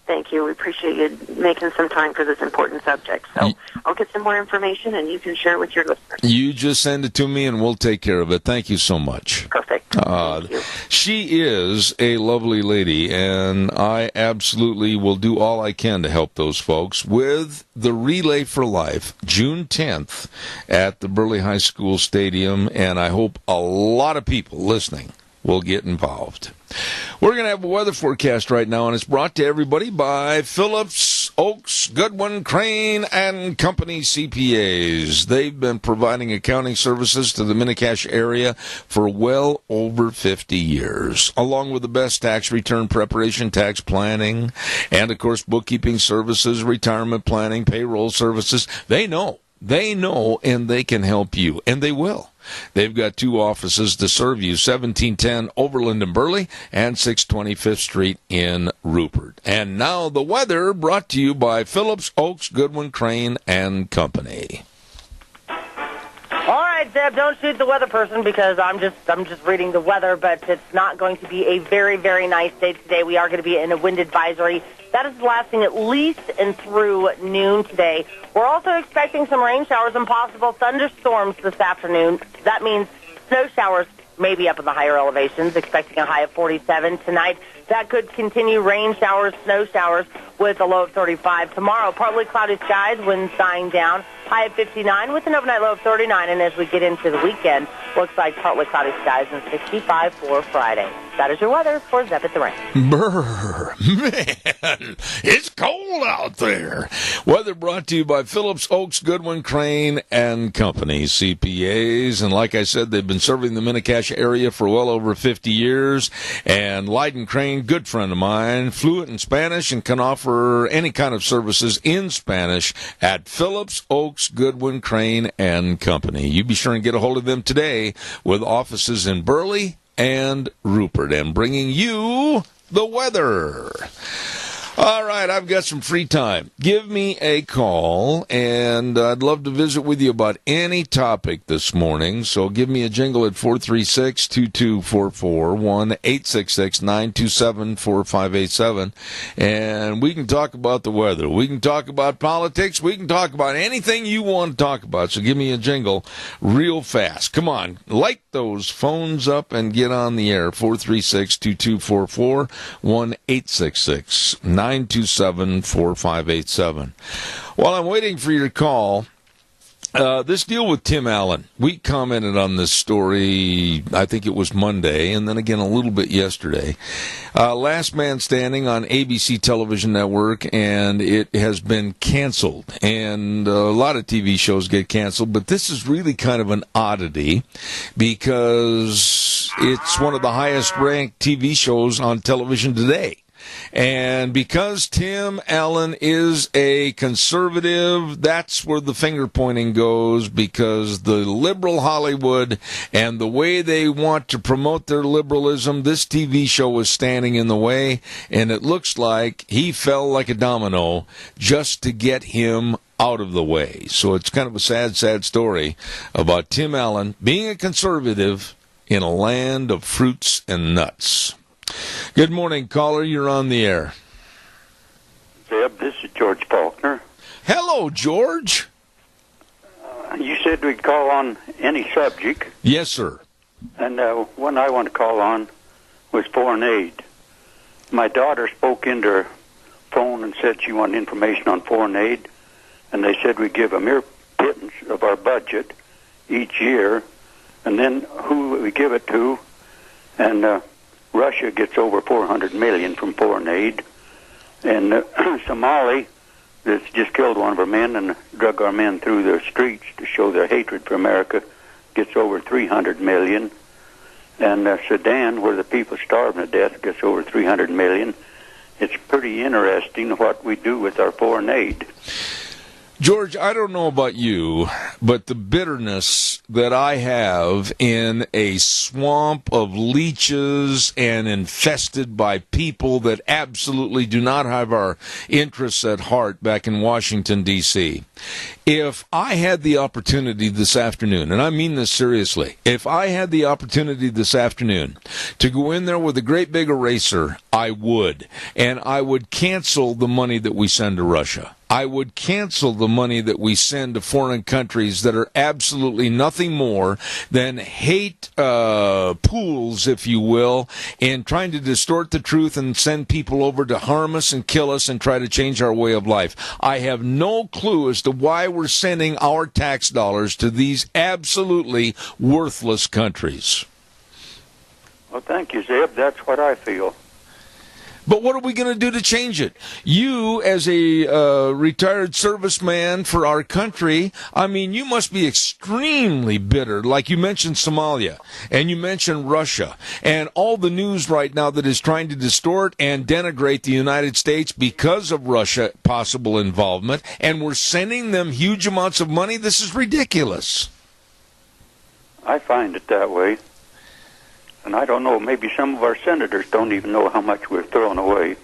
Thank you. We appreciate you making some time for this important subject. So I'll get some more information, and you can share with your listeners. You just send it to me, and we'll take care of it. Thank you so much. Perfect. Thank you. She is a lovely lady, and I absolutely will do all I can to help those folks with the Relay for Life, June 10th at the Burley High School Stadium, and I hope a lot of people listening will get involved. We're going to have a weather forecast right now, and it's brought to everybody by Phillips, Oaks, Goodwin, Crane, and Company CPAs. They've been providing accounting services to the Mini-Cache area for well over 50 years, along with the best tax return preparation, tax planning, and, of course, bookkeeping services, retirement planning, payroll services. They know, and they can help you, and they will. They've got 2 offices to serve you, 1710 Overland in Burley and 625th Street in Rupert. And now the weather brought to you by Phillips, Oaks, Goodwin, Crane, and Company. All right, Zeb, don't shoot the weather person because I'm just reading the weather, but it's not going to be a very, very nice day today. We are going to be in a wind advisory. That is lasting at least and through noon today. We're also expecting some rain showers and possible thunderstorms this afternoon. That means snow showers maybe up in the higher elevations, expecting a high of 47 tonight. That could continue rain showers, snow showers with a low of 35. Tomorrow, partly cloudy skies, winds dying down, high of 59 with an overnight low of 39. And as we get into the weekend, looks like partly cloudy skies and 65 for Friday. That is your weather for Zep at the Range. Brr, man, it's cold out there. Weather brought to you by Phillips, Oaks, Goodwin, Crane, and Company, CPAs. And like I said, they've been serving the Mini-Cache area for well over 50 years. And Leiden Crane, good friend of mine, fluent in Spanish and can offer any kind of services in Spanish at Phillips, Oaks, Goodwin, Crane, and Company. You be sure and get a hold of them today with offices in Burley and Rupert, and bringing you the weather. All right, I've got some free time. Give me a call, and I'd love to visit with you about any topic this morning. So give me a jingle at 436-2244, 1-866-927-4587, and we can talk about the weather. We can talk about politics. We can talk about anything you want to talk about. So give me a jingle real fast. Come on, light those phones up and get on the air. 436-2244, 1-866-927-4587. While I'm waiting for your call, this deal with Tim Allen, we commented on this story, I think it was Monday, and then again a little bit yesterday. Last Man Standing on ABC Television Network, and it has been canceled. And a lot of TV shows get canceled, but this is really kind of an oddity because it's one of the highest-ranked TV shows on television today. And because Tim Allen is a conservative, that's where the finger pointing goes, because the liberal Hollywood and the way they want to promote their liberalism, this TV show is standing in the way, and it looks like he fell like a domino just to get him out of the way. So it's kind of a sad, sad story about Tim Allen being a conservative in a land of fruits and nuts. Good morning, caller. You're on the air. Zeb, this is George Faulkner. Hello, George. You said we'd call on any subject. Yes, sir. And one I want to call on was foreign aid. My daughter spoke into her phone and said she wanted information on foreign aid, and they said we'd give a mere pittance of our budget each year, and then who we give it to, and Russia gets over $400 million from foreign aid, and Somali that's just killed one of our men and drug our men through the streets to show their hatred for America. gets over 300 million, and Sudan, where the people starving to death, gets over 300 million. It's pretty interesting what we do with our foreign aid. George, I don't know about you, but the bitterness that I have in a swamp of leeches and infested by people that absolutely do not have our interests at heart back in Washington, D.C. If I had the opportunity this afternoon, and I mean this seriously, if I had the opportunity this afternoon to go in there with a great big eraser, I would. And I would cancel the money that we send to Russia. I would cancel the money that we send to foreign countries that are absolutely nothing more than hate pools, if you will, and trying to distort the truth and send people over to harm us and kill us and try to change our way of life. I have no clue as to why we're sending our tax dollars to these absolutely worthless countries. Well, thank you, Zeb. That's what I feel. But what are we going to do to change it? You, as a retired serviceman for our country, I mean, you must be extremely bitter. Like you mentioned Somalia, and you mentioned Russia, and all the news right now that is trying to distort and denigrate the United States because of Russia possible involvement, and we're sending them huge amounts of money. This is ridiculous. I find it that way. And I don't know, maybe some of our senators don't even know how much we're throwing away.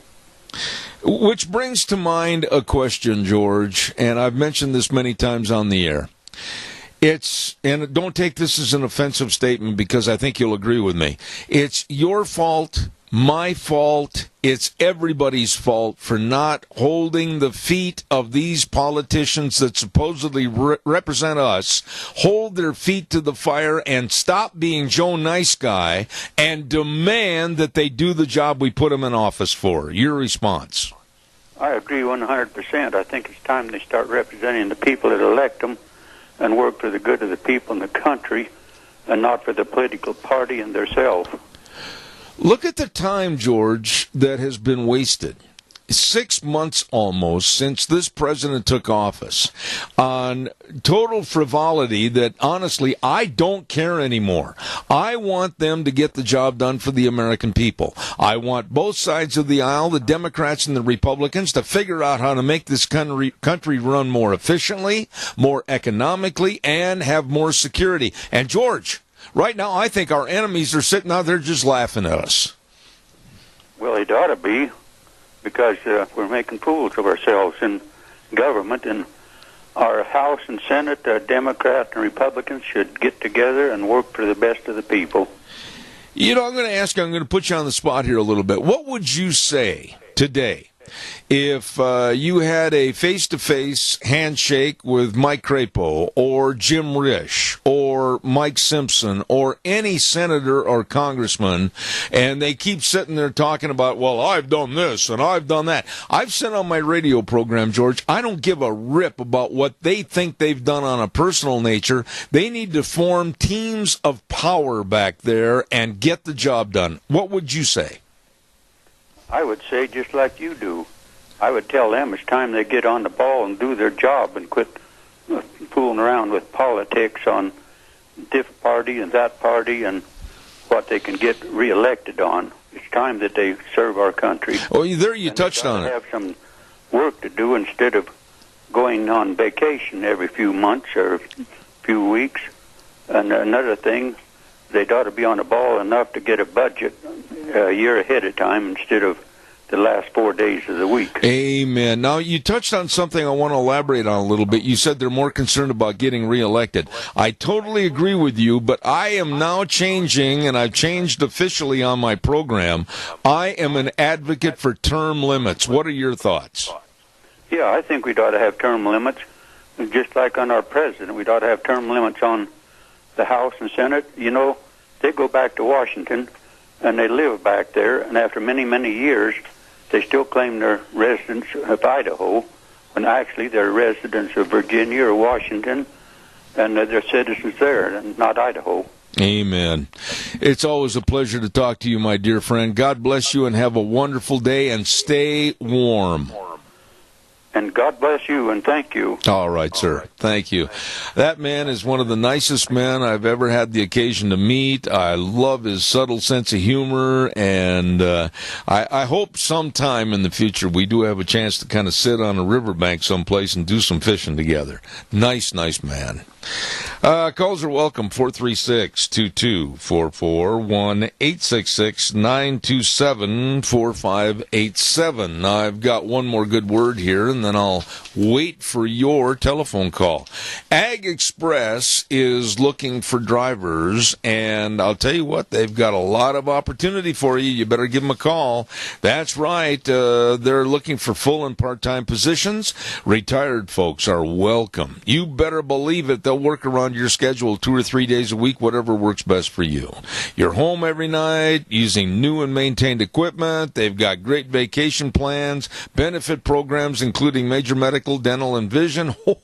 Which brings to mind a question, George, and I've mentioned this many times on the air. And don't take this as an offensive statement because I think you'll agree with me. It's your fault, my fault, it's everybody's fault for not holding the feet of these politicians that supposedly represent us, hold their feet to the fire and stop being Joe Nice Guy and demand that they do the job we put them in office for. Your response? I agree 100%. I think it's time they start representing the people that elect them and work for the good of the people in the country and not for the political party and theirselves. Look at the time, George, that has been wasted. 6 months almost since this president took office on total frivolity that, honestly, I don't care anymore. I want them to get the job done for the American people. I want both sides of the aisle, the Democrats and the Republicans, to figure out how to make this country run more efficiently, more economically, and have more security. And, George, right now I think our enemies are sitting out there just laughing at us. Well, it ought to be. Because we're making fools of ourselves in government, and our House and Senate, Democrats and Republicans, should get together and work for the best of the people. You know, I'm going to put you on the spot here a little bit. What would you say today if you had a face-to-face handshake with Mike Crapo or Jim Risch or Mike Simpson or any senator or congressman, and they keep sitting there talking about, well, I've done this and I've done that. I've said on my radio program, George, I don't give a rip about what they think they've done on a personal nature. They need to form teams of power back there and get the job done. What would you say? I would say just like you do. I would tell them it's time they get on the ball and do their job and quit fooling around with politics on this party and that party and what they can get reelected on. It's time that they serve our country. Oh, there you touched on it. Have some work to do instead of going on vacation every few months or a few weeks. And another thing, they'd ought to be on the ball enough to get a budget a year ahead of time instead of the last 4 days of the week. Amen. Now, you touched on something I want to elaborate on a little bit. You said they're more concerned about getting reelected. I totally agree with you, but I am now changing, and I've changed officially on my program. I am an advocate for term limits. What are your thoughts? Yeah, I think we'd ought to have term limits, just like on our president. We'd ought to have term limits on the House and Senate. You know, they go back to Washington, and they live back there, and after many, many years, they still claim they're residents of Idaho, when actually they're residents of Virginia or Washington, and they're citizens there, and not Idaho. Amen. It's always a pleasure to talk to you, my dear friend. God bless you, and have a wonderful day, and stay warm. And God bless you, and thank you. All right, sir. Thank you. That man is one of the nicest men I've ever had the occasion to meet. I love his subtle sense of humor, and I hope sometime in the future we do have a chance to kind of sit on a riverbank someplace and do some fishing together. Nice man. Calls are welcome, 436-2244, 1-866-927-4587. I've got one more good word here, and then I'll wait for your telephone call. Ag Express is looking for drivers, and I'll tell you what, they've got a lot of opportunity for you. You better give them a call. That's right. They're looking for full and part-time positions. Retired folks are welcome. You better believe it. They'll work around your schedule 2 or 3 days a week, whatever works best for you. You're home every night using new and maintained equipment. They've got great vacation plans, benefit programs, including major medical, dental, and vision. Oh,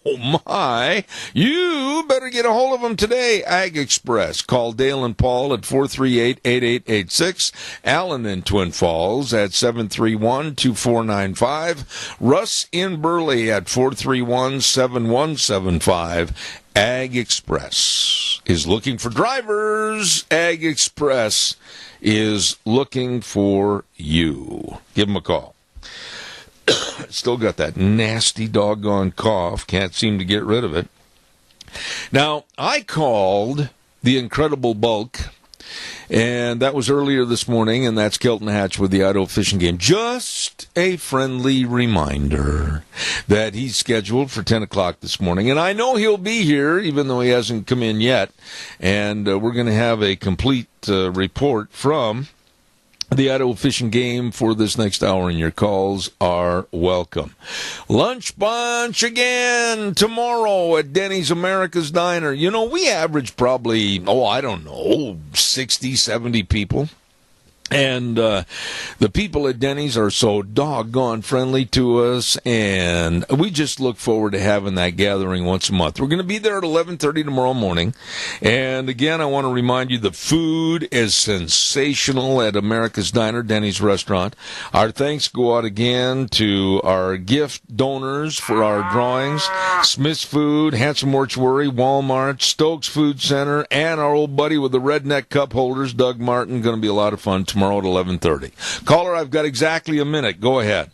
my. You better get a hold of them today. Ag Express. Call Dale and Paul at 438-8886. Alan in Twin Falls at 731-2495. Russ in Burley at 431-7175. Ag Express is looking for drivers. Ag Express is looking for you. Give them a call. Still got that nasty doggone cough. Can't seem to get rid of it. Now, I called the Incredible Bulk, and that was earlier this morning, and that's Kelton Hatch with the Idaho Fishing Game. Just a friendly reminder that he's scheduled for 10 o'clock this morning, and I know he'll be here, even though he hasn't come in yet, and we're going to have a complete report from the Idaho Fishing Game for this next hour, and your calls are welcome. Lunch Bunch again tomorrow at Denny's America's Diner. You know, we average probably, 60, 70 people. And the people at Denny's are so doggone friendly to us, and we just look forward to having that gathering once a month. We're going to be there at 11:30 tomorrow morning. And again, I want to remind you the food is sensational at America's Diner, Denny's restaurant. Our thanks go out again to our gift donors for our drawings: Smith's Food, Handsome Mortuary, Walmart, Stokes Food Center, and our old buddy with the redneck cup holders, Doug Martin. Going to be a lot of fun tomorrow at 11:30. Caller, I've got exactly a minute. Go ahead.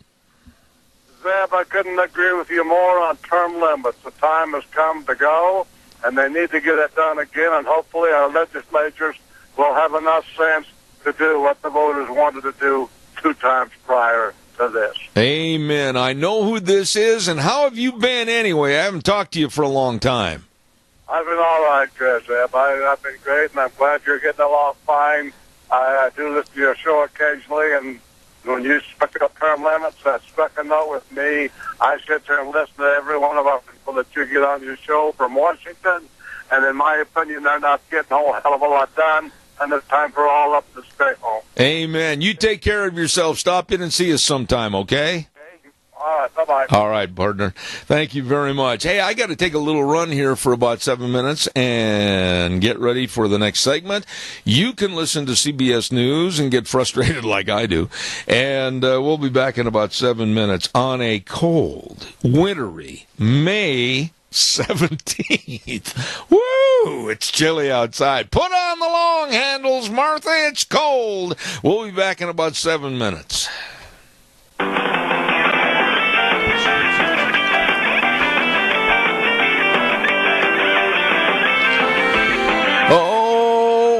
Zeb, I couldn't agree with you more on term limits. The time has come to go, and they need to get it done again, and hopefully our legislatures will have enough sense to do what the voters wanted to do 2 times prior to this. Amen. I know who this is, and how have you been anyway? I haven't talked to you for a long time. I've been all right, Zeb. I've been great, and I'm glad you're getting along fine. I do listen to your show occasionally, and when you stuck up term limits, that struck a note with me. I sit there and listen to every one of our people that you get on your show from Washington, and in my opinion, they're not getting a whole hell of a lot done, and it's time for all of them to stay home. Amen. You take care of yourself. Stop in and see us sometime, okay? All right, bye-bye. All right, partner. Thank you very much. Hey, I got to take a little run here for about 7 minutes and get ready for the next segment. You can listen to CBS News and get frustrated like I do. And we'll be back in about 7 minutes on a cold, wintry May 17th. Woo! It's chilly outside. Put on the long handles, Martha. It's cold. We'll be back in about 7 minutes.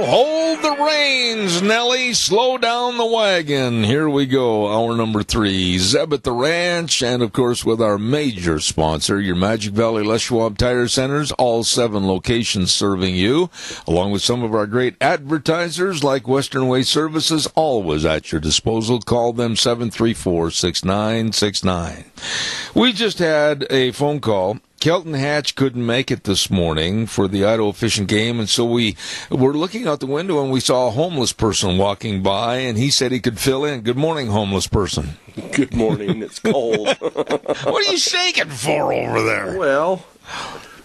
Hold the reins, Nellie. Slow down the wagon. Here we go. Hour number 3. Zeb at the Ranch. And, of course, with our major sponsor, your Magic Valley Les Schwab Tire Centers. All 7 locations serving you. Along with some of our great advertisers like Western Way Services. Always at your disposal. Call them 734-6969. We just had a phone call. Kelton Hatch couldn't make it this morning for the Idaho Fishing Game, and so we were looking out the window and we saw a homeless person walking by, and he said he could fill in. Good morning, homeless person. Good morning. It's cold. What are you shaking for over there? Well,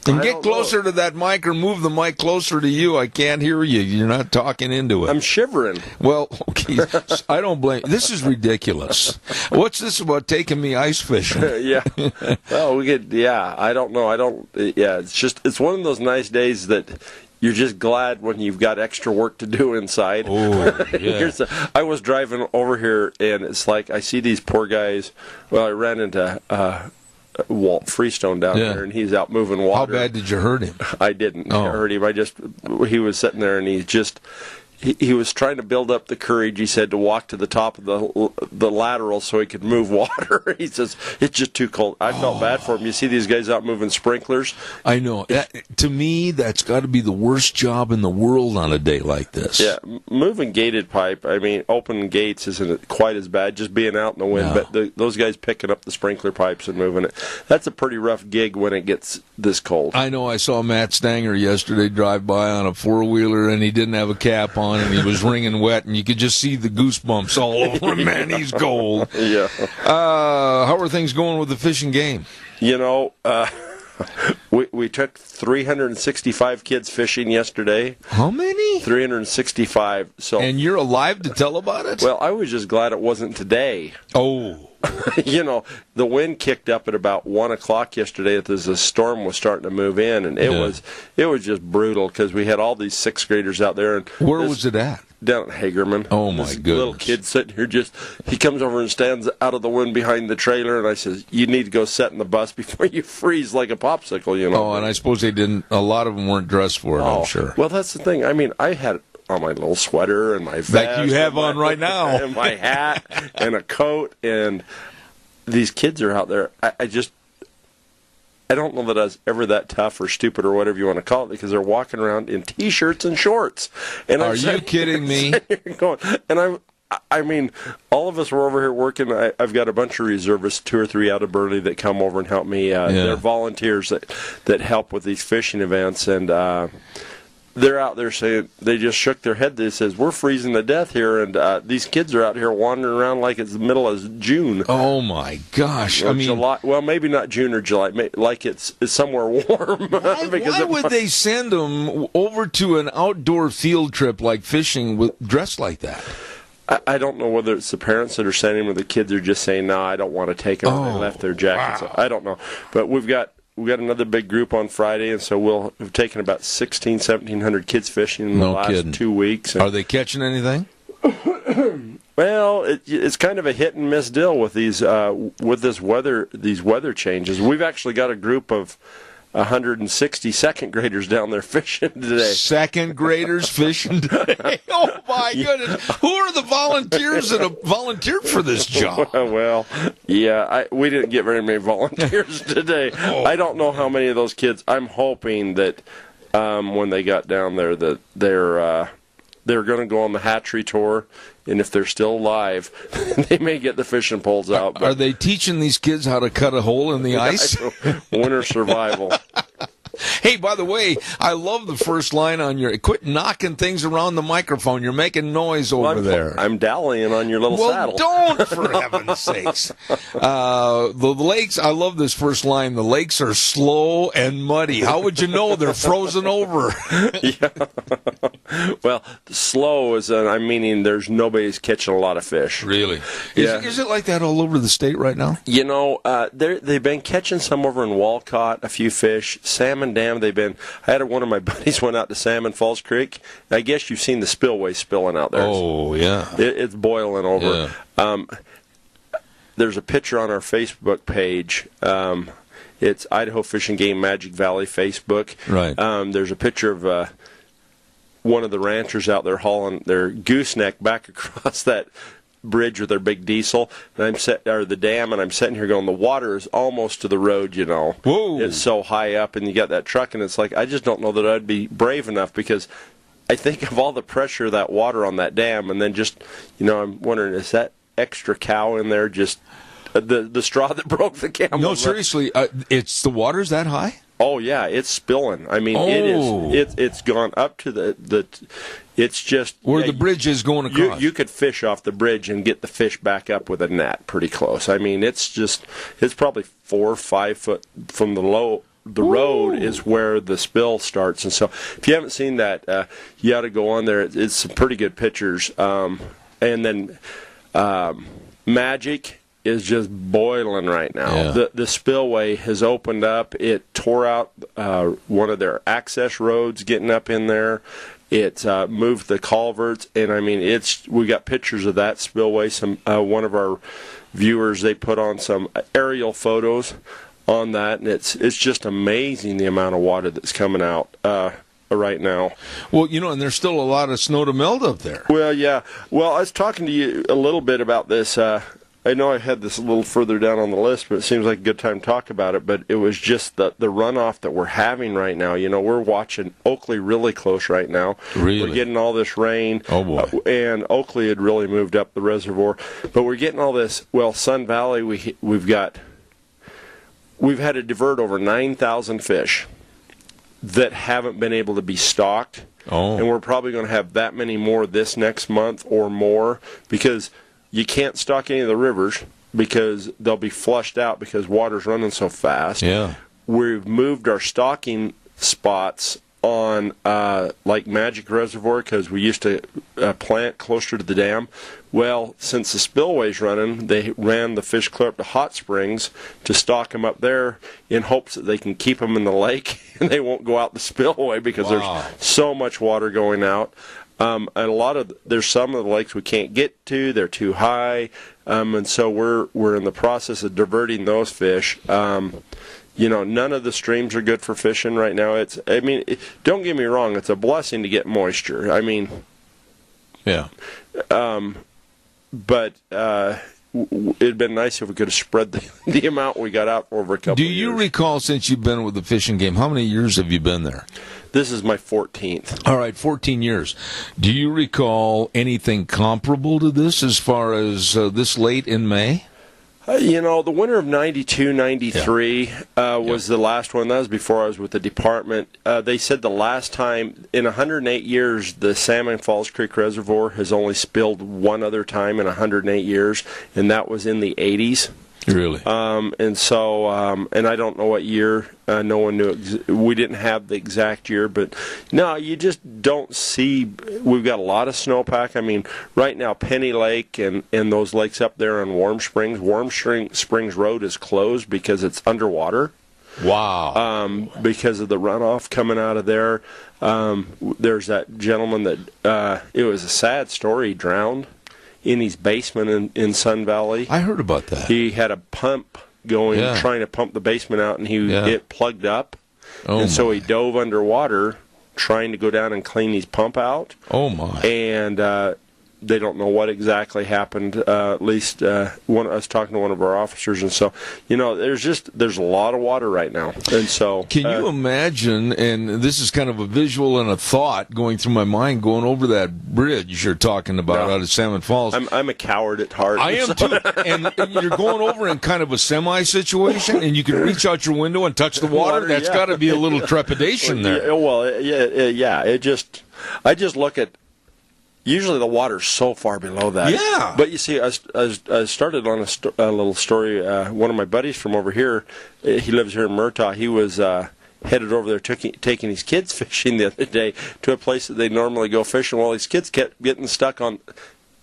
And get closer to that mic or move the mic closer to you. I can't hear you. You're not talking into it. I'm shivering. Well, okay. I don't blame. This is ridiculous. What's this about taking me ice fishing? Yeah. Well, I don't know. It's one of those nice days that you're just glad when you've got extra work to do inside. Oh, yeah. I was driving over here, and it's like I see these poor guys. Well, I ran into Walt Freestone down there, and he's out moving water. How bad did you hurt him? I didn't hurt him. He was sitting there, and he was trying to build up the courage, he said, to walk to the top of the lateral so he could move water. He says, it's just too cold. I felt bad for him. You see these guys out moving sprinklers? I know. To me, that's got to be the worst job in the world on a day like this. Yeah, moving gated pipe, I mean, open gates isn't quite as bad, just being out in the wind. No. But those guys picking up the sprinkler pipes and moving it, that's a pretty rough gig when it gets this cold. I know. I saw Matt Stanger yesterday drive by on a four-wheeler, and he didn't have a cap on, and he was wringing wet, and you could just see the goosebumps all over him. Man, he's cold. Yeah. How are things going with the fishing game? You know, we took 365 kids fishing yesterday. How many? 365. And you're alive to tell about it? Well, I was just glad it wasn't today. Oh. You know, the wind kicked up at about 1 o'clock yesterday as the storm was starting to move in, and it was just brutal because we had all these sixth graders out there. And where was it at? Down at Hagerman. Oh, my goodness. Little kid sitting here he comes over and stands out of the wind behind the trailer, and I says, you need to go sit in the bus before you freeze like a popsicle, you know. Oh, and I suppose a lot of them weren't dressed for it, I'm sure. Well, that's the thing. I mean, I had on my little sweater and my vest. Like you have on right now. And my hat and a coat, and these kids are out there. I don't know that I was ever that tough or stupid or whatever you want to call it, because they're walking around in T-shirts and shorts. And are you kidding me? I mean, all of us were over here working. I've got a bunch of reservists, 2 or 3 out of Burley, that come over and help me. They're volunteers that help with these fishing events, and they're out there saying, they just shook their head. They says, we're freezing to death here, and these kids are out here wandering around like it's the middle of June. Oh, my gosh. Or July. Well, maybe not June or July, like it's somewhere warm. Why would they send them over to an outdoor field trip like fishing dressed like that? I don't know whether it's the parents that are sending them or the kids are just saying, no, I don't want to take them. Oh, they left their jackets. Wow. I don't know. But we've got another big group on Friday, and so we've taken about 1,700 kids fishing in the last 2 weeks. Are they catching anything? Well, it's kind of a hit and miss deal with these these weather changes. We've actually got a group of 160 second graders down there fishing today. Second graders fishing today? Oh, my goodness. Who are the volunteers that have volunteered for this job? Well, yeah, we didn't get very many volunteers today. I don't know how many of those kids. I'm hoping that when they got down there that they're going to go on the hatchery tour, and if they're still alive, they may get the fishing poles out. But are they teaching these kids how to cut a hole in the ice? Winter survival. Hey, by the way, I love the first line on your... Quit knocking things around the microphone. You're making noise over there. I'm dallying on your little saddle. Don't, for heaven's sakes. The lakes, I love this first line. The lakes are slow and muddy. How would you know they're frozen over? Yeah. Well, slow is, I'm meaning there's nobody's catching a lot of fish. Really? Yeah. Is it like that all over the state right now? You know, they've been catching some over in Walcott, a few fish. Salmon Dam, I had one of my buddies went out to Salmon Falls Creek. I guess you've seen the spillway spilling out there. Oh, yeah. It's boiling over. Yeah. There's a picture on our Facebook page. It's Idaho Fish and Game Magic Valley Facebook. Right. There's a picture of one of the ranchers out there hauling their gooseneck back across that bridge with their big diesel, and the dam, and I'm sitting here going, the water is almost to the road, you know. Whoa. It's so high up, and you got that truck, and it's like, I just don't know that I'd be brave enough, because I think of all the pressure of that water on that dam, and then just, you know, I'm wondering, is that extra cow in there just the straw that broke the camel? No, seriously, it's the water's that high? Oh yeah, it's spilling. I mean, it's gone up to the it's just where the bridge is going across. You could fish off the bridge and get the fish back up with a net pretty close. I mean, it's probably 4 or 5 foot from the low the road is where the spill starts. And so if you haven't seen that, you ought to go on there. It's some pretty good pictures. And then Magic is just boiling right now. Yeah. The spillway has opened up. It tore out one of their access roads getting up in there. It moved the culverts, and I mean, we got pictures of that spillway. Some one of our viewers, they put on some aerial photos on that, and it's just amazing the amount of water that's coming out right now. Well, and there's still a lot of snow to melt up there. Well, yeah. Well, I was talking to you a little bit about this. I know I had this a little further down on the list, but it seems like a good time to talk about it. But it was just the runoff that we're having right now. We're watching Oakley really close right now. Really? We're getting all this rain. Oh, boy. And Oakley had really moved up the reservoir. But we're getting all this. Well, Sun Valley, we've had to divert over 9,000 fish that haven't been able to be stocked. Oh. And we're probably going to have that many more this next month or more, because you can't stock any of the rivers because they'll be flushed out because water's running so fast. Yeah. We've moved our stocking spots on like Magic Reservoir because we used to plant closer to the dam. Well, since the spillway's running, they ran the fish clear up to Hot Springs to stock them up there in hopes that they can keep them in the lake and they won't go out the spillway because there's so much water going out. And there's some of the lakes we can't get to; they're too high, and so we're in the process of diverting those fish. None of the streams are good for fishing right now. Don't get me wrong; it's a blessing to get moisture. Yeah. But it'd been nice if we could have spread the amount we got out over a couple. Do you recall, since you've been with the fishing game, how many years have you been there? This is my 14th. All right, 14 years. Do you recall anything comparable to this as far as this late in May? The winter of 92, 93 was the last one. That was before I was with the department. They said the last time, in 108 years, the Salmon Falls Creek Reservoir has only spilled one other time in 108 years, and that was in the 80s. Really? And I don't know what year. No one knew. We didn't have the exact year, but no, you just don't see. We've got a lot of snowpack. I mean, right now, Penny Lake and those lakes up there on Warm Springs Road is closed because it's underwater. Wow. Because of the runoff coming out of there. There's that gentleman that, it was a sad story, he drowned in his basement in Sun Valley. I heard about that. He had a pump going, trying to pump the basement out, and it plugged up. So he dove underwater trying to go down and clean his pump out. Oh, my. And they don't know what exactly happened. At least I was talking to one of our officers, and so there's a lot of water right now. And so can you imagine? And this is kind of a visual and a thought going through my mind, going over that bridge you're talking about out of Salmon Falls. I'm a coward at heart. I am too. And you're going over in kind of a semi situation, and you can reach out your window and touch the water. That's got to be a little trepidation there. Well, yeah. I just look at. Usually the water's so far below that. Yeah. But you see, I started on a little story. One of my buddies from over here, he lives here in Murtaugh. He was headed over there taking his kids fishing the other day to a place that they normally go fishing. Well, his kids kept getting snagged on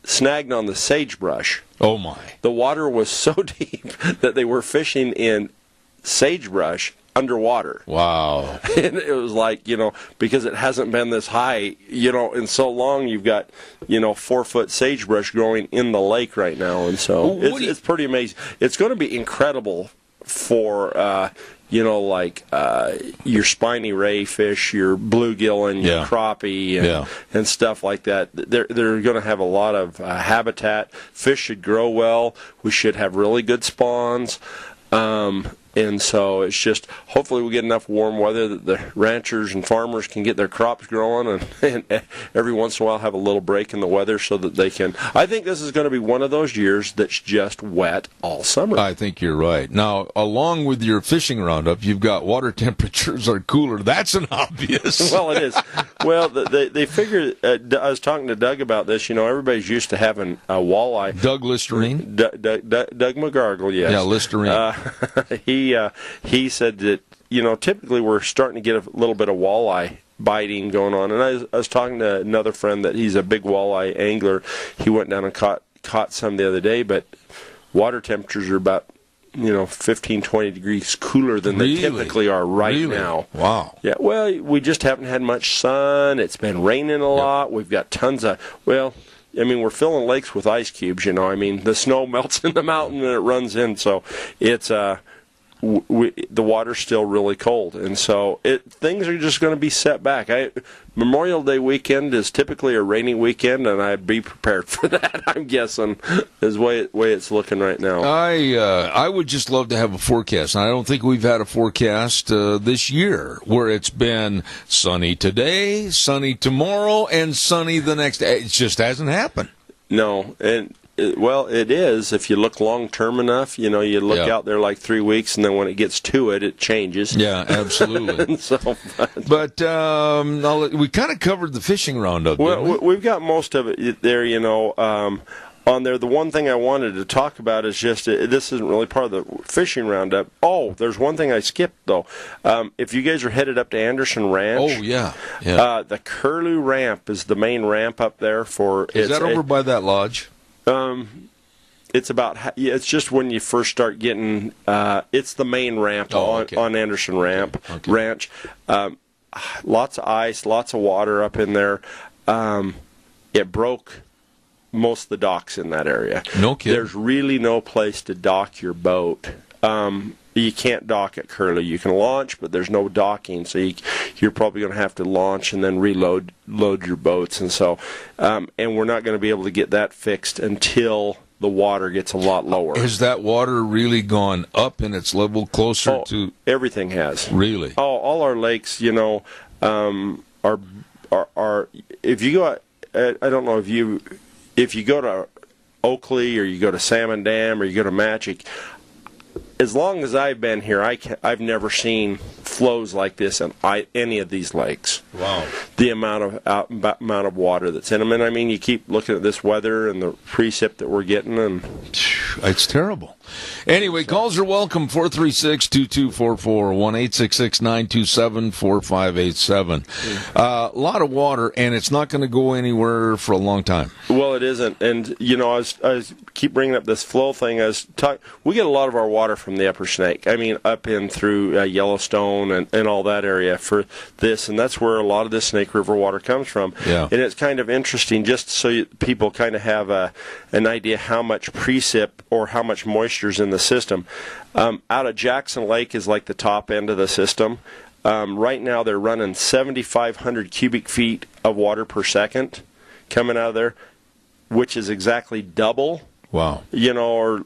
the sagebrush. Oh, my. The water was so deep that they were fishing in sagebrush underwater. Wow. And it was like, because it hasn't been this high, in so long, you've got, 4-foot sagebrush growing in the lake right now. And so it's pretty amazing. It's going to be incredible for, your spiny ray fish, your bluegill and your crappie and stuff like that. They're going to have a lot of habitat. Fish should grow well. We should have really good spawns. And so it's just, hopefully we get enough warm weather that the ranchers and farmers can get their crops growing and every once in a while have a little break in the weather so that they can. I think this is going to be one of those years that's just wet all summer. I think you're right. Now, along with your fishing roundup, you've got water temperatures are cooler. That's an obvious. Well, it is. Well, they figure, I was talking to Doug about this, everybody's used to having a walleye. Doug Listerine? Doug McGargle, yes. Yeah, Listerine. He said that, typically we're starting to get a little bit of walleye biting going on. And I was talking to another friend that he's a big walleye angler. He went down and caught some the other day, but water temperatures are about 15, 20 degrees cooler than they typically are right now. Wow. Yeah, well, we just haven't had much sun. It's been raining a lot. We've got tons of, we're filling lakes with ice cubes, the snow melts in the mountain and it runs in, so it's, the water's still really cold, and so things are just going to be set back. Memorial Day weekend is typically a rainy weekend, and I'd be prepared for that. I'm guessing is the way it's looking right now. I would just love to have a forecast. And I don't think we've had a forecast this year where it's been sunny today, sunny tomorrow, and sunny the next day. It just hasn't happened. No, and. It is. If you look long-term enough, you look out there like 3 weeks, and then when it gets to it, it changes. Yeah, absolutely. But we kind of covered the fishing roundup, didn't we? We've got most of it there, on there. The one thing I wanted to talk about is just, this isn't really part of the fishing roundup. Oh, there's one thing I skipped, though. If you guys are headed up to Anderson Ranch. Oh, yeah. The Curlew Ramp is the main ramp up there for... Is that over by that lodge? It's just when you first start getting, it's the main ramp on Anderson Ranch. Lots of ice, lots of water up in there. It broke most of the docks in that area. No kidding. There's really no place to dock your boat. You can't dock at Curlew. You can launch, but there's no docking, so you're probably going to have to launch and then load your boats. And so, and we're not going to be able to get that fixed until the water gets a lot lower. Has that water really gone up in its level closer to... Everything has. Really? Oh, all our lakes, are if you go... I don't know if you go to Oakley or you go to Salmon Dam or you go to Magic... As long as I've been here, I've never seen flows like this in any of these lakes. Wow. The amount of water that's in them. And, you keep looking at this weather and the precip that we're getting. And it's terrible. Anyway, calls are welcome, 436-2244, 1-866-927-4587. A lot of water, and it's not going to go anywhere for a long time. Well, it isn't. And, I keep bringing up this flow thing. We get a lot of our water from the Upper Snake. Up in through Yellowstone and all that area for this, and that's where a lot of this Snake River water comes from. Yeah. And it's kind of interesting, just so people kind of have an idea how much precip or how much moisture is in the system. Out of Jackson Lake is like the top end of the system. Right now they're running 7,500 cubic feet of water per second coming out of there, which is exactly double. Wow. Or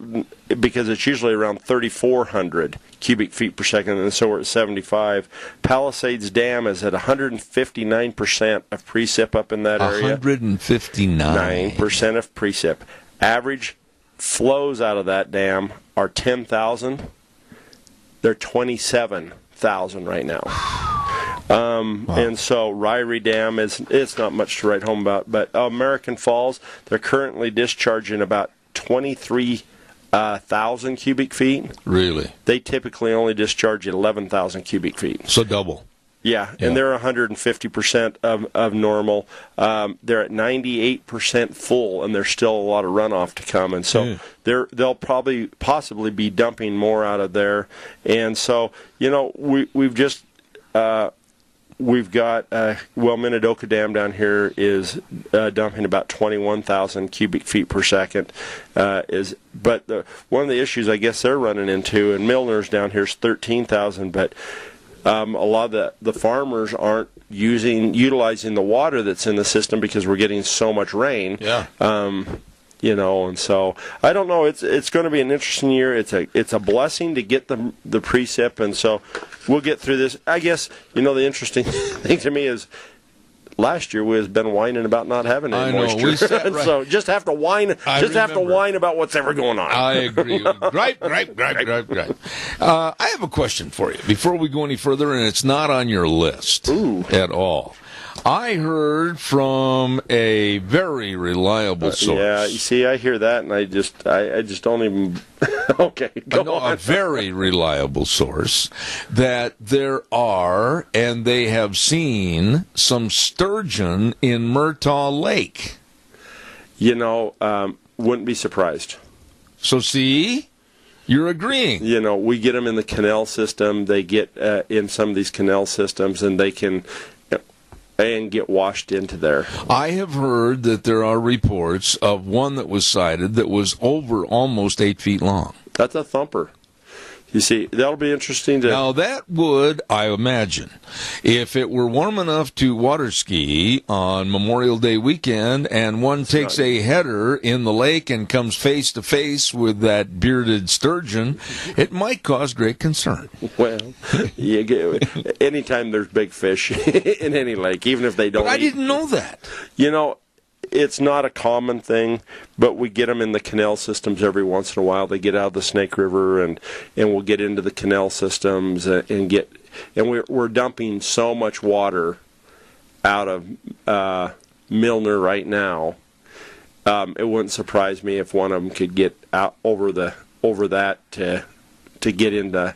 because it's usually around 3,400 cubic feet per second, and so we're at 75. Palisades Dam is at 159% of precip up in that area. 159% of precip. Average flows out of that dam are 10,000. They're 27,000 right now. Wow. And so Ryrie Dam it's not much to write home about, but American Falls, they're currently discharging about 23,000 cubic feet. Really? They typically only discharge at 11,000 cubic feet. So double. Yeah, and they're 150% of normal. They're at 98% full, and there's still a lot of runoff to come. And so they'll possibly be dumping more out of there. And so, we've just... We've got, Minidoka Dam down here is dumping about 21,000 cubic feet per second. But one of the issues I guess they're running into, and Milner's down here is 13,000, but a lot of the farmers aren't utilizing the water that's in the system because we're getting so much rain. Yeah. And so I don't know. It's going to be an interesting year. It's a blessing to get the precip, and so we'll get through this. I guess the interesting thing to me is last year we've been whining about not having any moisture, right. So just have to whine. Have to whine about what's ever going on. I agree. Gripe. I have a question for you before we go any further, and it's not on your list at all. I heard from a very reliable source. Yeah, you see, I hear that, and I just don't even. Okay, go on. A very reliable source that there are, and they have seen some sturgeon in Murtaugh Lake. Wouldn't be surprised. So see, you're agreeing. We get them in the canal system. They get in some of these canal systems, and they can and get washed into there. I have heard that there are reports of one that was sighted that was over almost 8 feet long. That's a thumper. You see, that'll be interesting to... Now, that would, I imagine, if it were warm enough to water ski on Memorial Day weekend and one takes a header in the lake and comes face to face with that bearded sturgeon, it might cause great concern. Well, anytime there's big fish in any lake, even if they don't But I didn't know that. It's not a common thing, but we get them in the canal systems every once in a while. They get out of the Snake River, and we'll get into the canal systems and we're dumping so much water out of Milner right now. It wouldn't surprise me if one of them could get out over that to get into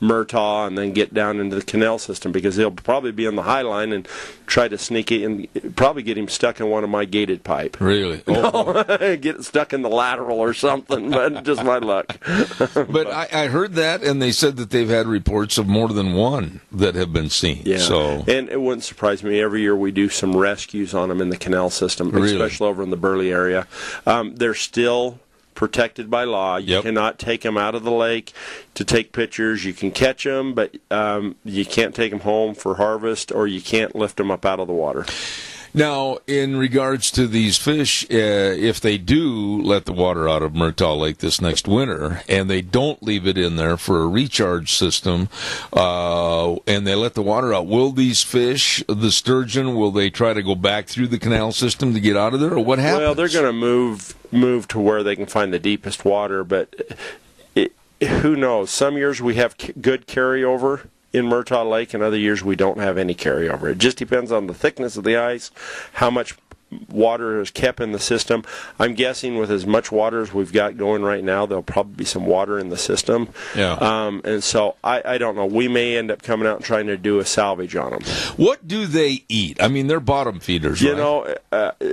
Murtaugh and then get down into the canal system, because he'll probably be on the high line and try to sneak it and probably get him stuck in one of my gated pipe. Really? Get stuck in the lateral or something, but just my luck. But I heard that, and they said that they've had reports of more than one that have been seen. Yeah, so. And it wouldn't surprise me. Every year we do some rescues on them in the canal system, Really? Especially over in the Burley area. They're still protected by law. You cannot take them out of the lake to take pictures. You can catch them, but you can't take them home for harvest, or you can't lift them up out of the water. Now, in regards to these fish, if they do let the water out of Murtaugh Lake this next winter, and they don't leave it in there for a recharge system, and they let the water out, will these fish, the sturgeon, will they try to go back through the canal system to get out of there, or what happens? Well, they're going to move to where they can find the deepest water, but who knows? Some years we have good carryover in Murtaugh Lake, and other years we don't have any carryover. It just depends on the thickness of the ice, how much water is kept in the system. I'm guessing with as much water as we've got going right now, there'll probably be some water in the system. Yeah. And so I don't know. We may end up coming out and trying to do a salvage on them. What do they eat? I mean, they're bottom feeders, right?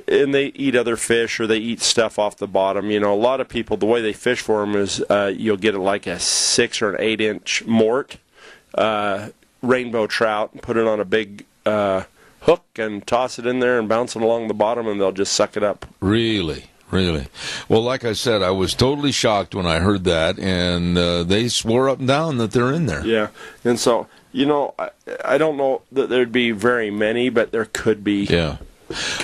And they eat other fish, or they eat stuff off the bottom. A lot of people, the way they fish for them is you'll get like a 6 or an 8-inch mort, rainbow trout, and put it on a big hook and toss it in there and bounce it along the bottom, and they'll just suck it up. Really? Well, like I said, I was totally shocked when I heard that, and they swore up and down that they're in there. Yeah, and so, I don't know that there'd be very many, but there could be. Yeah.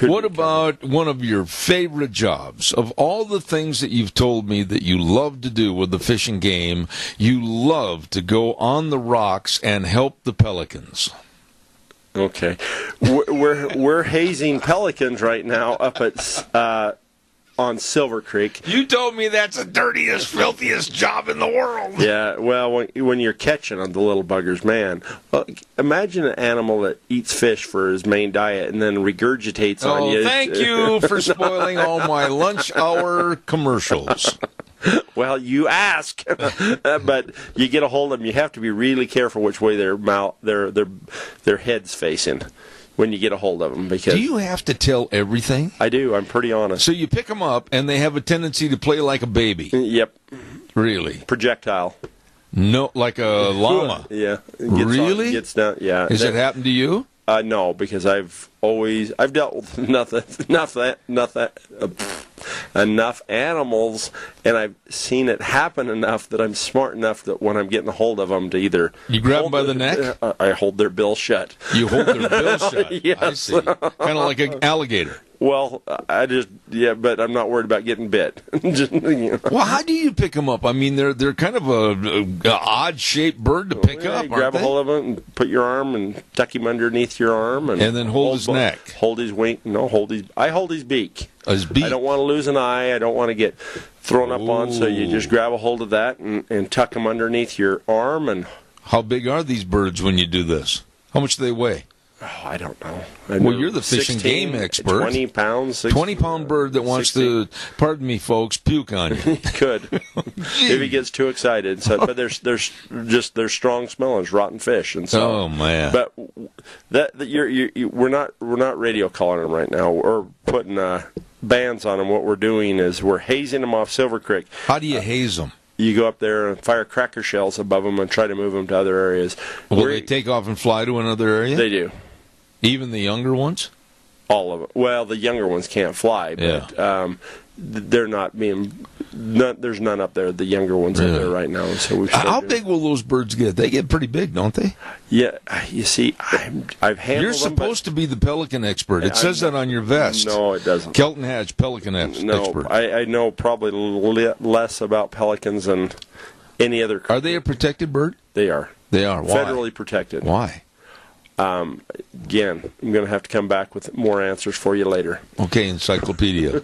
What about one of your favorite jobs? Of all the things that you've told me that you love to do with the fishing game, you love to go on the rocks and help the pelicans. Okay. We're hazing pelicans right now up at on Silver Creek. You told me that's the dirtiest, filthiest job in the world. Yeah, well, when you're catching on the little buggers, man. Well, imagine an animal that eats fish for his main diet and then regurgitates on you. Oh, thank you for spoiling all my lunch hour commercials. Well, you ask, but you get a hold of them. You have to be really careful which way their head's facing when you get a hold of them. Because do you have to tell everything? I do. I'm pretty honest. So you pick them up, and they have a tendency to play like a baby. Yep. Really? Projectile. No, like a llama. Yeah. Really? Gets down. Yeah. Has it happened to you? No, because I've dealt with enough animals, and I've seen it happen enough that I'm smart enough that when I'm getting a hold of them to either you grab them by the neck, I hold their bill shut. You hold their bill shut. Yes. I see. Kind of like an alligator. Well, but I'm not worried about getting bit. Well, how do you pick them up? I mean, they're kind of a odd shaped bird to pick up. You grab a hold of him and put your arm and tuck him underneath your arm, and then hold his neck. Hold his wing. No, I hold his beak. His beak. I don't want to lose an eye. I don't want to get thrown up on. So you just grab a hold of that and tuck him underneath your arm. And how big are these birds when you do this? How much do they weigh? I don't know. Well, you're the fish and game expert. 20 pounds. 20-pound bird that wants 16. To, pardon me, folks, puke on you. He could. If he gets too excited. So, but there's strong smell. It's rotten fish. And so, oh, man. But we're not radio calling them right now. We're putting bans on them. What we're doing is we're hazing them off Silver Creek. How do you haze them? You go up there and fire cracker shells above them and try to move them to other areas. Will they take off and fly to another area? They do. Even the younger ones? All of them. Well, the younger ones can't fly, but they're not being. There's none up there. The younger ones are there right now. So how big will those birds get? They get pretty big, don't they? Yeah. You see, I've handled You're supposed to be the pelican expert. It says that on your vest. No, it doesn't. Kelton Hatch, pelican expert. No, I know probably less about pelicans than any other. Are they a protected bird? They are. They are. Why? Federally protected. Why? Again, I'm going to have to come back with more answers for you later. Okay, encyclopedia.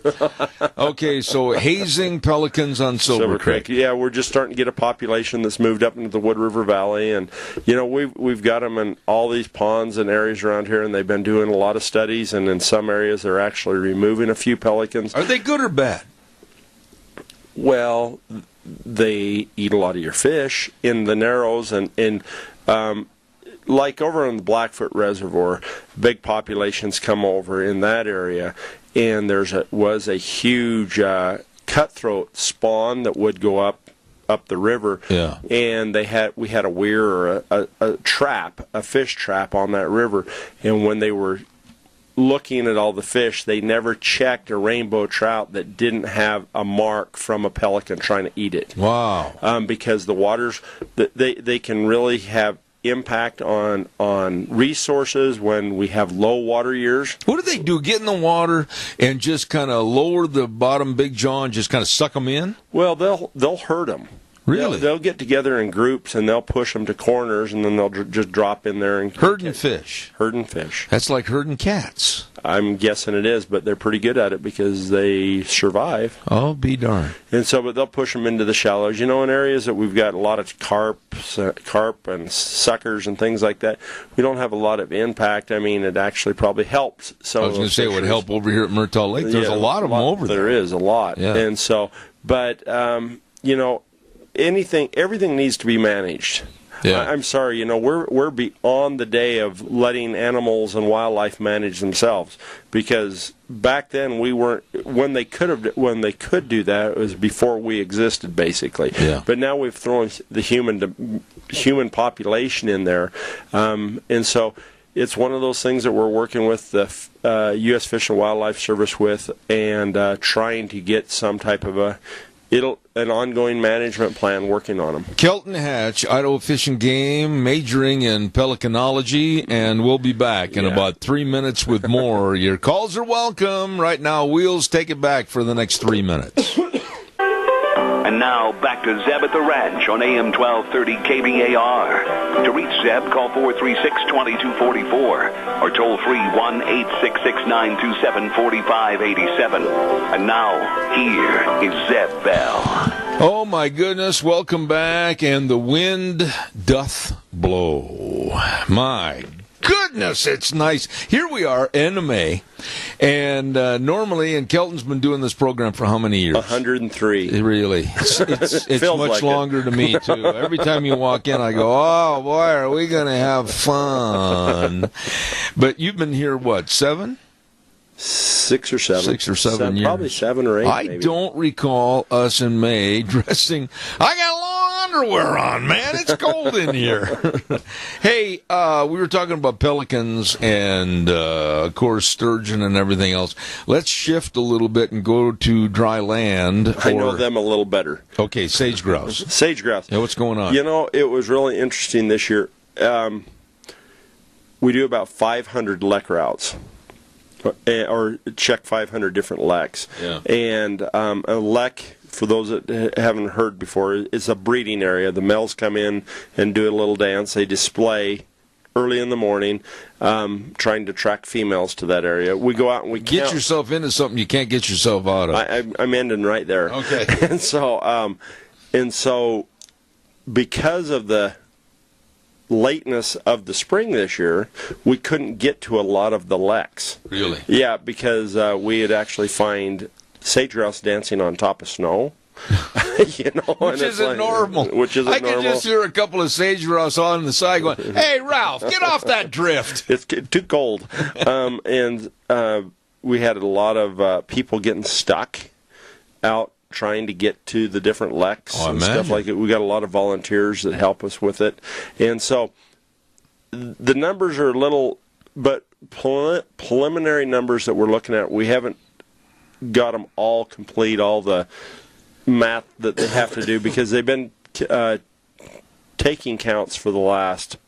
Okay, so hazing pelicans on Silver Creek. Yeah, we're just starting to get a population that's moved up into the Wood River Valley, and we've got them in all these ponds and areas around here, and they've been doing a lot of studies, and in some areas they're actually removing a few pelicans. Are they good or bad? Well, they eat a lot of your fish in the Narrows, and like over on the Blackfoot Reservoir, big populations come over in that area, and was a huge cutthroat spawn that would go up the river. Yeah. And we had a weir or a fish trap on that river, and when they were looking at all the fish, they never checked a rainbow trout that didn't have a mark from a pelican trying to eat it. Wow. Because the waters, they can really have impact on resources when we have low water years. What do they do? Get in the water and just kind of lower the bottom big jaw and just kind of suck them in? Well, they'll hurt them. Really? They'll get together in groups and they'll push them to corners, and then they'll just drop in there and herding fish. Herding fish. That's like herding cats. I'm guessing it is, but they're pretty good at it because they survive. Oh, be darned. And so, but they'll push them into the shallows. In areas that we've got a lot of carp and suckers and things like that, we don't have a lot of impact. I mean, it actually probably helps. I was going to say it would help over here at Murtaugh Lake. There's a lot of them over there. There is a lot. Yeah. And so, but, everything needs to be managed. Yeah. I'm sorry, we're beyond the day of letting animals and wildlife manage themselves, because back then when they could do that, it was before we existed, basically. Yeah. But now we've thrown the human population in there, and so it's one of those things that we're working with the U.S. Fish and Wildlife Service with, and trying to get some type of an ongoing management plan working on them. Kelton Hatch, Idaho Fish and Game, majoring in pelicanology, and we'll be back in about 3 minutes with more. Your calls are welcome. Right now, Wheels take it back for the next 3 minutes. And now, back to Zeb at the Ranch on AM 1230 KBAR. To reach Zeb, call 436-2244 or toll free 1-866-927-4587. And now, here is Zeb Bell. Oh, my goodness. Welcome back. And the wind doth blow. My goodness, it's nice. Here we are, end of May. And normally, and Kelton's been doing this program for how many years? 103. Really. It's much like longer to me, too. Every time you walk in, I go, oh, boy, are we going to have fun. But you've been here, what, 7? 6 or 7. 6 or 7 years. Probably 7 or 8, I don't recall us in May dressing. I got long underwear on, man. It's cold in here. Hey, we were talking about pelicans and, of course, sturgeon and everything else. Let's shift a little bit and go to dry land. I know them a little better. Okay, sage grouse. Sage grouse. Yeah, what's going on? It was really interesting this year. We do about 500 lek routes. Or check 500 different leks. Yeah. And a lek, for those that haven't heard before, is a breeding area. The males come in and do a little dance. They display early in the morning, trying to attract females to that area. We go out and we get yourself into something you can't get yourself out of. I'm ending right there. Okay. And so because of the lateness of the spring this year, we couldn't get to a lot of the leks. Really? Yeah, because we had actually find sage grouse dancing on top of snow. Which isn't normal. Which isn't normal. I can just hear a couple of sage grouse on the side going, "Hey, Ralph, get off that drift." It's too cold. And we had a lot of people getting stuck out trying to get to the different leks and stuff like it. We got a lot of volunteers that help us with it. And so the numbers are a little, but preliminary numbers that we're looking at, we haven't got them all complete, all the math that they have to do, because they've been taking counts for the last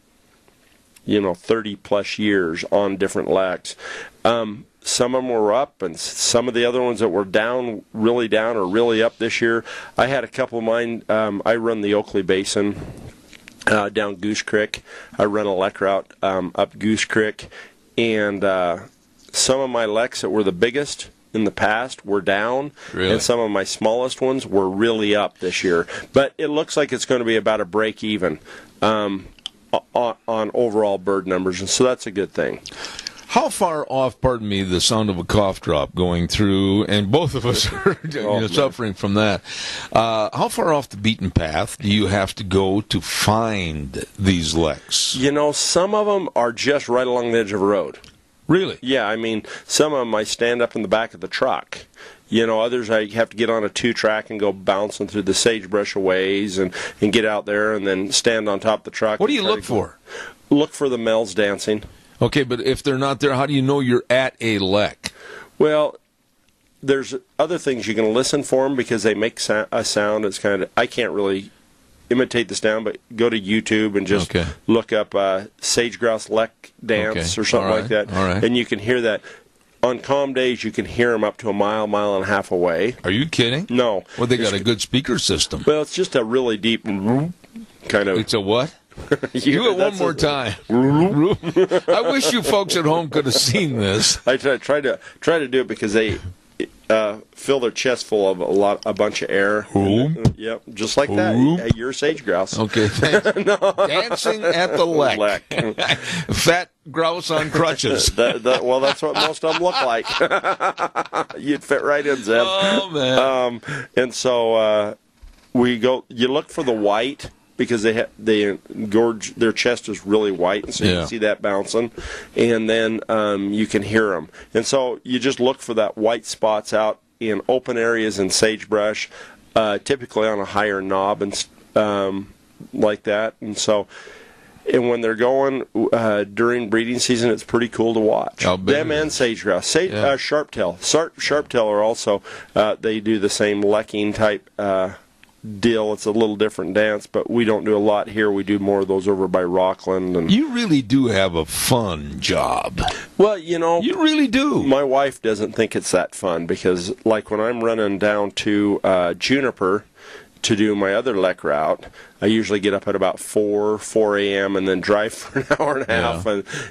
30 plus years on different leks. Some of them were up, and some of the other ones that were down or really up this year. I had a couple of mine. I run the Oakley Basin down Goose Creek. I run a lek route up Goose Creek, and some of my leks that were the biggest in the past were down, and some of my smallest ones were really up this year. But it looks like it's going to be about a break even on overall bird numbers, and so that's a good thing. How far off, pardon me, the sound of a cough drop going through, and both of us are suffering from that. How far off the beaten path do you have to go to find these leks? Some of them are just right along the edge of a road. Really? Yeah, I mean, some of them I stand up in the back of the truck. Others I have to get on a 2-track and go bouncing through the sagebrush a ways and get out there and then stand on top of the truck. What do you look for? Look for the males dancing. Okay, but if they're not there, how do you know you're at a lek? Well, there's other things you can listen for them because they make a sound. It's kind of, I can't really imitate the sound, but go to YouTube and just look up sage grouse lek dance or something like that, and you can hear that. On calm days, you can hear them up to a mile and a half away. Are you kidding? No. Well, they got a good speaker system. Well, it's just a really deep kind of... It's a what? Do it one more time. I wish you folks at home could have seen this. I try to do it because they fill their chest full of a bunch of air. Yep, just like that. You're a sage grouse. Okay, thanks. Dancing at the lek. Fat grouse on crutches. Well, that's what most of them look like. You'd fit right in, Zeb. Oh man. And so you look for the white, because they engorge, their chest is really white, and so you can see that bouncing, and then you can hear them. And so you just look for that white spots out in open areas in sagebrush, typically on a higher knob and like that. And so, and when they're going during breeding season, it's pretty cool to watch. Them and sage grouse, sharptail. Sharptail are also they do the same lekking type deal. It's a little different dance, but we don't do a lot here. We do more of those over by Rockland. And you really do have a fun job. Well, you really do. My wife doesn't think it's that fun because, like, when I'm running down to Juniper to do my other lek route, I usually get up at about 4 a.m. and then drive for an hour and a half,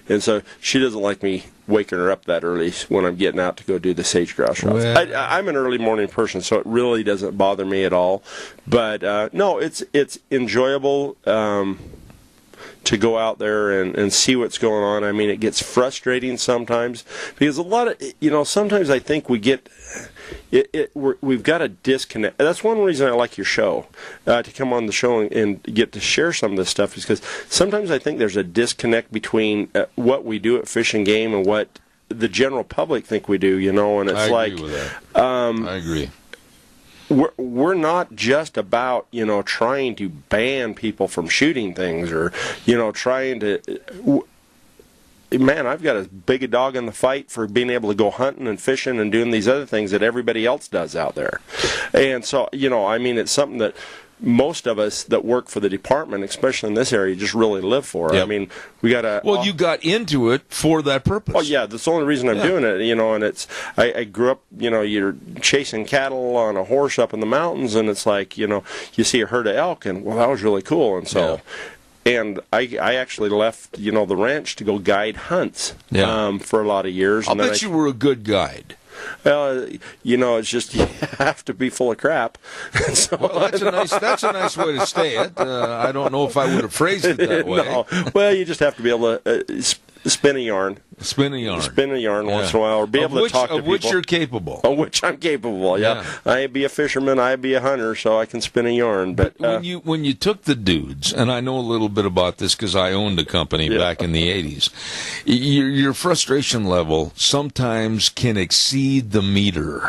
and so she doesn't like me waking her up that early when I'm getting out to go do the sage grouse routes. Well, I'm an early morning person, so it really doesn't bother me at all. But no, it's enjoyable to go out there and see what's going on. I mean, it gets frustrating sometimes because a lot of sometimes I think we get. We've got a disconnect. That's one reason I like your show, to come on the show and get to share some of this stuff, is because sometimes I think there's a disconnect between what we do at Fish and Game and what the general public think we do, and it's I agree with that. I agree. We're not just about, trying to ban people from shooting things or, trying to... Man, I've got as big a dog in the fight for being able to go hunting and fishing and doing these other things that everybody else does out there. And so, it's something that most of us that work for the department, especially in this area, just really live for. Yep. I mean, we got to... Well, you got into it for that purpose. Oh, yeah, that's the only reason I'm doing it, and it's... I grew up, you're chasing cattle on a horse up in the mountains, and it's like, you see a herd of elk, and, well, that was really cool, and so... Yeah. And I actually left, the ranch to go guide hunts for a lot of years. I'll bet you were a good guide. It's just you have to be full of crap. So, well, that's a nice way to say it. I don't know if I would have phrased it that way. No. Well, you just have to be able to spin a yarn. Spin a yarn. Spin a yarn once in a while, or be able to talk to people. Of which you're capable. Of which I'm capable, yeah. I'd be a fisherman, I'd be a hunter, so I can spin a yarn. But when you took the dudes, and I know a little bit about this because I owned a company back in the 80s, your frustration level sometimes can exceed the meter.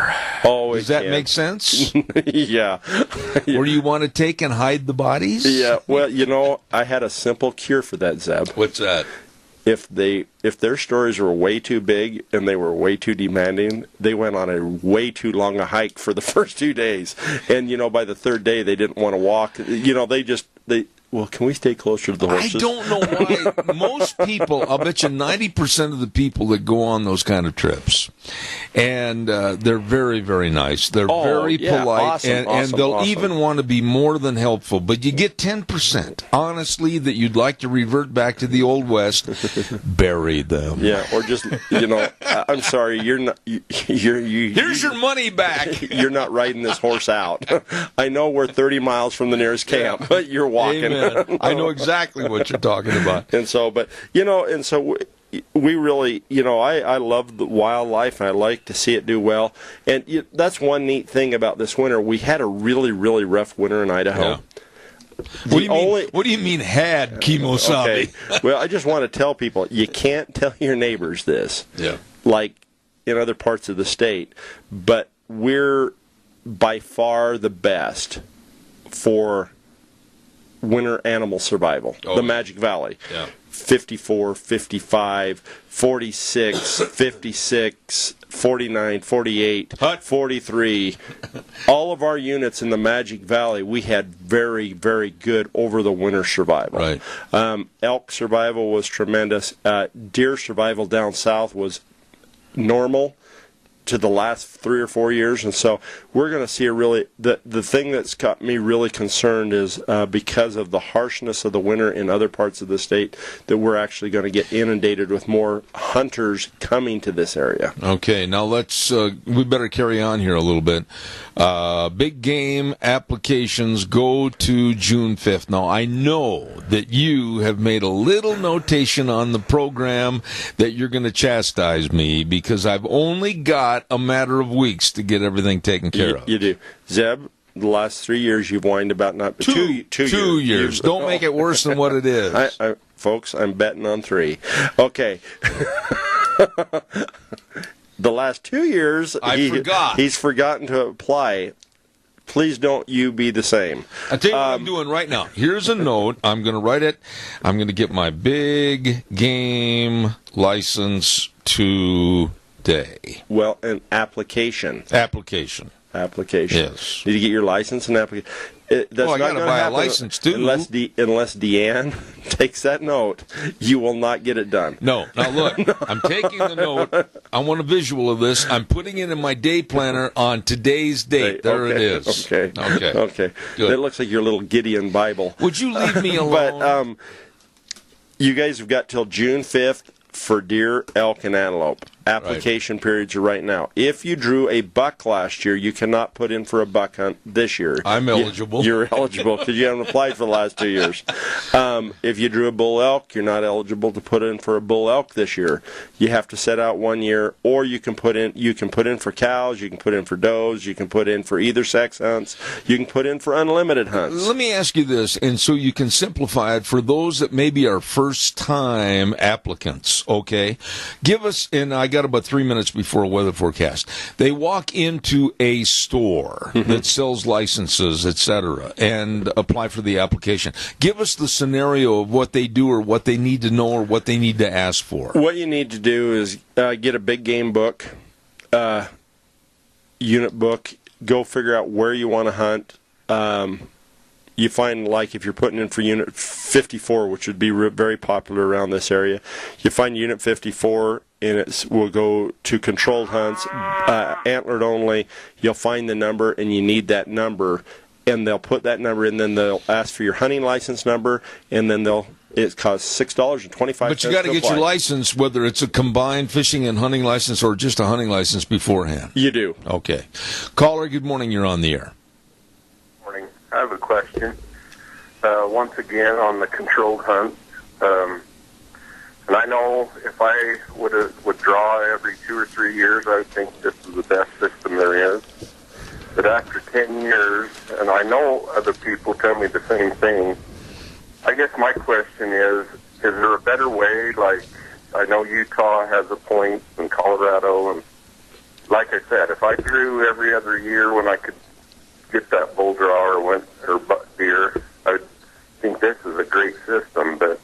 Oh, does that make sense? Yeah. Where you want to take and hide the bodies? Yeah, well, I had a simple cure for that, Zeb. What's that? If their stories were way too big and they were way too demanding, they went on a way too long a hike for the first 2 days. And, by the third day, they didn't want to walk. Well, can we stay closer to the horses? I don't know why. Most people, I'll bet you 90% of the people that go on those kind of trips, and they're very, very nice. They're very polite, and they'll even want to be more than helpful. But you get 10%, honestly, that you'd like to revert back to the Old West. Bury them. Yeah, or just, I'm sorry, you're not. Here's your money back. You're not riding this horse out. I know we're 30 miles from the nearest camp, but you're walking. Amen. I know exactly what you're talking about. And so, we really, I love the wildlife, and I like to see it do well. And that's one neat thing about this winter. We had a really, really rough winter in Idaho. Yeah. What do you mean had, Kimosabe? Okay. Well, I just want to tell people, you can't tell your neighbors this. Yeah. Like in other parts of the state. But we're by far the best for winter animal survival. The Magic Valley. Yeah. 54, 55, 46, 56, 49, 48, 43. All of our units in the Magic Valley, we had very, very good over-the-winter survival. Right. Elk survival was tremendous. Deer survival down south was normal to the last 3 or 4 years, and so we're going to see the thing that's got me really concerned is because of the harshness of the winter in other parts of the state, that we're actually going to get inundated with more hunters coming to this area. Okay, now we better carry on here a little bit. Big game applications go to June 5th. Now, I know that you have made a little notation on the program that you're going to chastise me because I've only got a matter of weeks to get everything taken care of. You do. Zeb, the last 3 years you've whined about not... Two years. Don't make it worse than what it is. Folks, I'm betting on 3. Okay. The last 2 years, he's forgotten to apply. Please don't you be the same. I'll tell you what I'm doing right now. Here's a note. I'm going to write it. I'm going to get my big game license today. Well, an application. Application. Yes. Did you get your license and application? I got to buy a license, too. Unless Deanne takes that note, you will not get it done. No. Now, look, I'm taking the note. I want a visual of this. I'm putting it in my day planner on today's date. There it is. Okay. Good. It looks like your little Gideon Bible. Would you leave me alone? But you guys have got till June 5th for deer, elk, and antelope. Application periods are right now. If you drew a buck last year, you cannot put in for a buck hunt this year. I'm eligible. You're eligible because you haven't applied for the last 2 years. If you drew a bull elk, you're not eligible to put in for a bull elk this year. You have to set out 1 year, or you can put in for cows, you can put in for does, you can put in for either sex hunts, you can put in for unlimited hunts. Let me ask you this, and so you can simplify it for those that maybe are first-time applicants, okay? Give us, and I got about 3 minutes before a weather forecast. They walk into a store that sells licenses, etc., and apply for the application. Give us the scenario of what they do or what they need to know or what they need to ask for. What you need to do is get a big game book, unit book, go figure out where you want to hunt. You find, like, if you're putting in for Unit 54, which would be very popular around this area, you find Unit 54, and it will go to controlled hunts, antlered only. You'll find the number, and you need that number, and they'll put that number in, then they'll ask for your hunting license number, and then they'll It costs $6.25. But you got to get your license, whether it's a combined fishing and hunting license or just a hunting license beforehand. You do. Okay. Caller, good morning. You're on the air. Morning. I have a question. Once again, on the controlled hunt. And I know if I would draw every 2 or 3 years, I would think this is the best system there is. But after 10 years, and I know other people tell me the same thing, I guess my question is there a better way? Like, I know Utah has a point, and Colorado, and like I said, if I drew every other year when I could get that bull draw or buck deer, I would think this is a great system, but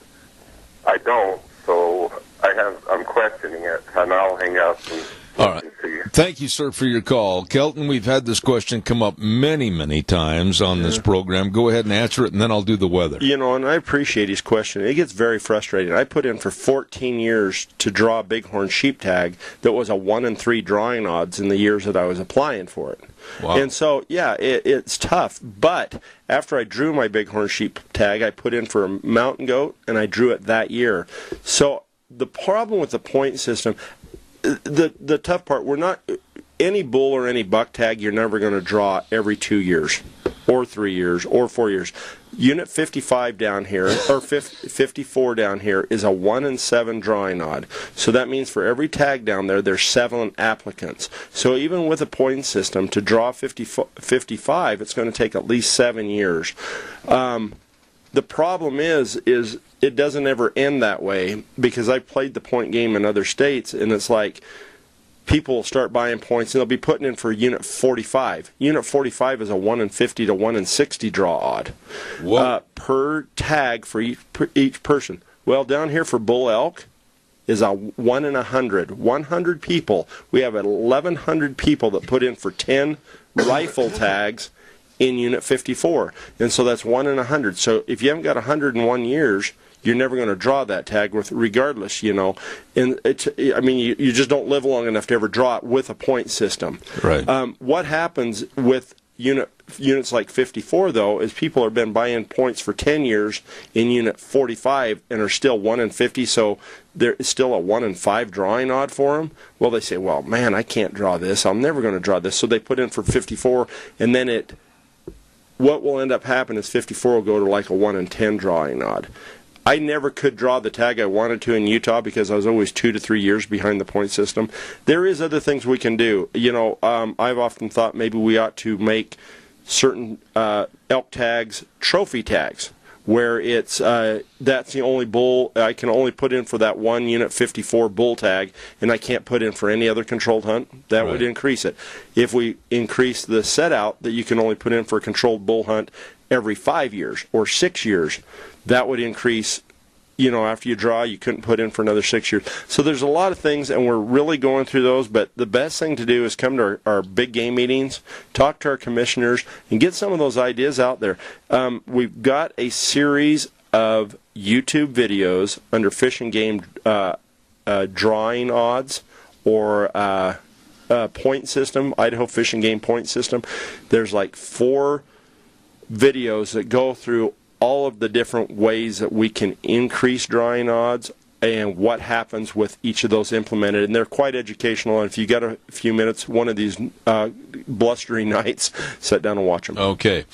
I don't. So I'm questioning it, and I'll hang up and all right. Thank you, sir, for your call. Kelton, we've had this question come up many, many times on this program. Go ahead and answer it, and then I'll do the weather. You know, and I appreciate his question. It gets very frustrating. I put in for 14 years to draw a bighorn sheep tag that was a 1 in 3 drawing odds in the years that I was applying for it. Wow. And so, yeah, it's tough. But after I drew my bighorn sheep tag, I put in for a mountain goat, and I drew it that year. So the problem with the point system, the tough part, we're not any bull or any buck tag you're never going to draw every 2 years or 3 years or 4 years. Unit 55 down here, or 54 down here, is a 1 in 7 drawing odd. So that means for every tag down there, there's 7 applicants. So even with a point system, to draw 55, it's going to take at least 7 years. The problem is it doesn't ever end that way, because I played the point game in other states, and it's like people will start buying points, and they'll be putting in for Unit 45. Unit 45 is a 1 in 50 to 1 in 60 draw odd per tag for each person. Well, down here for bull elk is a 1 in 100. 100 people. We have 1,100 people that put in for 10 rifle tags in Unit 54. And so that's 1 in 100. So if you haven't got 101 years, you're never going to draw that tag regardless, you know. And you just don't live long enough to ever draw it with a point system. Right. What happens with units like 54, though, is people have been buying points for 10 years in Unit 45 and are still 1 in 50, so there is still a 1 in 5 drawing odd for them. Well, they say, well, man, I can't draw this. I'm never going to draw this. So they put in for 54, and then what will end up happening is 54 will go to like a 1 in 10 drawing odd. I never could draw the tag I wanted to in Utah because I was always 2 to 3 years behind the point system. There is other things we can do. You know, I've often thought maybe we ought to make certain elk tags trophy tags, where it's that's the only bull I can only put in for that one Unit 54 bull tag, and I can't put in for any other controlled hunt. That would increase it. If we increase the set out that you can only put in for a controlled bull hunt every 5 years or 6 years, that would increase, you know, after you draw, you couldn't put in for another 6 years. So there's a lot of things, and we're really going through those, but the best thing to do is come to our big game meetings, talk to our commissioners, and get some of those ideas out there. We've got a series of YouTube videos under Fish and Game drawing odds or point system, Idaho Fish and Game point system. There's like 4 videos that go through all of the different ways that we can increase drawing odds and what happens with each of those implemented. And they're quite educational. And if you got a few minutes, one of these blustery nights, sit down and watch them. Okay.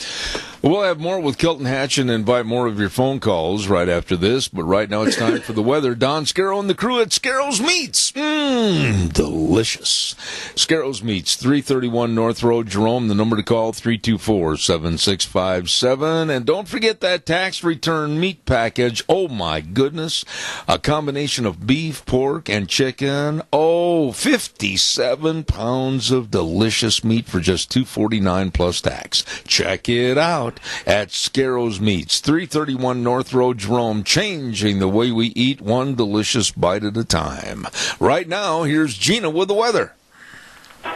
We'll have more with Kelton Hatch and invite more of your phone calls right after this. But right now it's time for the weather. Don Scarrow and the crew at Scarrow's Meats. Delicious. Scarrow's Meats, 331 North Road, Jerome. The number to call, 324-7657. And don't forget that tax return meat package. Oh, my goodness. A combination of beef, pork, and chicken. 57 pounds of delicious meat for just $249 plus tax. Check it out at Scarrow's Meats, 331 North Road, Jerome, changing the way we eat one delicious bite at a time. Right now, here's Gina with the weather. All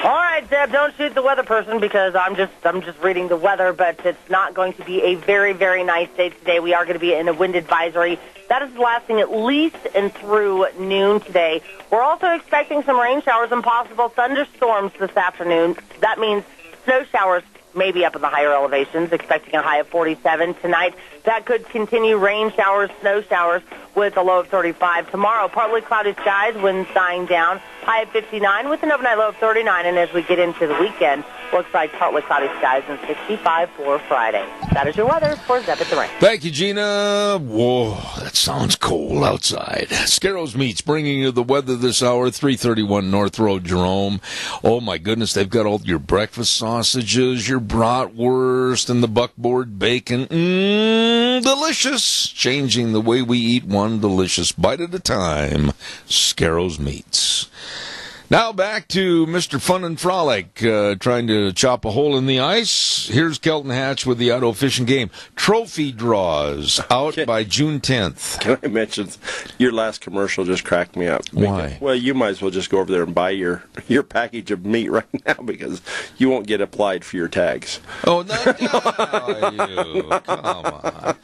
right, Deb, don't shoot the weather person because I'm just reading the weather, but it's not going to be a very, very nice day today. We are going to be in a wind advisory. That is lasting at least and through noon today. We're also expecting some rain showers and possible thunderstorms this afternoon. That means snow showers maybe up in the higher elevations, expecting a high of 47 tonight. That could continue rain showers, snow showers with a low of 35. Tomorrow, partly cloudy skies, winds dying down, high of 59 with an overnight low of 39. And as we get into the weekend, looks like partly cloudy skies and 65 for Friday. That is your weather for Zeb at the Range. Thank you, Gina. Whoa, that sounds cold outside. Scarrows Meats bringing you the weather this hour, 331 North Road, Jerome. Oh, my goodness, they've got all your breakfast sausages, your bratwurst, and the buckboard bacon. Delicious. Changing the way we eat one delicious bite at a time. Scarrows Meats. Now back to Mr. Fun and Frolic, trying to chop a hole in the ice. Here's Kelton Hatch with the Auto Fishing Game. Trophy draws out by June 10th. Can I mention, your last commercial just cracked me up. Why? Well, you might as well just go over there and buy your package of meat right now because you won't get applied for your tags. Oh, no, you. Come on.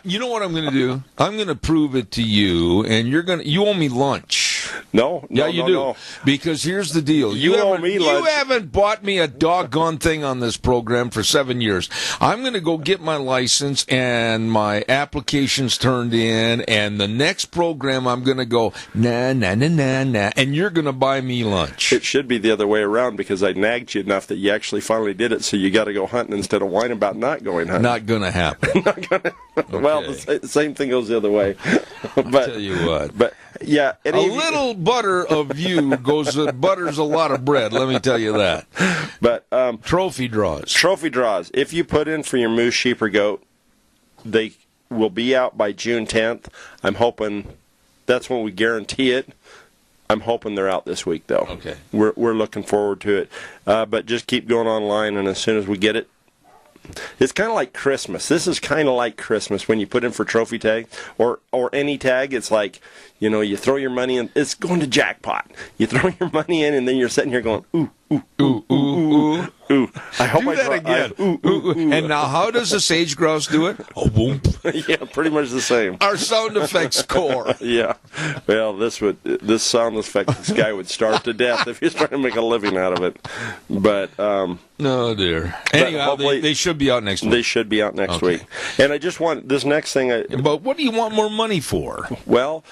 You know what I'm going to do? I'm going to prove it to you, and you owe me lunch. No, yeah, you do. No. Because here's the deal. You owe me lunch. You haven't bought me a doggone thing on this program for 7 years. I'm going to go get my license and my applications turned in, and the next program I'm going to go, nah, and you're going to buy me lunch. It should be the other way around because I nagged you enough that you actually finally did it, so you got to go hunting instead of whining about not going hunting. Not going to happen. Okay. Well, the same thing goes the other way. But, I'll tell you what. But, yeah. A little butter of you butters a lot of bread, let me tell you that. But trophy draws. Trophy draws. If you put in for your moose, sheep, or goat, they will be out by June 10th. I'm hoping that's when we guarantee it. I'm hoping they're out this week, though. Okay. We're looking forward to it. But just keep going online, and as soon as we get it, it's kind of like Christmas. This is kind of like Christmas when you put in for trophy tag or any tag. It's like, you throw your money in. It's going to jackpot. You throw your money in, and then you're sitting here going, ooh, ooh, ooh, ooh, ooh, ooh. I hope do that again. Ooh, ooh, ooh. And now, how does a sage grouse do it? A whoomp. Yeah, pretty much the same. Our sound effects core. Yeah. Well, this sound effect, this guy would starve to death if he's trying to make a living out of it. But no, dear. Anyhow, they should be out next week. They should be out next week. And I just want this next thing. But what do you want more money for? Well,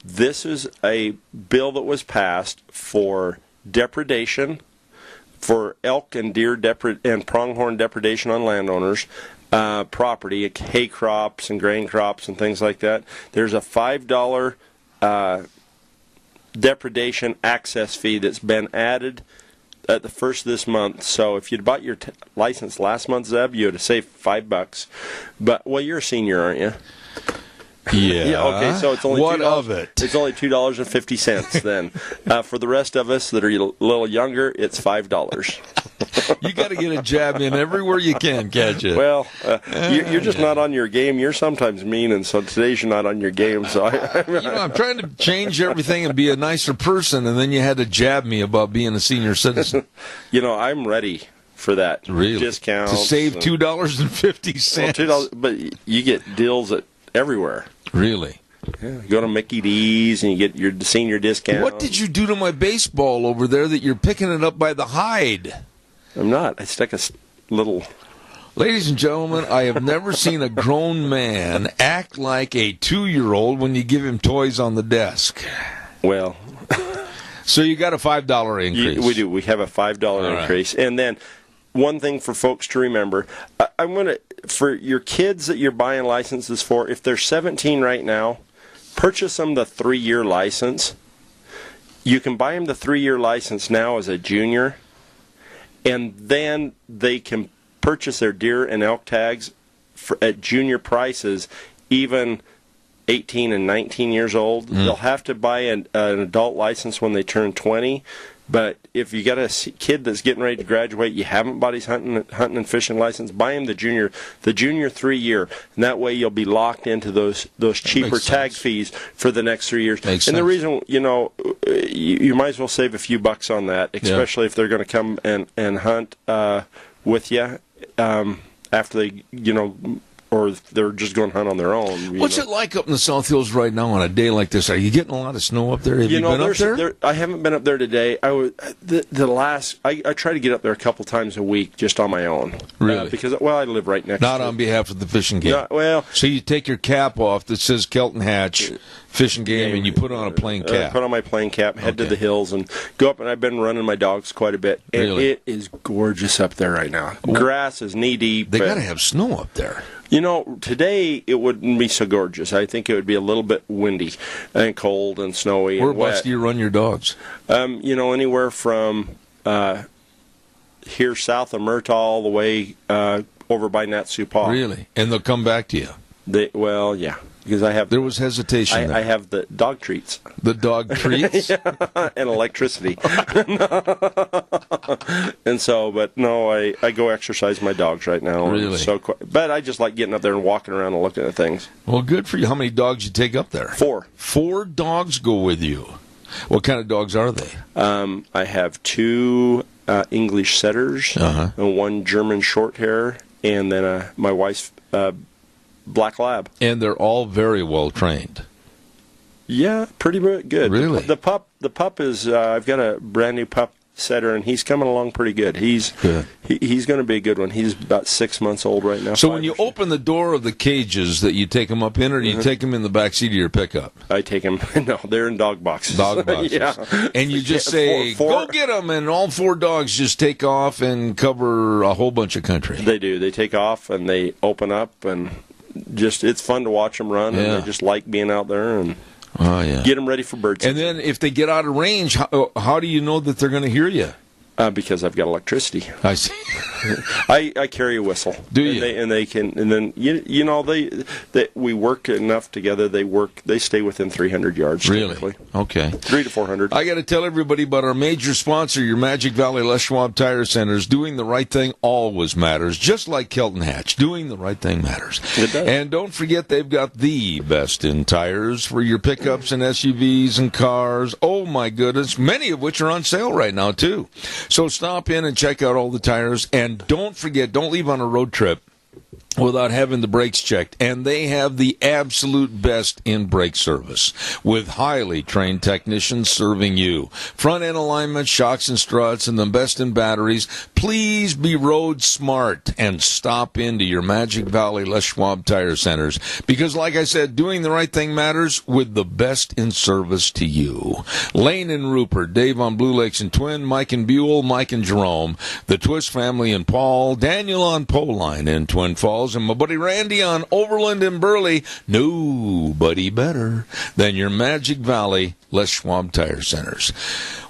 this is a bill that was passed for depredation, for elk and deer and pronghorn depredation on landowners' property, hay crops and grain crops and things like that. There's a $5 depredation access fee that's been added at the first of this month. So if you'd bought your license last month, Zeb, you would have saved $5. But you're a senior, aren't you? Yeah. Okay, so it's only what $2. Of it? It's only $2.50 then. For the rest of us that are a little younger, it's $5. You got to get a jab in everywhere you can, can't you? Well, you're just not on your game. You're sometimes mean, and so today's you're not on your game. So I'm trying to change everything and be a nicer person, and then you had to jab me about being a senior citizen. I'm ready for that. Really? Discount to save $2.50. Well, $2, but you get deals everywhere. Really? Yeah, you go to Mickey D's and you get your senior discount. What did you do to my baseball over there that you're picking it up by the hide? I'm not. I stuck a little... Ladies and gentlemen, I have never seen a grown man act like a 2-year-old when you give him toys on the desk. Well... So you got a $5 increase. We do. We have a $5 increase. Right. And then one thing for folks to remember, I'm going to... For your kids that you're buying licenses for, if they're 17 right now, purchase them the 3-year license. You can buy them the 3-year license now as a junior, and then they can purchase their deer and elk tags at junior prices, even 18 and 19 years old. They'll have to buy an adult license when they turn 20. But if you got a kid that's getting ready to graduate, you haven't bought his hunting and fishing license, buy him the junior 3-year, and that way you'll be locked into those cheaper tag fees for the next 3 years. Makes and sense. The reason, you might as well save a few bucks on that, especially if they're going to come and hunt with you after they, or they're just going to hunt on their own. What's it like up in the South Hills right now on a day like this? Are you getting a lot of snow up there? Have you been up there? I haven't been up there today. I try to get up there a couple times a week just on my own. Really? Because I live right next. Not on behalf of the fishing game. So you take your cap off that says Kelton Hatch Fishing Game, and you put on a plain cap. Put on my plain cap, head to the hills, and go up. And I've been running my dogs quite a bit. And Really? it is gorgeous up there right now. Grass is knee deep. They got to have snow up there. Today it wouldn't be so gorgeous. I think it would be a little bit windy and cold and snowy. Whereabouts and do you run your dogs? Anywhere from here south of Murtaugh all the way over by Natsu Paw. Really? And they'll come back to you? Yeah. Because there was hesitation. I have the dog treats. The dog treats? And electricity. And so, but no, I go exercise my dogs right now. Really? But I just like getting up there and walking around and looking at things. Well, good for you. How many dogs you take up there? 4. 4 dogs go with you. What kind of dogs are they? I have 2 English setters, and 1 German short hair, and then my wife's black lab. And they're all very well trained. Yeah, pretty good. Really? The pup is I've got a brand new pup setter, and he's coming along pretty good. He's going to be a good one. He's about 6 months old right now. So when you open the door of the cages, that you take them up in, or do you take them in the back seat of your pickup? I take them. No, they're in dog boxes. Dog boxes. Yeah. And you just say, go get them, and all 4 dogs just take off and cover a whole bunch of country. They do. They take off, and they open up, and just it's fun to watch them run, and they just like being out there and get them ready for birds. And then if they get out of range, how do you know that they're going to hear you? Because I've got electricity. I see. I carry a whistle. Do you? And they can, and then we work enough together. They stay within 300 yards. Really? Typically. Okay. 300 to 400. I got to tell everybody about our major sponsor, your Magic Valley Les Schwab Tire Centers. Doing the right thing always matters, just like Kelton Hatch. Doing the right thing matters. It does. And don't forget, they've got the best in tires for your pickups and SUVs and cars. Oh my goodness, many of which are on sale right now too. So stop in and check out all the tires, and don't forget, don't leave on a road trip without having the brakes checked. And they have the absolute best in brake service with highly trained technicians serving you. Front end alignment, shocks and struts, and the best in batteries. Please be road smart and stop into your Magic Valley Les Schwab Tire Centers, because like I said, doing the right thing matters with the best in service to you. Lane and Rupert, Dave on Blue Lakes and Twin, Mike and Buell, Mike and Jerome, the Twist family and Paul, Daniel on Poline in Twin Falls, and my buddy Randy on Overland and Burley. Nobody better than your Magic Valley Les Schwab Tire Centers.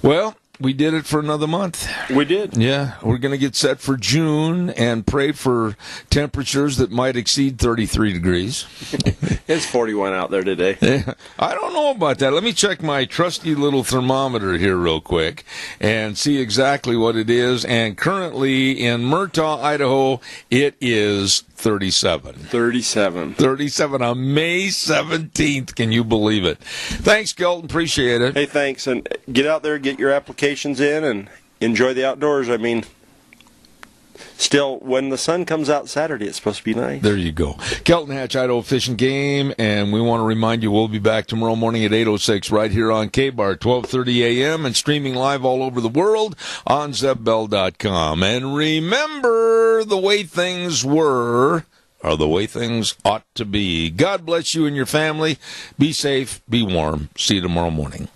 Well, we did it for another month. We did. Yeah, we're going to get set for June and pray for temperatures that might exceed 33 degrees. It's 41 out there today. Yeah, I don't know about that. Let me check my trusty little thermometer here real quick and see exactly what it is. And currently in Murtaugh, Idaho, it is 37. 37 on May 17th. Can you believe it? Thanks, Kelton. Appreciate it. Hey, thanks. And get out there, get your applications in, and enjoy the outdoors. I mean, still, when the sun comes out Saturday, it's supposed to be nice. There you go. Kelton Hatch, Idaho Fishing Game, and we want to remind you we'll be back tomorrow morning at 8:06 right here on K-Bar, 12:30 a.m., and streaming live all over the world on ZebBell.com. And remember, the way things were are the way things ought to be. God bless you and your family. Be safe, be warm. See you tomorrow morning.